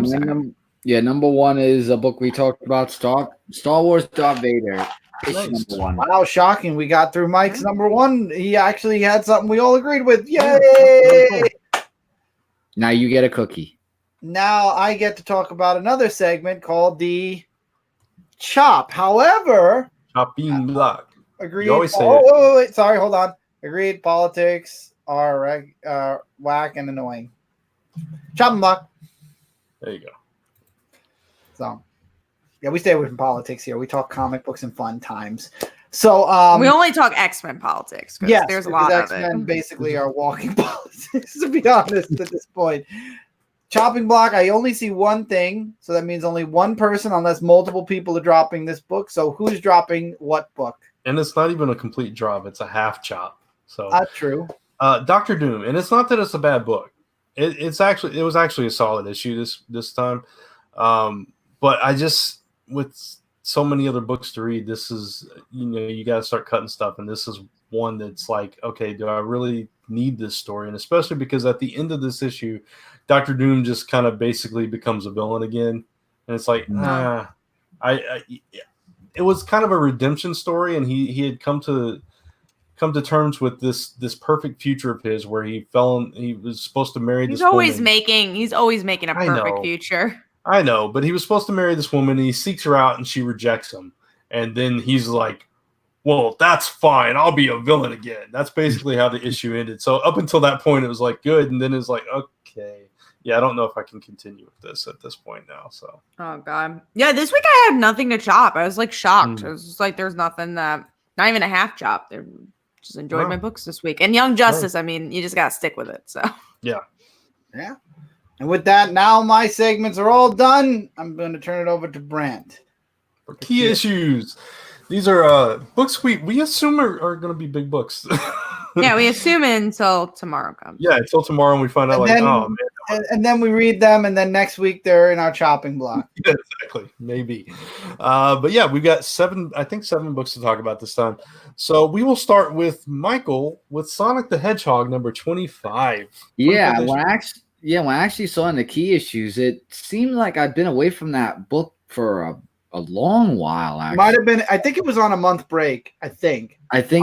number one is a book we talked about, Star Wars Darth Vader. Nice. Number one. Wow, shocking. We got through Mike's number one. He actually had something we all agreed with. Yay! Now you get a cookie. Now I get to talk about another segment called the Chop. However, Chopping block. Agreed. You always say wait. Sorry, hold on. Agreed. Politics are whack and annoying. Chopping block. There you go. So, yeah, we stay away from politics here. We talk comic books and fun times. So, we only talk X-Men politics. Yes, there's a lot X-Men of it. Basically are walking politics, to be honest, at this point. Chopping block, I only see one thing, so that means only one person, unless multiple people are dropping this book. So, who's dropping what book? And it's not even a complete drop; it's a half chop. So that's true. Dr. Doom, and it's not that it's a bad book. It was actually a solid issue this time. But I just, with so many other books to read. This is, you got to start cutting stuff. And this is one that's like, okay, do I really need this story? And especially because at the end of this issue, Dr. Doom just kind of basically becomes a villain again. And it's like, it was kind of a redemption story. And he had come to terms with this perfect future of his where he was supposed to marry this woman. He's always making a perfect future. I know, but he was supposed to marry this woman and he seeks her out and she rejects him. And then he's like, well, that's fine. I'll be a villain again. That's basically how the issue ended. So up until that point, it was like good. And then it's like, okay, yeah, I don't know if I can continue with this at this point now. So, oh God. Yeah. This week I had nothing to chop. I was like shocked. I was just like, there's nothing not even a half chop. Just enjoyed my books this week. And Young Justice, I mean, you just got to stick with it. So, yeah. And with that, now my segments are all done. I'm going to turn it over to Brent. For key issues. These are books we assume are going to be big books. Yeah, we assume it until tomorrow comes. Yeah, until tomorrow and we find out and then we read them, and then next week they're in our chopping block. Yeah, exactly. Maybe. But yeah, we've got 7 books to talk about this time. So we will start with Michael with Sonic the Hedgehog number 25. Yeah, when I actually saw in the key issues, it seemed like I'd been away from that book for a long while. Actually, might have been. I think it was on a month break. I think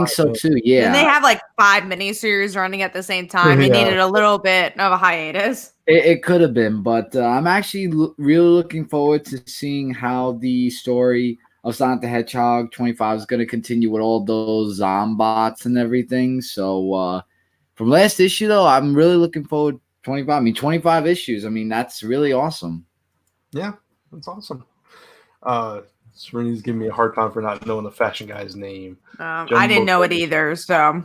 so too. Yeah, and they have like 5 miniseries running at the same time. They needed a little bit of a hiatus. It could have been, but I'm actually really looking forward to seeing how the story of Sonic the Hedgehog 25 is going to continue with all those Zombots and everything. So from last issue, though, I'm really looking forward. 25. I mean, 25 issues. I mean, that's really awesome. Yeah, that's awesome. Serenity's giving me a hard time for not knowing the fashion guy's name. I didn't know it either, so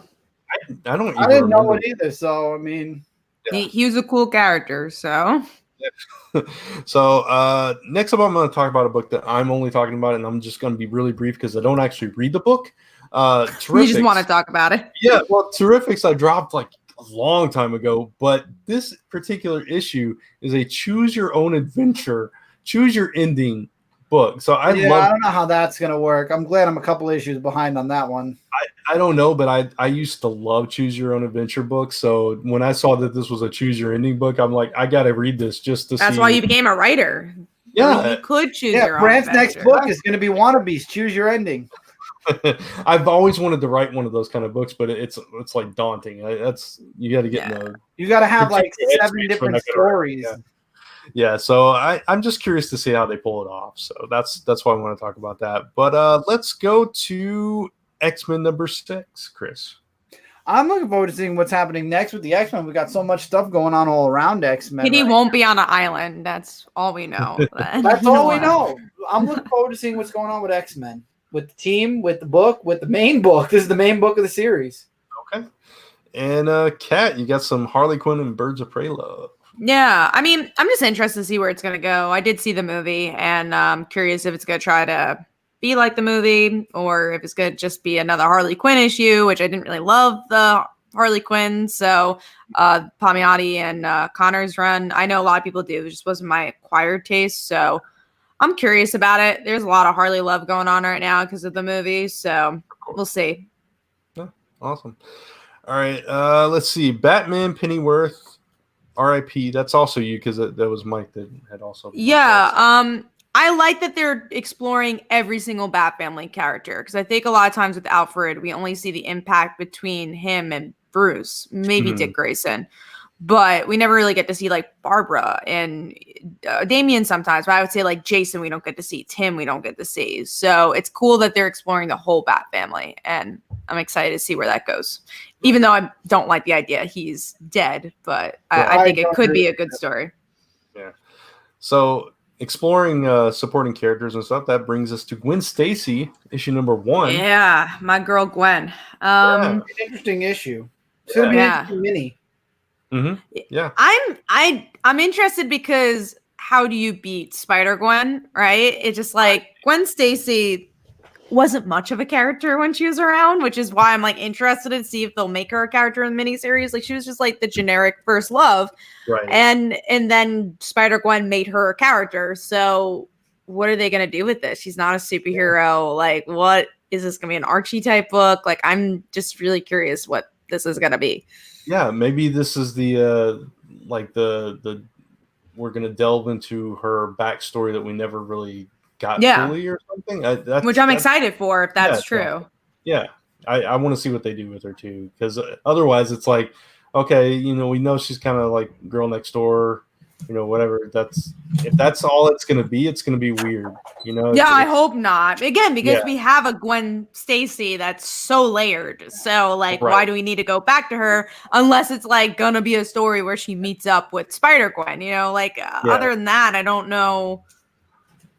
I didn't know it either. So I mean, he was a cool character. So, so next up, I'm going to talk about a book that I'm only talking about, and I'm just going to be really brief because I don't actually read the book. You just want to talk about it. Yeah, well, Terrifics I dropped like a long time ago, but this particular issue is a choose your own adventure, choose your ending book. So I don't know how that's gonna work. I'm glad I'm a couple issues behind on that one. I don't know, but I used to love choose your own adventure books. So when I saw that this was a choose your ending book, I'm like, I gotta read this just to see. That's why you became a writer. Yeah, you could choose your own Brandt's adventure. next book is gonna be Wannabes, choose your ending. I've always wanted to write one of those kind of books, but it's like daunting. You got to get in the. You got to have like 7 different stories. Yeah. So I'm just curious to see how they pull it off. So that's why I want to talk about that. But let's go to X-Men number 6, Chris. I'm looking forward to seeing what's happening next with the X-Men. We got so much stuff going on all around X-Men. Kitty won't be on an island. That's all we know. That's all we know. I'm looking forward to seeing what's going on with X-Men. With the team, with the book, with the main book. This is the main book of the series. Okay. And Kat, you got some Harley Quinn and Birds of Prey love. Yeah, I mean, I'm just interested to see where it's going to go. I did see the movie, and I'm curious if it's going to try to be like the movie or if it's going to just be another Harley Quinn issue, which I didn't really love the Harley Quinn. So Palmiotti and Connor's run, I know a lot of people do. It just wasn't my acquired taste, so I'm curious about it. There's a lot of Harley love going on right now because of the movie, so we'll see. Yeah, awesome. All right, let's see. Batman Pennyworth, R.I.P. That's also you because that was Mike that had also. Yeah, I like that they're exploring every single Bat family character because I think a lot of times with Alfred, we only see the impact between him and Bruce, maybe Dick Grayson. But we never really get to see like Barbara and Damien sometimes. But I would say like Jason, we don't get to see. Tim, we don't get to see. So it's cool that they're exploring the whole Bat family. And I'm excited to see where that goes. Even though I don't like the idea he's dead. But I think it could be a good story. Yeah. So exploring supporting characters and stuff, that brings us to Gwen Stacy, issue number 1. Yeah, my girl Gwen. An interesting issue. It's going to be an interesting mini. Mm-hmm. Yeah, I'm interested because how do you beat Spider-Gwen, right? It's just like Gwen Stacy wasn't much of a character when she was around, which is why I'm like interested to see if they'll make her a character in the miniseries. Like she was just like the generic first love, right? And then Spider-Gwen made her a character. So what are they going to do with this? She's not a superhero. Like, what is this going to be, an Archie type book? Like, I'm just really curious what this is going to be. Yeah, maybe this is the we're going to delve into her backstory that we never really got fully or something. Which I'm excited for, if that's true. Yeah, I want to see what they do with her too, because otherwise it's like, okay, we know she's kind of like girl next door, whatever. If that's all it's going to be weird, Yeah, I hope not. Again, because we have a Gwen Stacy that's so layered. So, like, why do we need to go back to her unless it's like going to be a story where she meets up with Spider-Gwen? Other than that, I don't know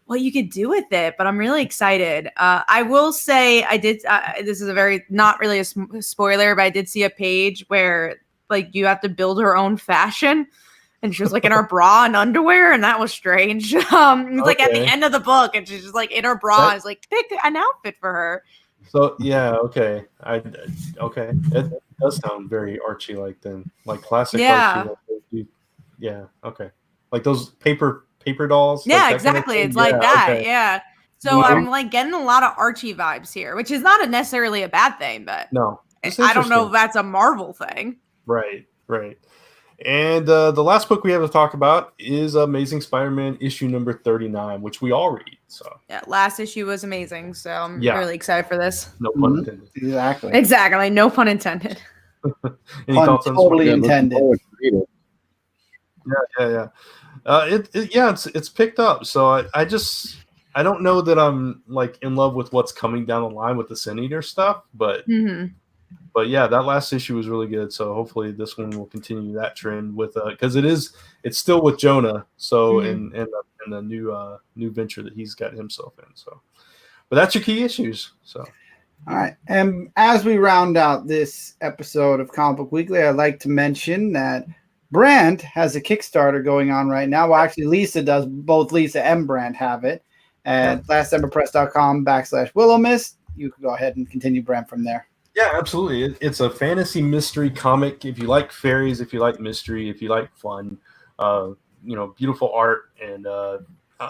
what you could do with it, but I'm really excited. I will say I did. This is not really a spoiler, but I did see a page where like you have to build her own fashion. And she was like in her bra and underwear, and that was strange. It's like at the end of the book, and she's just like in her bra. I was like, pick an outfit for her. So okay, okay, it does sound very Archie like then, like classic Archie. Yeah, okay, like those paper dolls. Yeah, like exactly. It's like that. Okay. Yeah. So I'm like getting a lot of Archie vibes here, which is not necessarily a bad thing, but no, I don't know if that's a Marvel thing. Right. And the last book we have to talk about is Amazing Spider-Man issue number 39, which we all read. So yeah, last issue was amazing. So I'm really excied for this. No pun intended. Exactly. No pun intended. Any pun totally intended. Yeah. It's picked up. So I don't know that I'm like in love with what's coming down the line with the Sin Eater stuff, but. Mm-hmm. But yeah, that last issue was really good. So hopefully this one will continue that trend with because it's still with Jonah. So and the new venture that he's got himself in. So, but that's your key issues. So, all right. And as we round out this episode of Comic Book Weekly, I'd like to mention that Brand has a Kickstarter going on right now. Well, actually, Lisa does. Both Lisa and Brand have it at lastsemberpress.com/Willowmist. You can go ahead and continue Brand from there. Yeah, absolutely. It's a fantasy mystery comic. If you like fairies, if you like mystery, if you like fun, beautiful art, and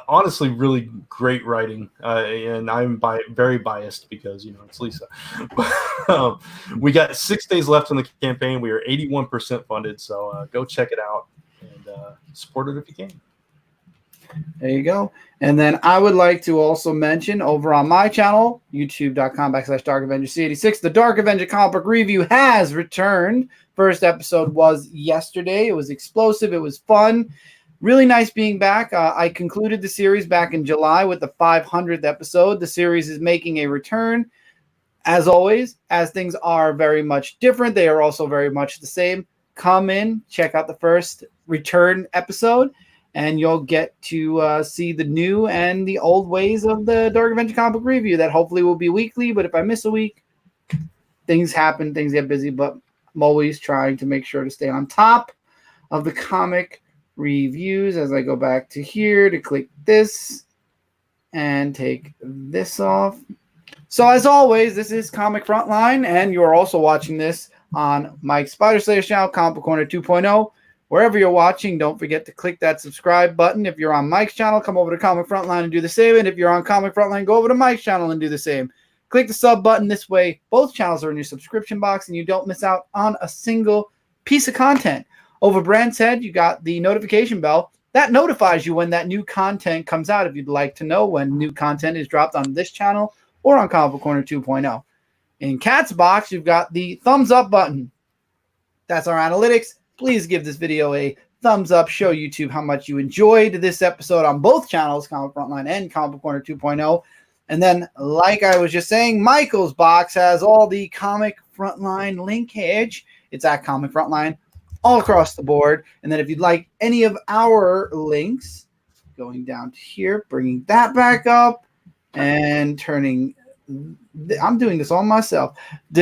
honestly, really great writing. And I'm very biased because it's Lisa. We got 6 days left in the campaign. We are 81% funded, so go check it out and support it if you can. There you go. And then I would like to also mention over on my channel, youtube.com/DarkAvengerC86, the Dark Avenger comic book review has returned. First episode was yesterday. It was explosive. It was fun. Really nice being back. I concluded the series back in July with the 500th episode. The series is making a return. As always, as things are very much different, they are also very much the same. Come in, check out the first return episode, and you'll get to see the new and the old ways of the Dark Avenger comic book review that hopefully will be weekly. But if I miss a week, things happen, things get busy. But I'm always trying to make sure to stay on top of the comic reviews. As I go back to here to click this and take this off. So as always, this is Comic Frontline, and you're also watching this on Mike Spider-Slayer's channel, Comic Book Corner 2.0. Wherever you're watching, don't forget to click that subscribe button. If you're on Mike's channel, come over to Comic Frontline and do the same. And if you're on Comic Frontline, go over to Mike's channel and do the same. Click the sub button. This way, both channels are in your subscription box, and you don't miss out on a single piece of content. Over Brand's head, you got the notification bell. That notifies you when that new content comes out if you'd like to know when new content is dropped on this channel or on Comic Book Corner 2.0. In Cat's box, you've got the thumbs up button. That's our analytics. Please give this video a thumbs up. Show YouTube how much you enjoyed this episode on both channels, Comic Frontline and Comic Book Corner 2.0. And then, like I was just saying, Michael's box has all the Comic Frontline linkage. It's at Comic Frontline all across the board. And then if you'd like any of our links, going down to here, bringing that back up and turning, I'm doing this all myself,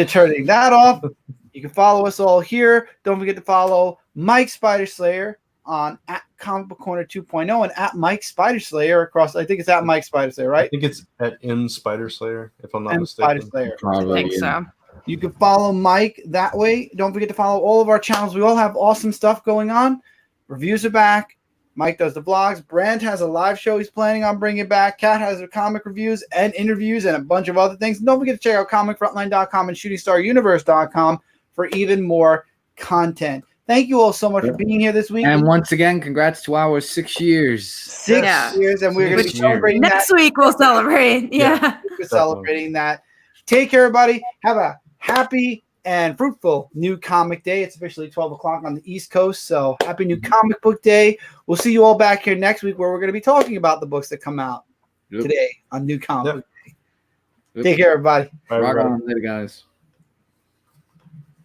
turning that off. You can follow us all here. Don't forget to follow Mike Spider Slayer on at Comic Book Corner 2.0 and at Mike Spider Slayer across. I think it's at Mike Spider Slayer, right? I think it's at M Spider Slayer, if I'm not mistaken. Spider Slayer. I think so. You can follow Mike that way. Don't forget to follow all of our channels. We all have awesome stuff going on. Reviews are back. Mike does the vlogs. Brand has a live show he's planning on bringing back. Kat has the comic reviews and interviews and a bunch of other things. Don't forget to check out comicfrontline.com and shootingstaruniverse.com for even more content. Thank you all so much for being here this week. And once again, congrats to our 6 years. 6 years, and we're going to be celebrating next that. week. We'll celebrate. Yeah. We're celebrating that. Take care, everybody. Have a happy and fruitful new comic day. It's officially 12 o'clock on the East Coast, so happy new comic book day. We'll see you all back here next week where we're going to be talking about the books that come out today on New Comic Book Day. Take care, everybody. Rock on later, guys.